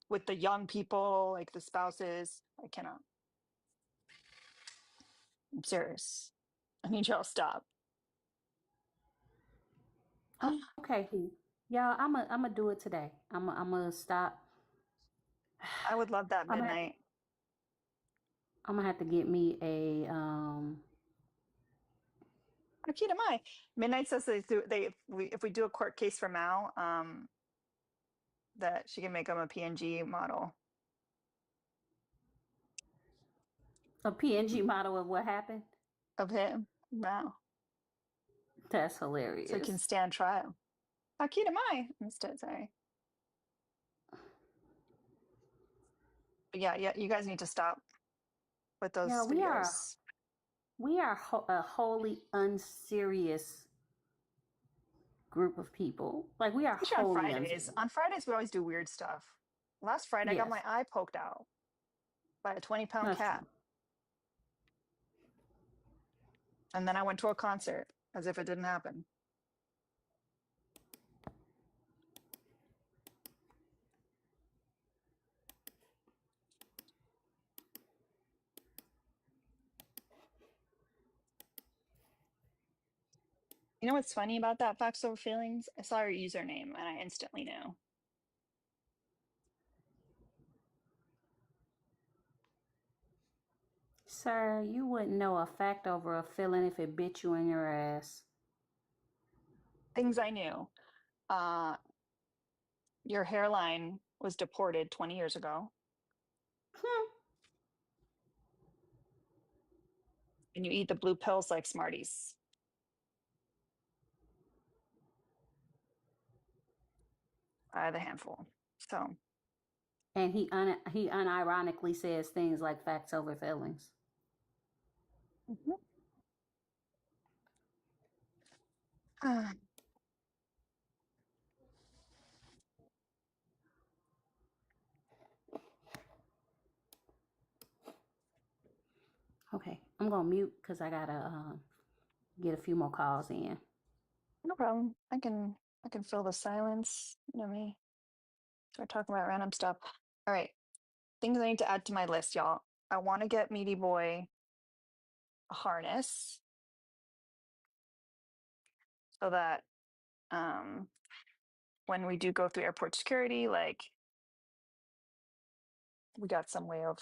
With the young people, like the spouses, I cannot. I'm serious. I need y'all to stop. Okay, y'all, I'm gonna do it today. I'm gonna stop. I would love that I'm gonna midnight. I'm gonna have to get me a How cute am I? Midnight says if we do a court case for Mao, that she can make him a PNG model PNG model of what happened. of him, Mao, That's so he can hilarious. stand trial. How cute am I? Instead, sorry. But yeah, you guys need to stop with Yeah, those videos. we are a wholly unserious group of people. Like we are Especially on wholly Fridays. unserious. On Fridays, we always do weird stuff. Last Friday, I got my Yes, eye poked out by a 20-pound that's cat. true. And then I went to a concert as if it didn't happen. You know what's funny about that Facts Over Feelings? I saw your username and I instantly knew. Sir, you wouldn't know a fact over a feeling if it bit you in your ass. Things I knew. Your hairline was deported 20 years ago, and you eat the blue pills like Smarties by the handful. So, And he unironically says things like facts over feelings. mhm. Okay, I'm gonna mute because I gotta get a few more calls in. No problem. I can fill the silence. You know me. Start talking about random stuff. All right. Things I need to add to my list, y'all. I want to get Meaty Boy a harness so that when we do go through airport security, like we got some way of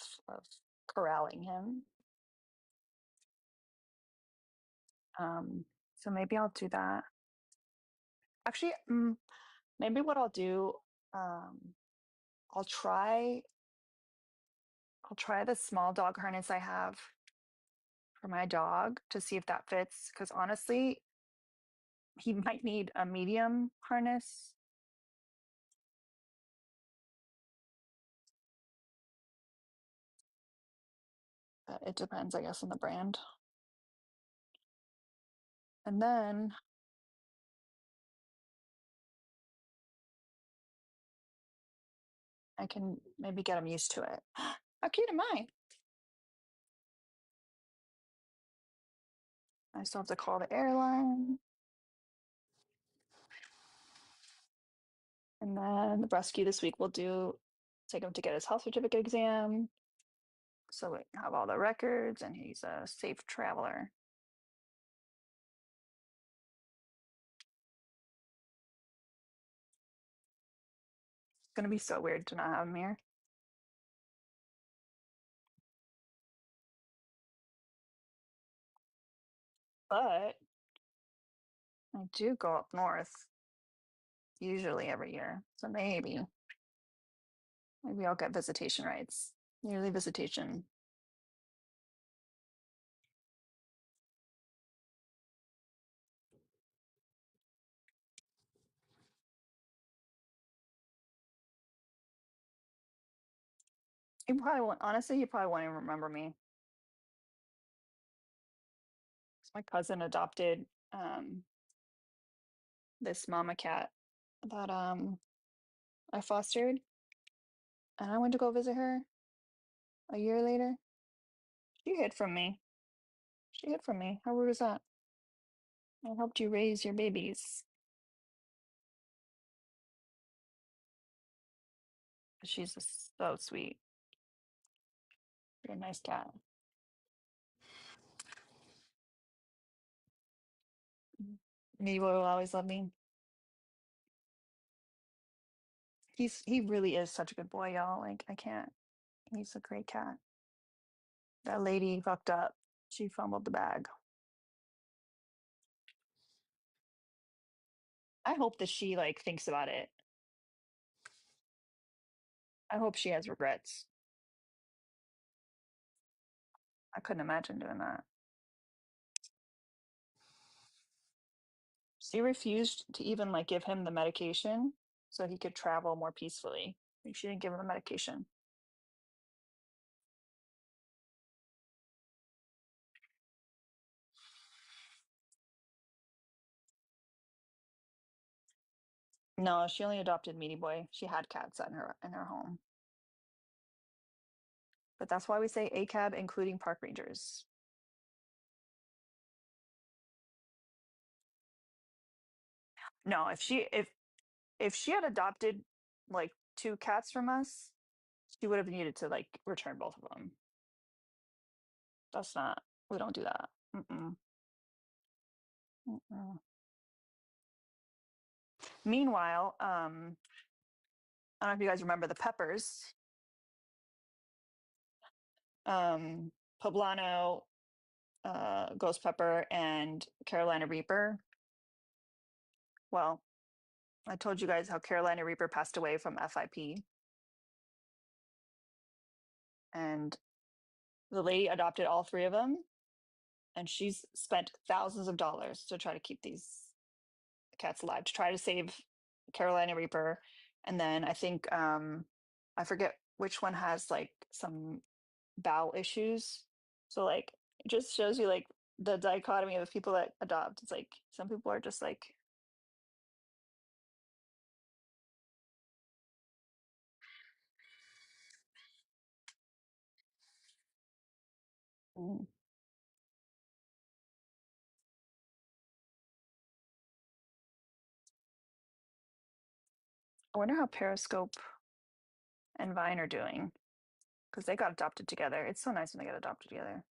corralling him. So maybe I'll do that. Actually, maybe what I'll do, I'll try the small dog harness I have for my dog to see if that fits. Because honestly, he might need a medium harness. But it depends, I guess, on the brand. And then I can maybe get him used to it. How cute am I? I still have to call the airline. And then the rescue this week will take him to get his health certificate exam. So we have all the records and he's a safe traveler. It's going to be so weird to not have him here. But I do go up north usually every year. So maybe I'll get visitation rights, yearly visitation. Honestly, you probably won't even remember me. My cousin adopted this mama cat that I fostered, and I went to go visit her a year later. She hid from me. She hid from me. How rude is that? I helped you raise your babies. She's just so sweet. You're a nice cat. Me will always love me. He really is such a good boy, y'all. Like I can't. He's a great cat. That lady fucked up. She fumbled the bag. I hope that she like thinks about it. I hope she has regrets. I couldn't imagine doing that. She refused to even like give him the medication so he could travel more peacefully. Like she didn't give him the medication. No, she only adopted Meaty Boy. She had cats in her home. But that's why we say ACAB, including park rangers. No, if she had adopted like two cats from us, she would have needed to like return both of them. That's not. We don't do that. Mm-mm. Mm-mm. Meanwhile, I don't know if you guys remember the Peppers. Poblano, Ghost Pepper, and Carolina Reaper. Well, I told you guys how Carolina Reaper passed away from FIP, and the lady adopted all three of them, and she's spent thousands of dollars to try to keep these cats alive, to try to save Carolina Reaper. And then I think I forget which one has like some bowel issues. So like it just shows you like the dichotomy of the people that adopt. It's like some people are just like mm. I wonder how Periscope and Vine are doing because they got adopted together. It's so nice when they get adopted together.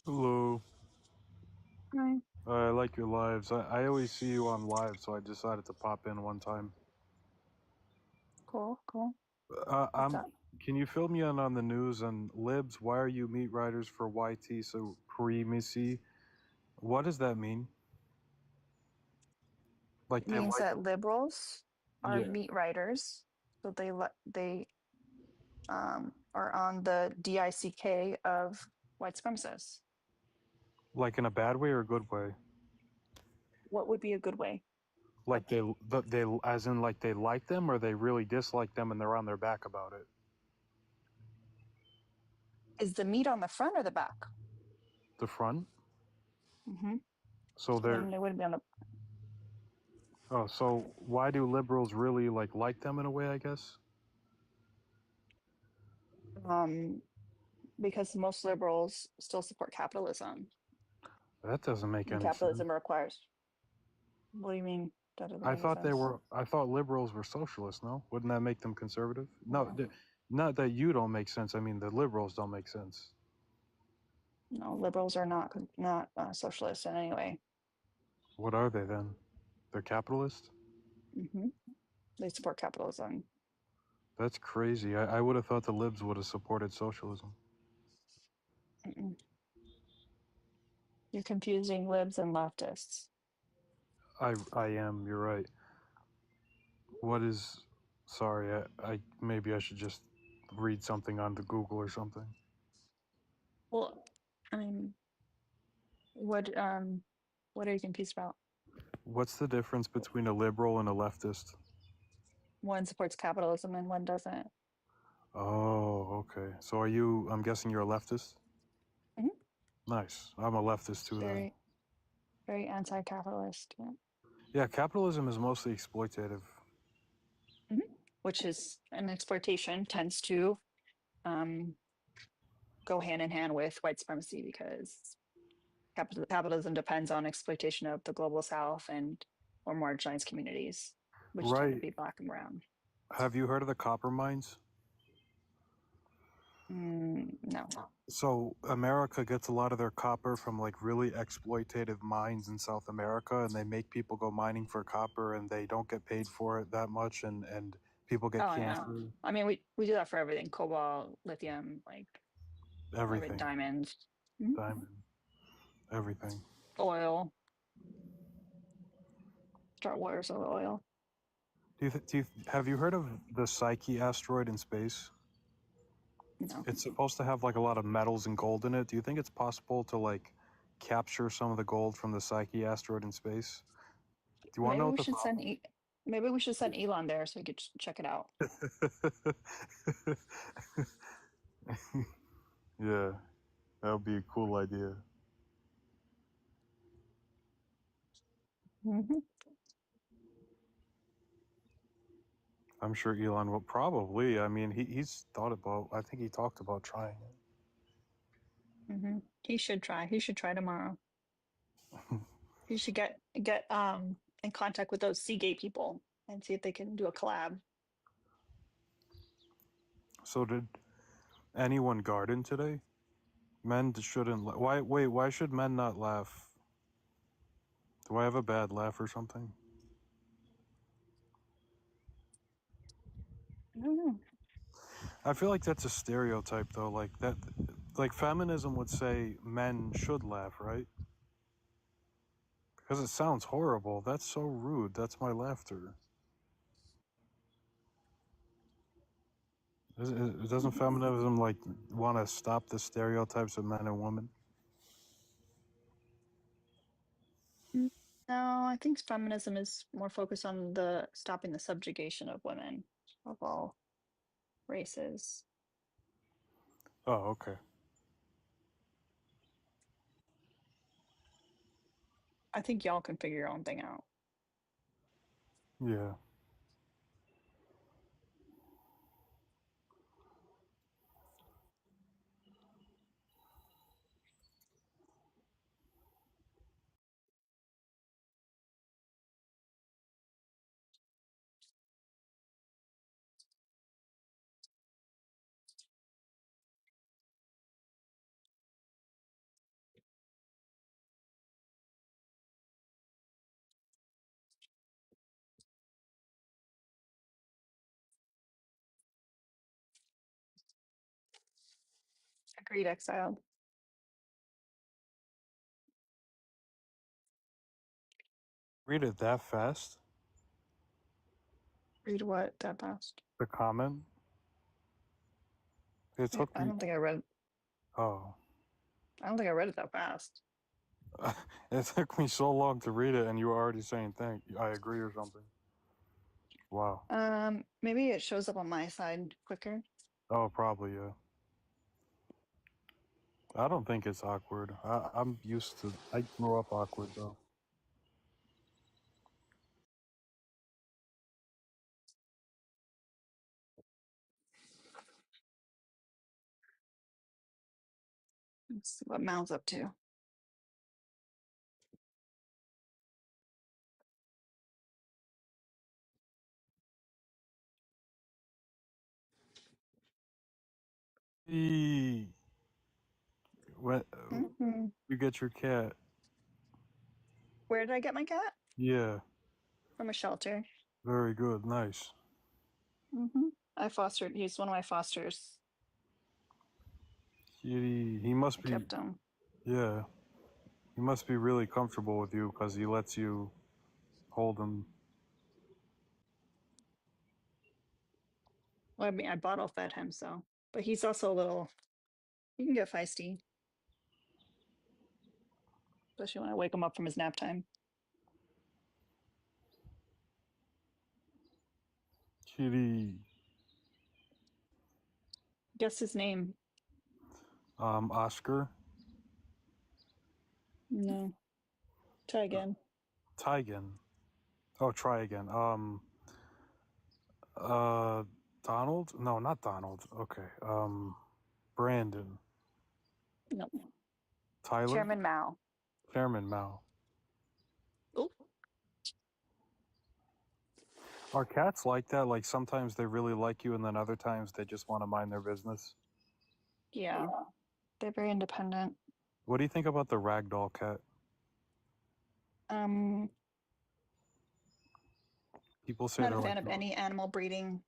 Hello. Right. I like your lives. I always see you on live, so I decided to pop in one time. Cool, cool. Uh, What's I'm. up? Can you fill me in on the news and libs? Why are you meat riders for YT supremacy? What does that mean? Like It they means like? that liberals are Yeah. meat riders, so they are on the DICK of white supremacists. Like in a bad way or a good way? What would be a good way? Like they as in like they like them or they really dislike them and they're on their back about it. Is the meat on the front or the back? The front. Mm-hmm. So So they're. then they wouldn't be on the. Oh, so why do liberals really like them in a way? I guess. Um, because most liberals still support capitalism, That doesn't make and any sense. capitalism requires. What do you mean? That doesn't I make any thought they sense. were. I thought liberals were socialists. No, wouldn't that make them conservative? No, No, not that you don't make sense. I mean, the liberals don't make sense. no, liberals are not socialists in any way. What are they then? They're capitalists. Mm-hmm. They support capitalism. That's crazy. I would have thought the libs would have supported socialism. Mm-mm. You're confusing libs and leftists. I am. You're right. What is? Sorry. I maybe I should just read something on the Google or something. Well, I mean, what are you confused about? What's the difference between a liberal and a leftist? One supports capitalism and one doesn't. Oh, okay. So are you? I'm guessing you're a leftist. Mhm. Nice. I'm a leftist too then. Very, very anti-capitalist. Yeah. Yeah, capitalism is mostly exploitative. Mhm. Which is an exploitation tends to um, go hand in hand with white supremacy because capitalism depends on exploitation of the global South and or marginalized communities, which tend to Right. be Black and brown. Have you heard of the copper mines? No. So America gets a lot of their copper from like really exploitative mines in South America, and they make people go mining for copper, and they don't get paid for it that much, and people get Oh, I cancer. know. I mean, we do that for everything: cobalt, lithium, like everything, Everything, diamonds, diamond, everything. oil. Start wars of oil. Have you heard of the Psyche asteroid in space? No. It's supposed to have like a lot of metals and gold in it. Do you think it's possible to like capture some of the gold from the Psyche asteroid in space? Do you want to Maybe know we what the should send maybe we should send Elon there so we could check it out. Yeah, that would be a cool idea. Mm-hmm. I'm sure Elon will probably. I mean, he's thought about. I think he talked about trying it. Mm-hmm. He should try. He should try tomorrow. He should get in contact with those Seagate people and see if they can do a collab. So did anyone garden today? Men shouldn't. Why? Wait. Why should men not laugh? Do I have a bad laugh or something? I don't know. I feel like that's a stereotype, though. Like that, like feminism would say men should laugh, right? Because it sounds horrible. That's so rude. That's my laughter. Doesn't feminism like want to stop the stereotypes of men and women? No, I think feminism is more focused on the stopping the subjugation of women of all races. Oh, okay. I think y'all can figure your own thing out. Yeah. Agreed, exiled. Read it that fast? Read what that fast? The comment? It took I me. don't think I read. Oh. I don't think I read it that fast. It took me so long to read it, and you were already saying thank you. I agree or something. Wow. Maybe it shows up on my side quicker. Oh, probably, yeah. I don't think it's awkward. I'm used to. I grew up awkward, though. Let's see what Mal's up to. Eee. When Mm-hmm. you get your cat? Where did I get my cat? Yeah. From a shelter. Very good. Nice. Mm-hmm. I fostered. He's one of my fosters. He I must be. kept him. Yeah. He must be really comfortable with you because he lets you hold him. Well, I mean, I bottle fed him, so. But he's also a little. He can get feisty, especially when I wake him up from his nap time. Kitty. Guess his name. Oscar. No. Try again. Tigan. Oh, try again. Donald? No, not Donald. Okay. Brandon. No. Tyler? Chairman Mao. Chairman Mao. Oh, Are cats like that? Like sometimes they really like you, and then other times they just want to mind their business. yeah. They're very independent. What do you think about the ragdoll cat? Um, People say Not a they're fan like, of any animal breeding.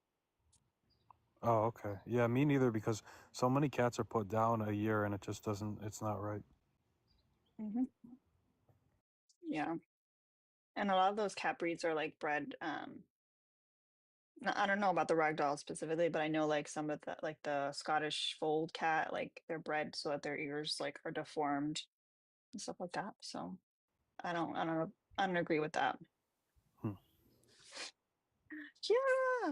oh, okay, yeah, me neither. Because so many cats are put down a year, and it just doesn't. It's not right. Hmm. Yeah. And a lot of those cat breeds are like bred. I don't know about the ragdoll specifically, but I know like some of the like the Scottish fold cat, like they're bred so that their ears like are deformed and stuff like that. So I don't agree with that. Hmm. Yeah.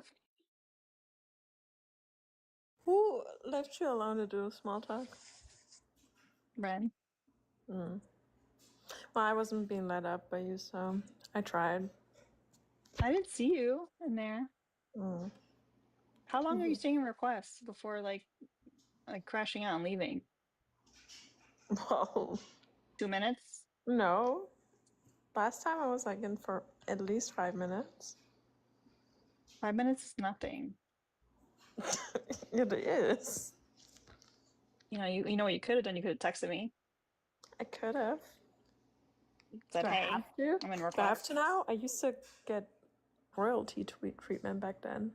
Who left you alone to do small talk? Ren. Mm. Well, I wasn't being let up by you, so I tried. I didn't see you in there. Mm. How long are you taking requests before like crashing out and leaving? Whoa. 2 minutes? No. Last time I was like in for at least 5 minutes. 5 minutes is nothing. It is. You know what you could have done? You could have texted me. I could have. Said, Do I hey, have to? I'm in Do I have request. to now? I used to get royalty treatment back then.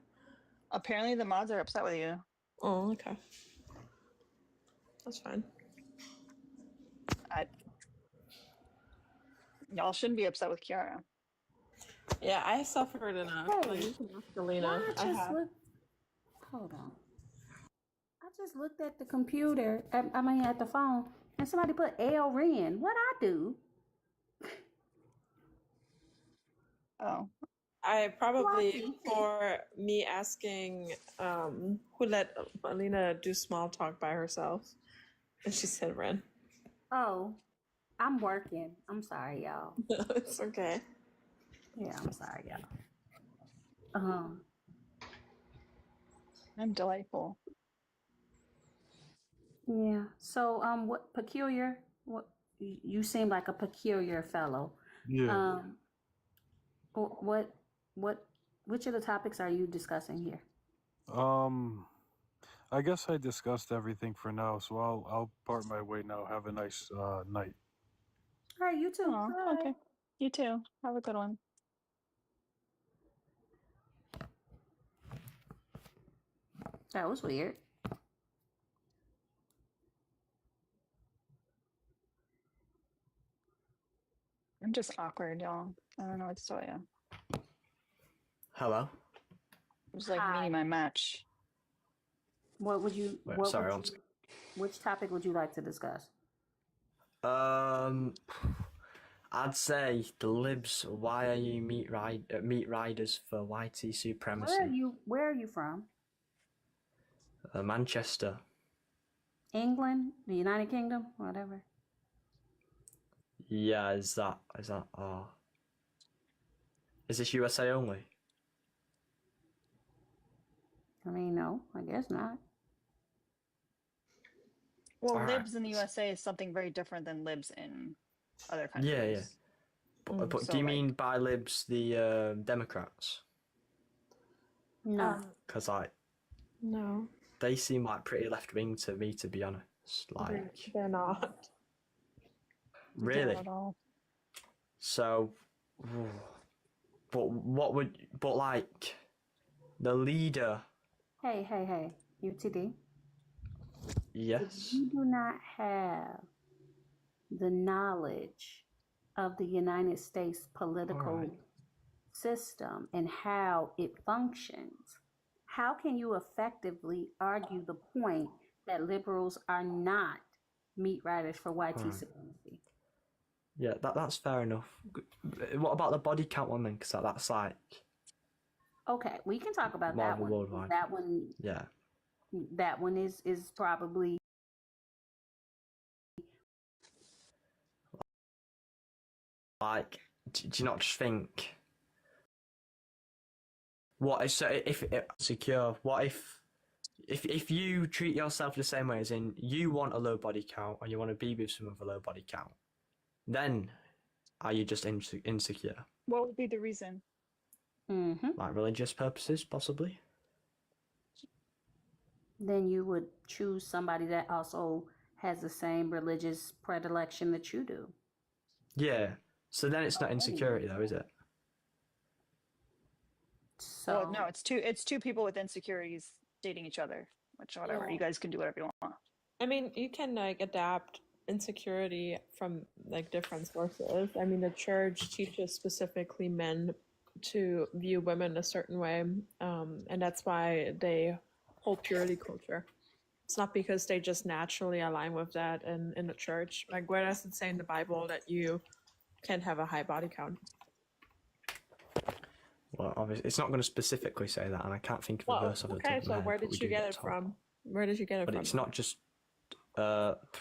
Apparently the mods are upset with you. Oh, okay. That's fine. Y'all shouldn't be upset with Kiara. Yeah, I suffered enough. Hey, Like, you can ask Alina. I have. Hold on. I just looked at the computer. At the phone, and somebody put L Ren. What I do? Oh, I probably, Lucky. for me asking who let Alina do small talk by herself, and she said Ren. Oh, I'm working. I'm sorry, y'all. It's okay. Yeah, I'm sorry, y'all. I'm delightful. Yeah. So, what peculiar? What you seem like a peculiar fellow. Yeah. What, what, which of the topics are you discussing here? I guess I discussed everything for now, so I'll part my way now. Have a nice night. All right, you too. Oh, Bye. okay. You too. Have a good one. That was weird. I'm just awkward, y'all. I don't know what to tell you. Hello. It was like Hi. meeting my match. What would you? Wait, what sorry, would you, which topic would you like to discuss? I'd say the libs. Why are you meat riders for YT supremacy? Where are you from? Manchester. England, the United Kingdom, whatever. Yeah, is that? Is this USA only? I mean, no, I guess not. Well, All libs right. in the USA is something very different than libs in other countries. Yeah, yeah. But So, do you mean by libs the Democrats? No. Because like No, they seem like pretty left wing to me, to be honest. Like they're not. really. Not at all. So, but like the leader. Hey, UTD. Yes. You do not have the knowledge of the United States political system and how it functions. How can you effectively argue the point that liberals are not meat riders for YT supremacy? Yeah, that's fair enough. What about the body count one then? Because that's like Okay, we can talk about more that of a one. worldwide. Yeah. That one is probably Like, do you not just think? What if so? If secure? What if you treat yourself the same way as in you want a low body count and you want to be with someone with a low body count, then are you just insecure? What would be the reason? Mm-hmm. Like religious purposes, possibly? Then you would choose somebody that also has the same religious predilection that you do. Yeah. So then it's not insecurity, though, is it? So Well, no, it's two people with insecurities dating each other, which whatever. Yeah. You guys can do whatever you want. I mean, you can like adapt insecurity from like different sources. I mean, the church teaches specifically men to view women a certain way, and that's why they hold purity culture. It's not because they just naturally align with that in the church. Like, where does it say in the Bible that you can have a high body count? Well, obviously, it's not going to specifically say that, and I can't think of a verse off the top okay, of so my head. where but we did you do get it told. from? Where did you get it But from? it's not just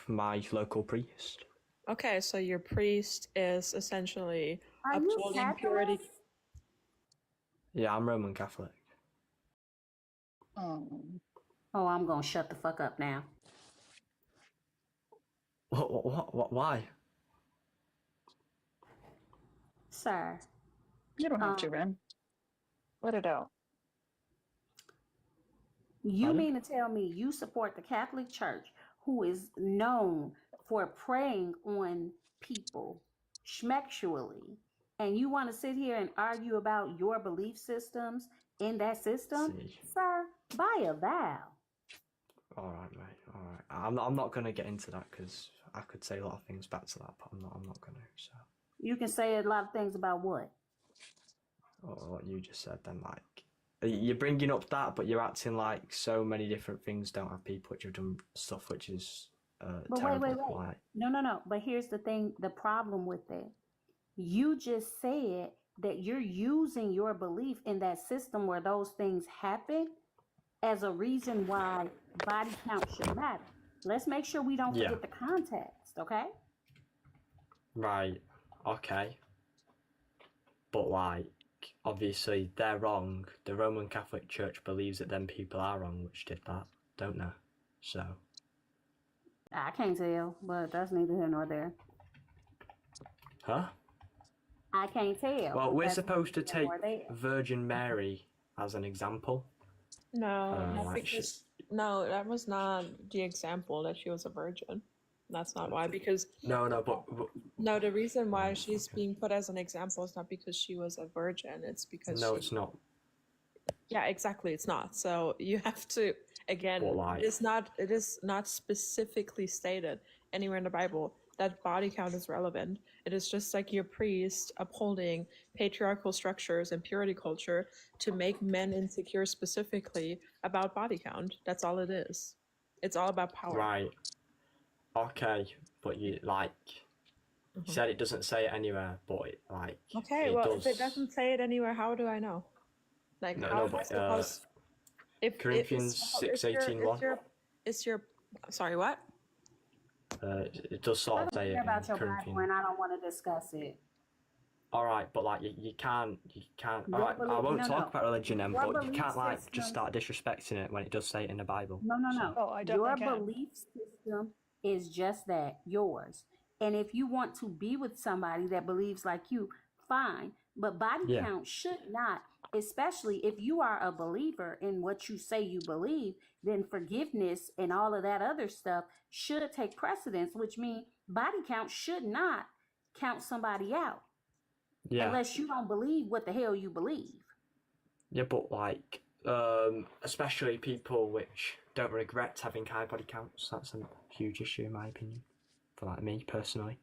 my local priest. Okay, so your priest is essentially are you upholding purity. Catholic? Yeah, I'm Roman Catholic. Oh, I'm gonna shut the fuck up now. What? Why? Sir, You don't have to, Ren. Let it out. you Pardon? mean to tell me you support the Catholic Church, who is known for preying on people schmexually, and you want to sit here and argue about your belief systems in that system? See. Sir, buy a vow. All right, mate. All right. I'm not going to get into that because I could say a lot of things back to that, but I'm not going to. So. You can say a lot of things about what? What you just said then, like you're bringing up that, but you're acting like so many different things don't have people which have done stuff which is But terrible. wait. Like, No. But here's the thing, the problem with it. You just said that you're using your belief in that system where those things happen as a reason why body count should matter. Let's make sure we don't forget the context, okay? right, okay, but like obviously they're wrong. The Roman Catholic Church believes that them people are wrong, which did that, don't they? So. I can't tell, but that's neither here nor there. Huh? I can't tell. Well, we're That's supposed to neither take nor there. Virgin Mary as an example. No, like because no, that was not the example that she was a virgin. That's not why. Because No, but no, the reason why she's being put as an example is not because she was a virgin. It's because no, it's not. Yeah, exactly. It's not. So you have to again. Well, like- It is not specifically stated anywhere in the Bible that body count is relevant. It is just like your priest upholding patriarchal structures and purity culture to make men insecure specifically about body count. That's all it is. It's all about power. Right. Okay, but you like you said it doesn't say it anywhere, but it, like Okay, it well, does. if it doesn't say it anywhere, how do I know? Like, No, how no, am I but, supposed? If Corinthians it's 6:18:1. It's your. Sorry, what? It does sort I of don't say care it about in your Bible, Corinthians. and I don't want to discuss it. All right, but like you can't. All Your right, I belief- won't no, talk no. about religion then, Your but you belief can't like system- just start disrespecting it when it does say it in the Bible. No. Oh, I Your definitely can. belief system is just that, yours. And if you want to be with somebody that believes like you, fine. But body Yeah. count should not, especially if you are a believer in what you say you believe, then forgiveness and all of that other stuff should take precedence, which means body count should not count somebody out. Yeah. Unless you don't believe what the hell you believe. Yeah, but like, especially people which don't regret having high body counts, that's a huge issue in my opinion. For like me personally.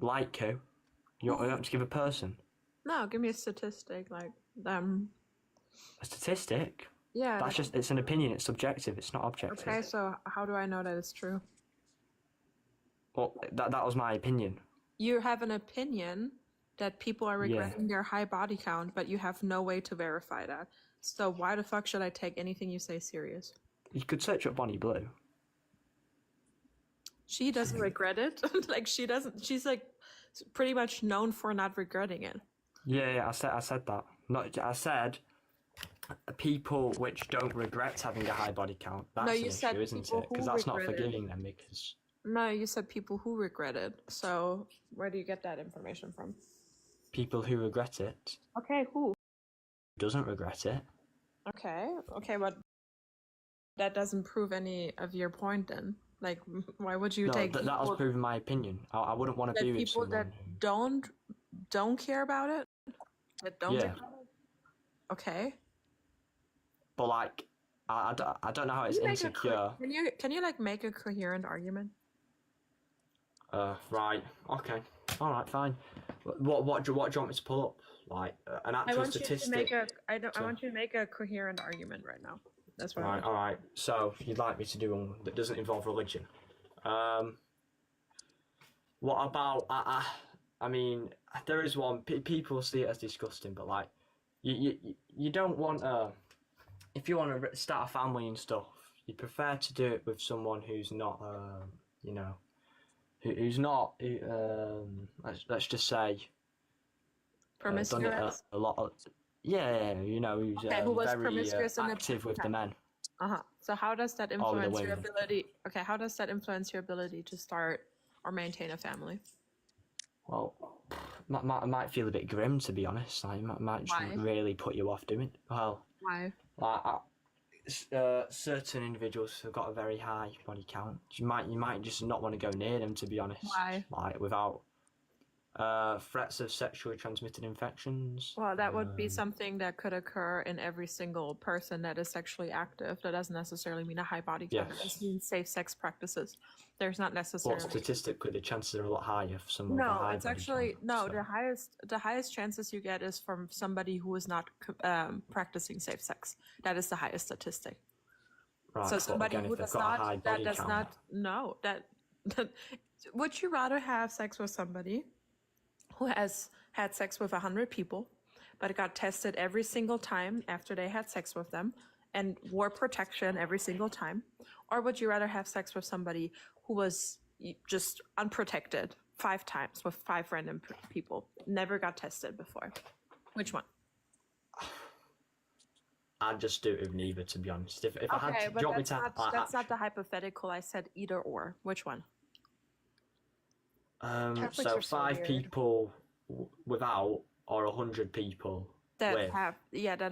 Like who? You don't have to give a person No, give me a statistic. Like a statistic. Yeah. That's just it's an opinion. It's subjective. It's not objective. Okay, so how do I know that it's true? Well, that was my opinion. You have an opinion that people are regretting their high body count, but you have no way to verify that. So why the fuck should I take anything you say serious? You could search up Bonnie Blue. She doesn't regret it. Like she doesn't. She's like pretty much known for not regretting it. Yeah, I said that. Not I said people which don't regret having a high body count. That's No, an you issue, said isn't people it? Because who that's not regret it. forgiving them. Because No, you said people who regret it. So where do you get that information from? People who regret it. Okay, who? Doesn't regret it. Okay, but that doesn't prove any of your point then. Like, why would you No, take that was proving my opinion. I wouldn't want to be with people someone that don't care about it? That don't Yeah. regret it? Okay. But like, I don't know how it's insecure. Can you like make a coherent argument? Right. Okay. All right. Fine. What do you want me to pull up? Like an actual statistic? I want you to make a coherent argument right now. That's what. Right. All right. So you'd like me to do one that doesn't involve religion? What about? I mean, there is one. People see it as disgusting, but like, you don't want if you want to start a family and stuff, you prefer to do it with someone who's not you know, who's not let's just say promiscuous. Done it a lot of, yeah, you know, who's who was very promiscuous active with the men. So how does that influence your women. ability? Okay, how does that influence your ability to start or maintain a family? Well, might feel a bit grim, to be honest. Like, might just really put you off doing. Well, why? Like, certain individuals have got a very high body count. You might just not want to go near them, to be honest. Why? Like, without threats of sexually transmitted infections. Well, that would be something that could occur in every single person that is sexually active. That doesn't necessarily mean a high body count. It just means safe sex practices. There's not necessarily. But statistically, the chances are a lot higher for someone. No, with a high it's body actually count, no. so. The highest chances you get is from somebody who is not practicing safe sex. That is the highest statistic. Right, so somebody again, who does not, that does not, no, that would you rather have sex with somebody who has had sex with 100 people, but got tested every single time after they had sex with them and wore protection every single time? Or would you rather have sex with somebody who was just unprotected 5 times with 5 random people, never got tested before? Which one? I'd just do it with neither, to be honest. If I had to, but do you want me to? that's not the hypothetical. I said either or. Which one? So 5 people without, or 100 people that with.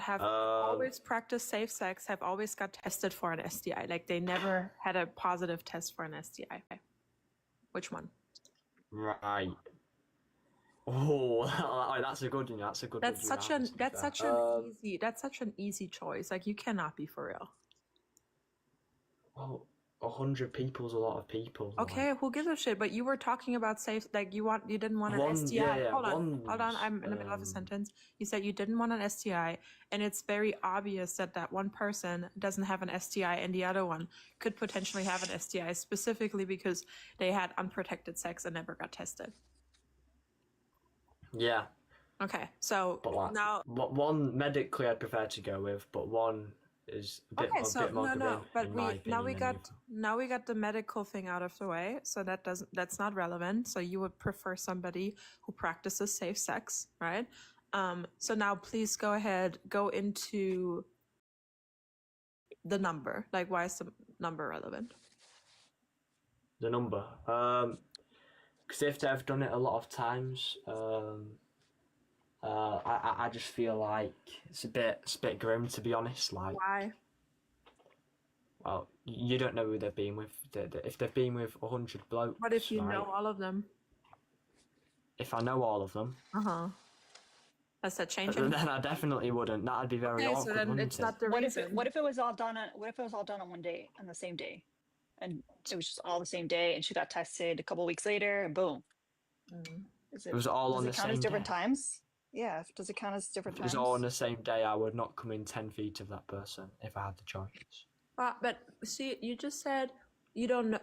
have always practiced safe sex, have always got tested for an STI. Like they never had a positive test for an STI. Which one? Right. Oh, that's a good one. That's such an easy choice. Like you cannot be for real. Well, 100 people's a lot of people. Okay, who gives a shit? But you were talking about safe. Like you didn't want an STI. Yeah, hold on. I'm in the middle of a sentence. You said you didn't want an STI, and it's very obvious that one person doesn't have an STI, and the other one could potentially have an STI, specifically because they had unprotected sex and never got tested. Yeah. Okay, so now one medically I'd prefer to go with, but one is a bit more grim, but in my opinion, now we got the medical thing out of the way, so that's not relevant. So you would prefer somebody who practices safe sex, right? So now please go into the number. Like, why is the number relevant? The number, because if they've done it a lot of times, I just feel like it's a bit grim, to be honest. Like, why? Well, you don't know who they've been with. If they've been with 100 blokes. What if you know all of them? If I know all of them. Does that change anything? Then I definitely wouldn't. That'd be very awkward. So then it's not the reason. What if it was all done on one day, on the same day, and it was just all the same day, and she got tested a couple weeks later, and boom. It was all on the same day. Different times? Yeah. Does it count as different times? If it was all on the same day, I would not come in 10 feet of that person if I had the choice. But see, you just said you don't know.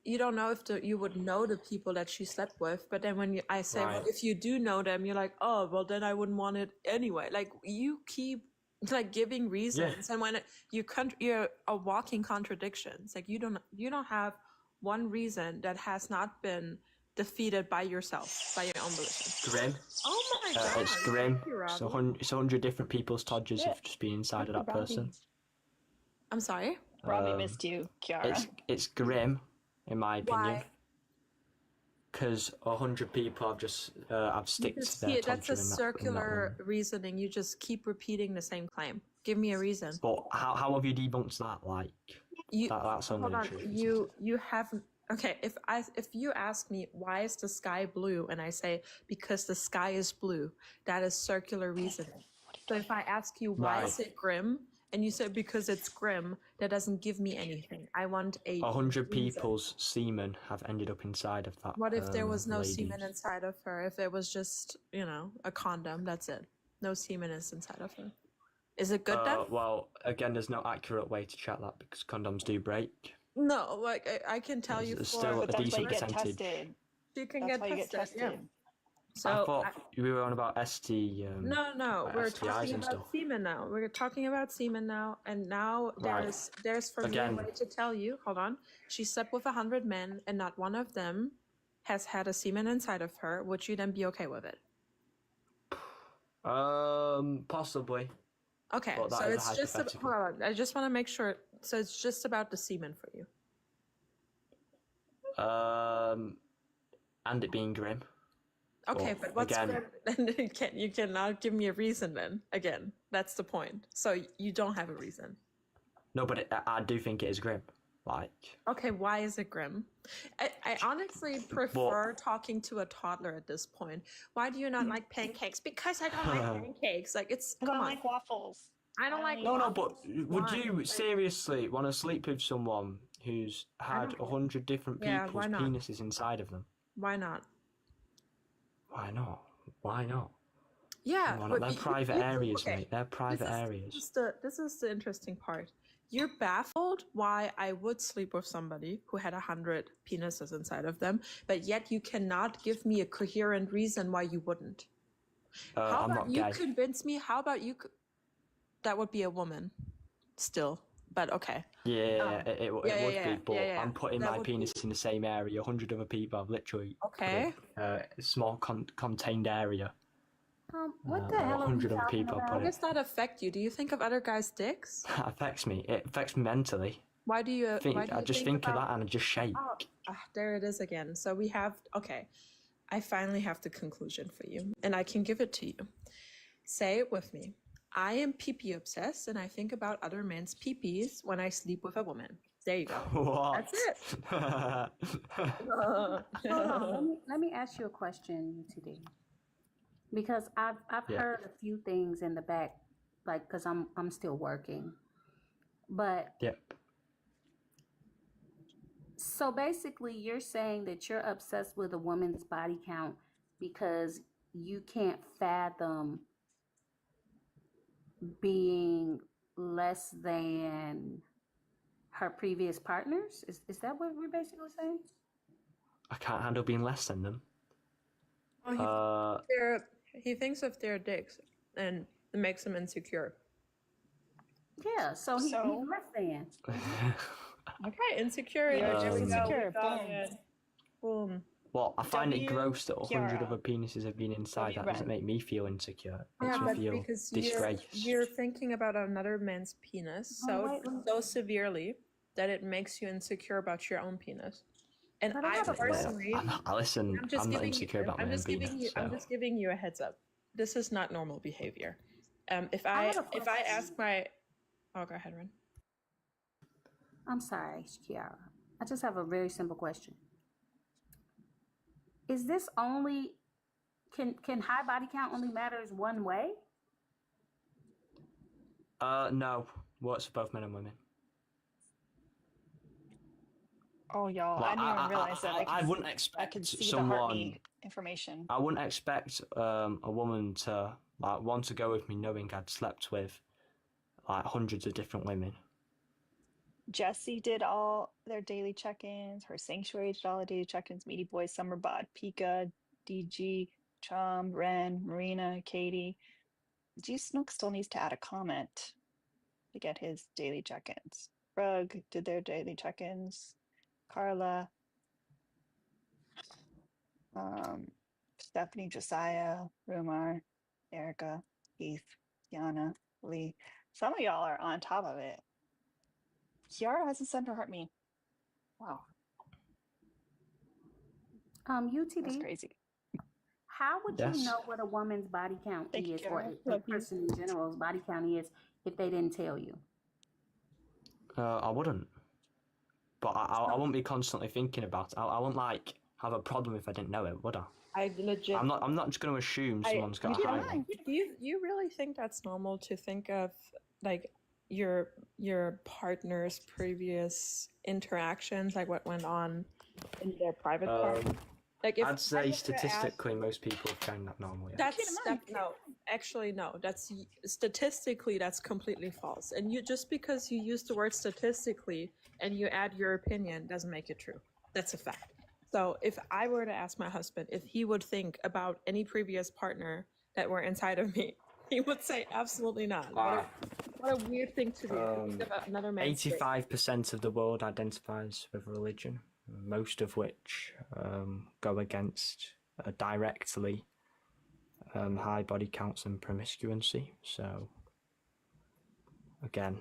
You don't know if you would know the people that she slept with. But then when I say, well, if you do know them, you're like, oh, well, then I wouldn't want it anyway. Like you keep like giving reasons, and when you're a walking contradictions. Like you don't have one reason that has not been defeated by yourself, by your own volition. Grim. Oh my god. It's grim. It's 100 different people's todges have just been inside of that person. I'm sorry? Robbie missed you, Kiara. It's grim, in my opinion. because 100 people have just have sticked their That's todger a in that circular woman. reasoning. You just keep repeating the same claim. Give me a reason. But how have you debunked that? Like that's only hold the on. truth. Isn't it? You haven't. Okay, if you ask me why is the sky blue, and I say because the sky is blue, that is circular reasoning. So if I ask you why is it grim, and you say because it's grim, that doesn't give me anything. I want a 100 reason. people's semen have ended up inside of that. What if there was no lady. semen inside of her? If it was just a condom, that's it. No semen is inside of her. Is it good then? Well, again, there's no accurate way to check that because condoms do break. No, like I can tell you There's for still a But that's why decent you get percentage. tested. you can That's get why you get tested. tested. Yeah. So I thought we were on about ST. no, we're STIs talking and about stuff. semen now. We're talking about semen now, and now there's for me a Again. way to tell you. Hold on, she slept with 100 men, and not one of them has had a semen inside of her. Would you then be okay with it? Possibly. Okay, But that so is a it's just hypothetical. hold on. I just want to make sure. So it's just about the semen for you. And it being grim. Okay, Well, but what's again- then you cannot give me a reason then. Again, that's the point. So you don't have a reason. No, but I do think it is grim. Like. Okay, why is it grim? I honestly prefer talking to a toddler at this point. Why do you not like pancakes? Because I don't like pancakes. Like it's I come don't on. like waffles. I don't like No, waffles. but would Why? you seriously want to sleep with someone who's had 100 different Yeah, people's why not? penises inside of them? Why not? Why not? Why not? Yeah, Why not? but They're private areas, mate. They're private areas. This is the interesting part. You're baffled why I would sleep with somebody who had 100 penises inside of them, but yet you cannot give me a coherent reason why you wouldn't. How I'm about not you gay. convince me? How about you? That would be a woman, still, but okay. Yeah, it would be, but yeah. I'm putting That my would penis in the same area. 100 other people have literally Okay. put it, a small contained area. What the hell are we 100 other talking people about? How put does it. that affect you? Do you think of other guys' dicks? That affects me. It affects me mentally. Why do you? I just think of that and I just shake. There it is again. So we have okay. I finally have the conclusion for you, and I can give it to you. Say it with me. I am pee-pee obsessed, and I think about other men's pee-pees when I sleep with a woman. There you go. What? That's it. Hold on, let me ask you a question, today, because I've heard a few things in the back, like because I'm still working, but Yep. so basically you're saying that you're obsessed with a woman's body count because you can't fathom being less than her previous partners? Is that what we're basically saying? I can't handle being less than them. He thinks of their dicks, and it makes him insecure. Yeah, so he's less than. Okay, insecurity. You're just insecure. Boom. Well, I find it W. gross that 100 Kiara. other penises have been inside. W. That doesn't Ren. make me feel insecure. It Yeah, makes me but feel because disgraced. you're thinking about another man's penis so severely that it makes you insecure about your own penis. And But I I have a personally, Listen, I'm not insecure about my I'm own just giving penis. you, I'm So. just giving you a heads up. This is not normal behavior. If I ask my, oh, go ahead, Ren. I'm sorry, Kiara. I just have a very simple question. Is this only, can high body count only matters one way? No. Works for both men and women. Oh, y'all! Well, I didn't even realize that. I wouldn't I expect could see the someone. heartbeat information. I wouldn't expect a woman to want to go with me knowing I'd slept with hundreds of different women. Jessie did all their daily check-ins. Her Sanctuary did all the daily check-ins. Meaty Boy, Summerbot, Pika, DG, Chom, Ren, Marina, Katie. G Snook still needs to add a comment to get his daily check-ins. Rug did their daily check-ins. Carla, Stephanie, Josiah, Rumar, Erica, Keith, Kiana, Lee. Some of y'all are on top of it. Kiara hasn't sent her heart me. Wow. That's UTD, crazy. how would you Yes. know what a woman's body count Thank you, is, or Kara. a Love you. person in general's body count is, if they didn't tell you? I wouldn't. But I wouldn't be constantly thinking about it. I wouldn't like have a problem if I didn't know it, would I? I legit. I'm not just going to assume someone's got a high one. You really think that's normal to think of like your partner's previous interactions, like what went on in their private part? Like, if I'd I say were to statistically most people find that normal. Yeah. no, actually no. That's statistically that's completely false. And you just because you use the word statistically and you add your opinion doesn't make it true. That's a fact. So if I were to ask my husband if he would think about any previous partner that were inside of me, he would say absolutely not. What a weird thing to do. Think about another man's dick. 85% of the world identifies with religion, most of which go against directly high body counts and promiscuity. So, again,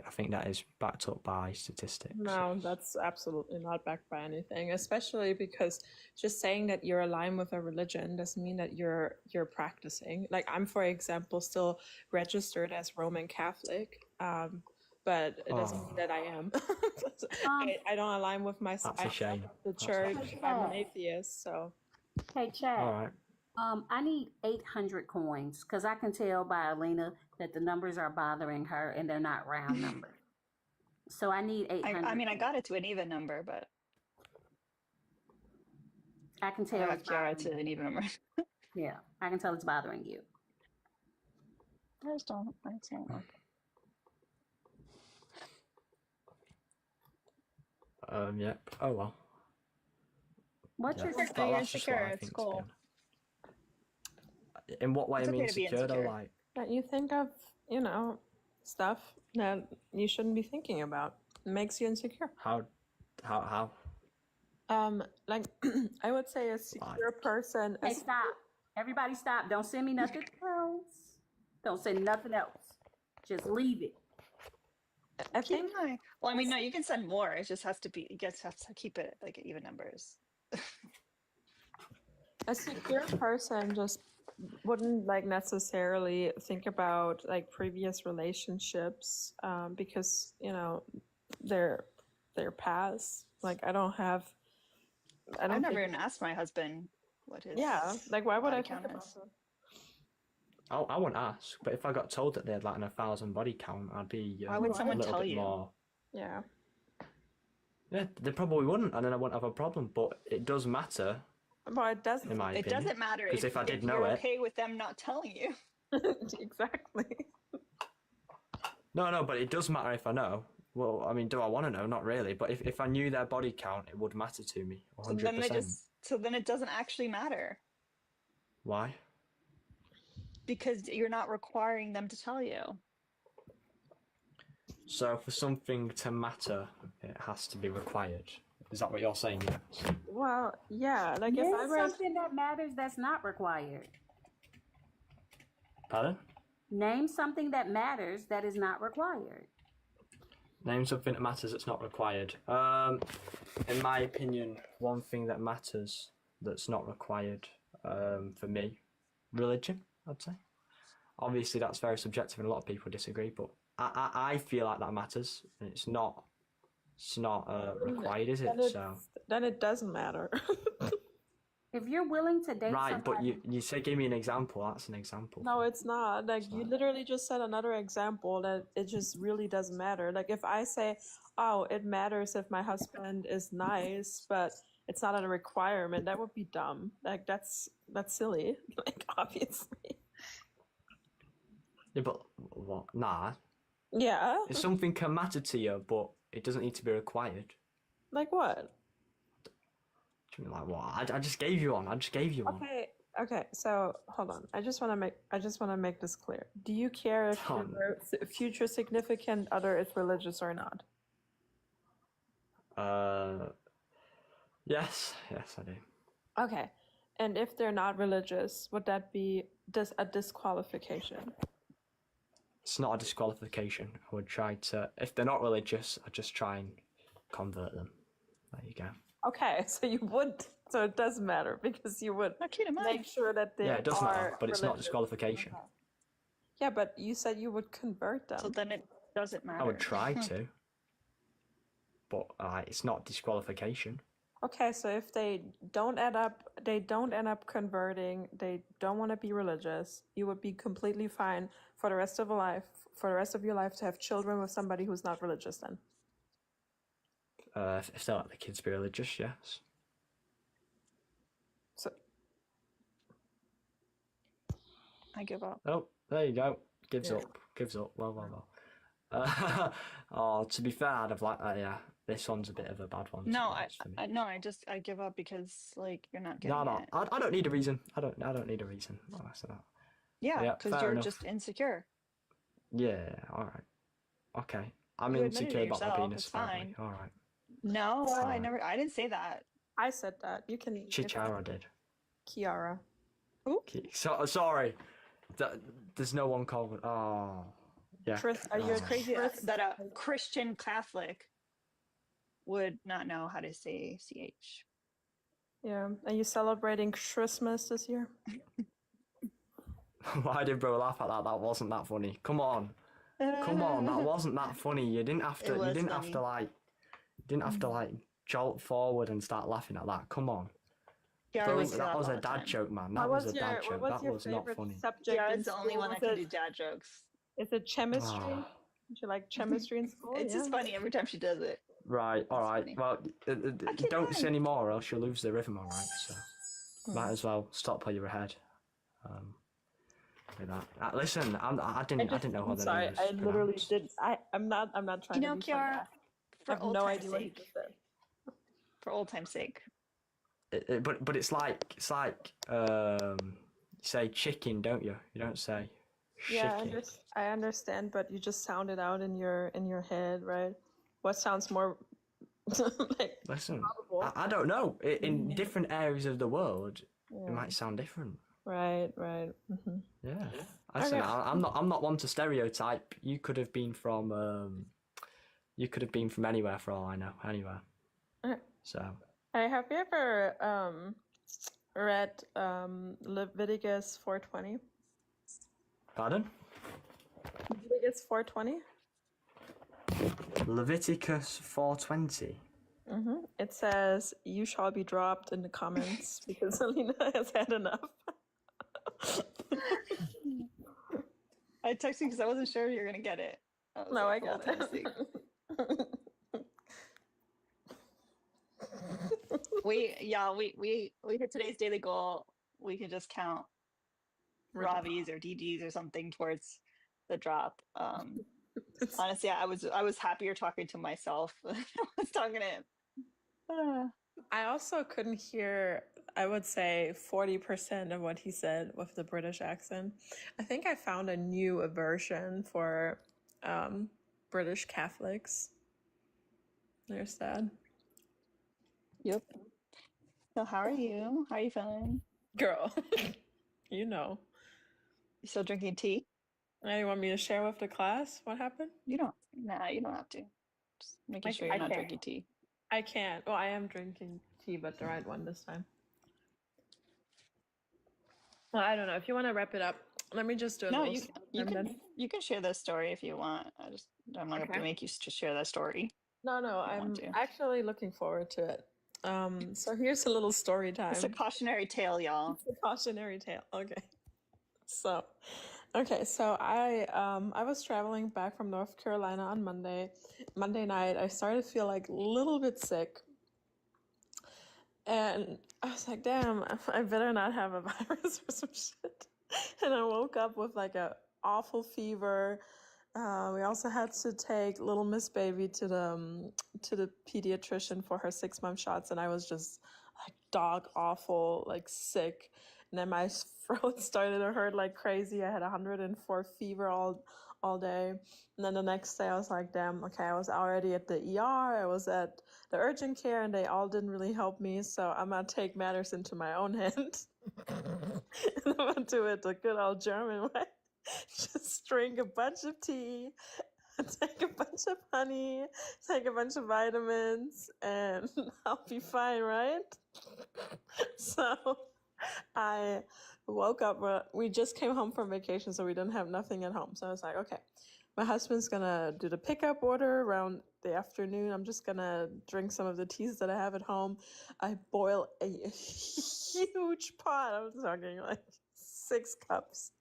I think that is backed up by statistics. No, that's absolutely not backed by anything, especially because just saying that you're aligned with a religion doesn't mean that you're practicing. Like, I'm, for example, still registered as Roman Catholic, but it doesn't mean that I am. I don't align with my That's a shame. the church. I'm an atheist, so. Hey, Chad. All right. I need 800 coins because I can tell by Alina that the numbers are bothering her and they're not round numbers. So I need 800. I mean, I got it to an even number, but I can I tell got it's Kiara bothering to you. an even number. Yeah, I can tell it's bothering you. I just don't like it. Yep. Oh well. What's Yeah, your You're that's just what insecure. I It's think, to be cool. honest. In what way It's am I okay to be insecure though? insecure. Like, That you think of, stuff that you shouldn't be thinking about. It makes you insecure. how? Like I would say a secure person. Hey, stop. Everybody stop. Don't send me nothing else. Don't send nothing else. Just leave it. I think Well, I mean, no, you can send more. It just has to be, you guys have to keep it like even numbers. a secure person just wouldn't like necessarily think about like previous relationships because they're past. Like I've never even asked my husband what his like why would body I count think about is. that? I wouldn't ask, but if I got told that they had like 1,000 body count, I'd be Why would a someone little tell bit you? more. Yeah. Yeah, they probably wouldn't, and then I wouldn't have a problem. But it does matter, Well, it doesn't. in my It opinion. doesn't matter Because if I did know you're it, okay with them not telling you. Exactly. no, but it does matter if I know. Well, I mean, do I want to know? Not really. But if I knew their body count, it would matter to me, 100%. So then it doesn't actually matter Why? because you're not requiring them to tell you. So for something to matter, it has to be required. Is that what you're saying? Yes. Well, yeah. Like if Name I were something that matters that's not required. Pardon? Name something that matters that is not required. Name something that matters that's not required. In my opinion, one thing that matters that's not required, for me, religion, I'd say. Obviously, that's very subjective and a lot of people disagree, but I feel like that matters. And it's not required, is it? then it doesn't matter. If you're willing to date Right, but somebody, you say give me an example. That's an example. No, it's not. Like you literally just said another example that it just really doesn't matter. Like if I say, "Oh, it matters if my husband is nice," but it's not a requirement, that would be dumb. Like that's silly. Like obviously. Yeah, but what? Nah. Yeah. Something can matter to you, but it doesn't need to be required. Like what? Like what? I just gave you one. Okay. So hold on. I just want to make this clear. Do you care if your future significant other is religious or not? Yes, I do. Okay. And if they're not religious, would that be a disqualification? It's not a disqualification. I would try to, if they're not religious, I'd just try and convert them. There you go. Okay, so you would. So it doesn't matter because you would Okay, make sure that they Yeah, it does matter, are but it's not religious. disqualification. Okay. Yeah, but you said you would convert them. So then it doesn't matter. I would try to, but it's not disqualification. Okay, so if they don't end up converting, they don't want to be religious, you would be completely fine for the rest of your life to have children with somebody who's not religious then. If they let the kids be religious, yes. So I give up. Oh, there you go. Gives up. Well. Oh, to be fair, I'd have liked that. Yeah, this one's a bit of a bad one. No, for me. I give up because like you're not getting No, it. I don't need a reason. I don't need a reason. Oh, that's that. Yeah, because you're enough. just insecure. Yeah, all right. Okay. I'm You admitted insecure it about my yourself, penis, it's apparently. fine. All right. No, Alright. I didn't say that. I said that. You can. Chichara did. Kiara. So, sorry. There's no one called. Oh, yeah. Tris, are you It's a crazy Tris? that a Christian Catholic would not know how to say CH. Yeah. Are you celebrating Christmas this year? Why did bro laugh at that? That wasn't that funny. Come on, that wasn't that funny. You didn't have to. It was You didn't funny. have to like. You didn't have to like jolt forward and start laughing at that. Come on. Kiara Bro, was that was a dad joke, man. That was a dad joke. That was not funny. Subject Kiara's in the only school? one that can do dad jokes. Is it chemistry? Ah. Did you like chemistry in school? It's just funny every time she does it. Right. All right. funny. Well, Okay, don't fine. say any more, or else you'll lose the rhythm. All right. So might as well stop while you're ahead. With that. Listen, I didn't know how the sorry, name was I literally pronounced. did. I'm not trying You know, to be funny. Kiara, I for have old no time's idea what you sake. just said. For old time's sake. But it's like you say chicken, don't you? You don't say Yeah, chicken. I understand, but you just sound it out in your head, right? What sounds more like Listen, probable? I don't know. In different areas of the world, Yeah. it might sound different. Right. Mm-hmm. Yeah. Listen, Okay. I'm not one to stereotype. You could have been from anywhere for all I know. Anywhere. Okay. So. Hey, have you ever read Leviticus 4:20? Pardon? Leviticus 4:20? Leviticus 4:20. Mm-hmm. It says, "You shall be dropped in the comments because Alina has had enough." I texted you because I wasn't sure you were gonna get it. No, I for old got time's sake. it. We hit today's daily goal. We can just count Ravi's or DD's or something towards the drop. Honestly, I was happier talking to myself than I was talking to him. I also couldn't hear, I would say 40% of what he said with the British accent. I think I found a new version for British Catholics. There's that. Yep. So how are you? How are you feeling? Girl, you know. You still drinking tea? Now you want me to share with the class what happened? You don't have to. Just making sure you're not drinking tea. I can't. Well, I am drinking tea, but the right one this time. Well, I don't know. If you want to wrap it up, let me just do it. No, you can share this story if you want. I'm not going to make you to share that story. No, I'm actually looking forward to it. So here's a little story time. It's a cautionary tale, y'all. It's a cautionary tale. Okay. So I was traveling back from North Carolina on Monday night. I started to feel like a little bit sick. And I was like, damn, I better not have a virus or some shit. And I woke up with like a awful fever. We also had to take little Miss Baby to the pediatrician for her 6-month shots, and I was just like dog awful, like sick. And then my throat started to hurt like crazy. I had 104 fever all day. And then the next day I was like, damn, okay, I was already at the ER. I was at the urgent care, and they all didn't really help me. So I'm going to take matters into my own hands. And I'm going to do it the good old German way. Just drink a bunch of tea, take a bunch of honey, take a bunch of vitamins, and I'll be fine, right? So I woke up. We just came home from vacation, so we didn't have nothing at home. So I was like, okay, my husband's gonna do the pickup order around the afternoon. I'm just gonna drink some of the teas that I have at home. I boil a huge pot. I'm talking like 6 cups.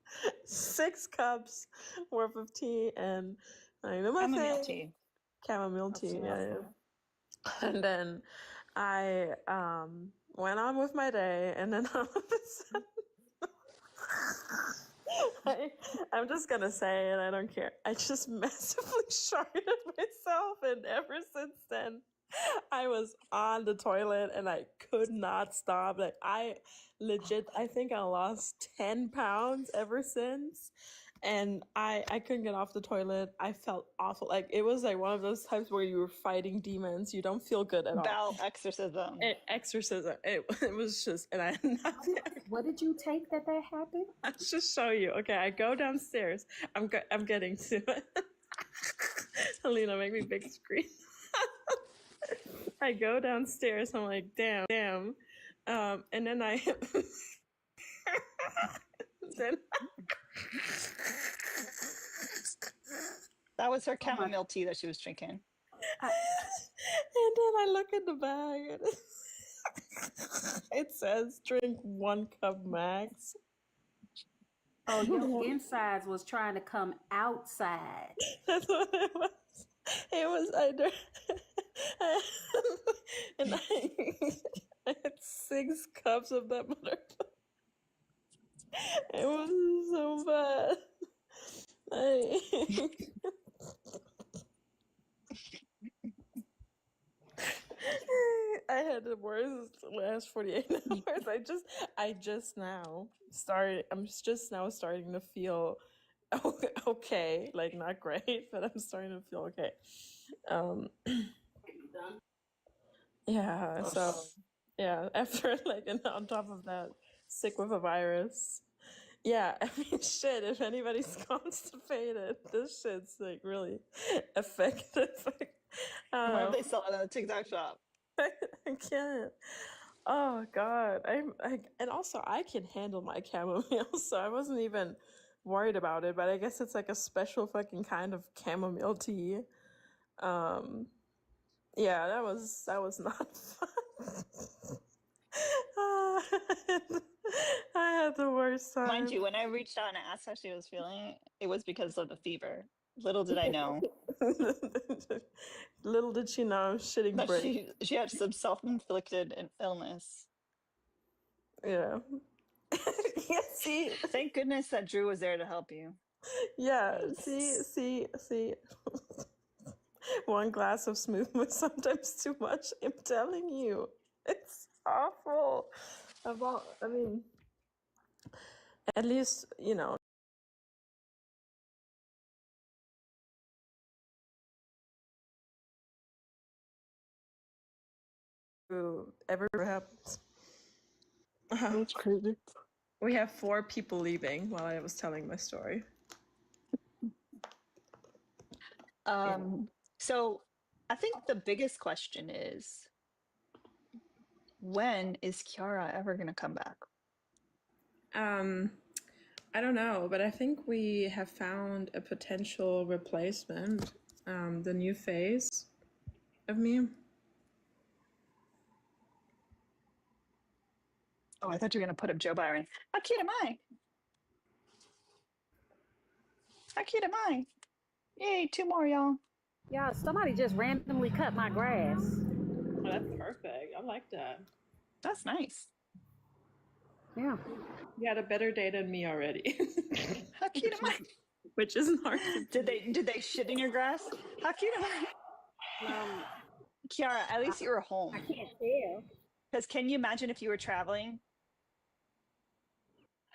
6 cups worth of tea, and I know my Chamomile thing. tea. Chamomile That tea, smells yeah. good. And then I went on with my day, and then all of a sudden, I'm just gonna say it. I don't care. I just massively sharded myself, and ever since then, I was on the toilet and I could not stop. Like I think I lost 10 pounds ever since. And I couldn't get off the toilet. I felt awful. Like it was like one of those times where you were fighting demons. You don't feel good at all. Bowel exorcism. Exorcism. It was just, and I. What did you take that happened? I'll just show you. Okay, I go downstairs. I'm getting to it. Helena, make me big screen. I go downstairs. I'm like, damn. And then I. then. That was her chamomile tea that she was drinking. And then I look at the bag. And it says drink 1 cup max. Oh, your insides was trying to come outside. That's what it was. It was and I had 6 cups of that butter. It was so bad. I had the worst last 48 hours. I'm just now starting to feel okay. Like not great, but I'm starting to feel okay. Yeah, so yeah, after like and on top of that, sick with a virus. Yeah, I mean, shit, if anybody's constipated, this shit's like really effective. Where they sell it in the TikTok shop? I can't. Oh God, and also I can handle my chamomile, so I wasn't even worried about it. But I guess it's like a special fucking kind of chamomile tea. Yeah, that was not fun. I had the worst time. Mind you, when I reached out and asked how she was feeling, it was because of the fever. Little did I know. Little did she know I'm shitting that brain. she had some self-inflicted illness. Yeah. Yeah, see? Thank goodness that Drew was there to help you. Yeah, see. 1 glass of smooth was sometimes too much. I'm telling you. It's awful. I mean, at least, you know. Ever happens. That's crazy. We have 4 people leaving while I was telling my story. So I think the biggest question is, when is Kiara ever going to come back? I don't know, but I think we have found a potential replacement. The new phase of me. Oh, I thought you were going to put up Joe Byron. How cute am I? How cute am I? Yay, 2 more, y'all. Yeah, somebody just randomly cut my grass. Oh, that's perfect. I like that. That's nice. Yeah. You had a better day than me already. How cute am I? Which isn't hard to Did they shit in your grass? How cute am I? Kiara, at least you were home. I can't tell. Because can you imagine if you were traveling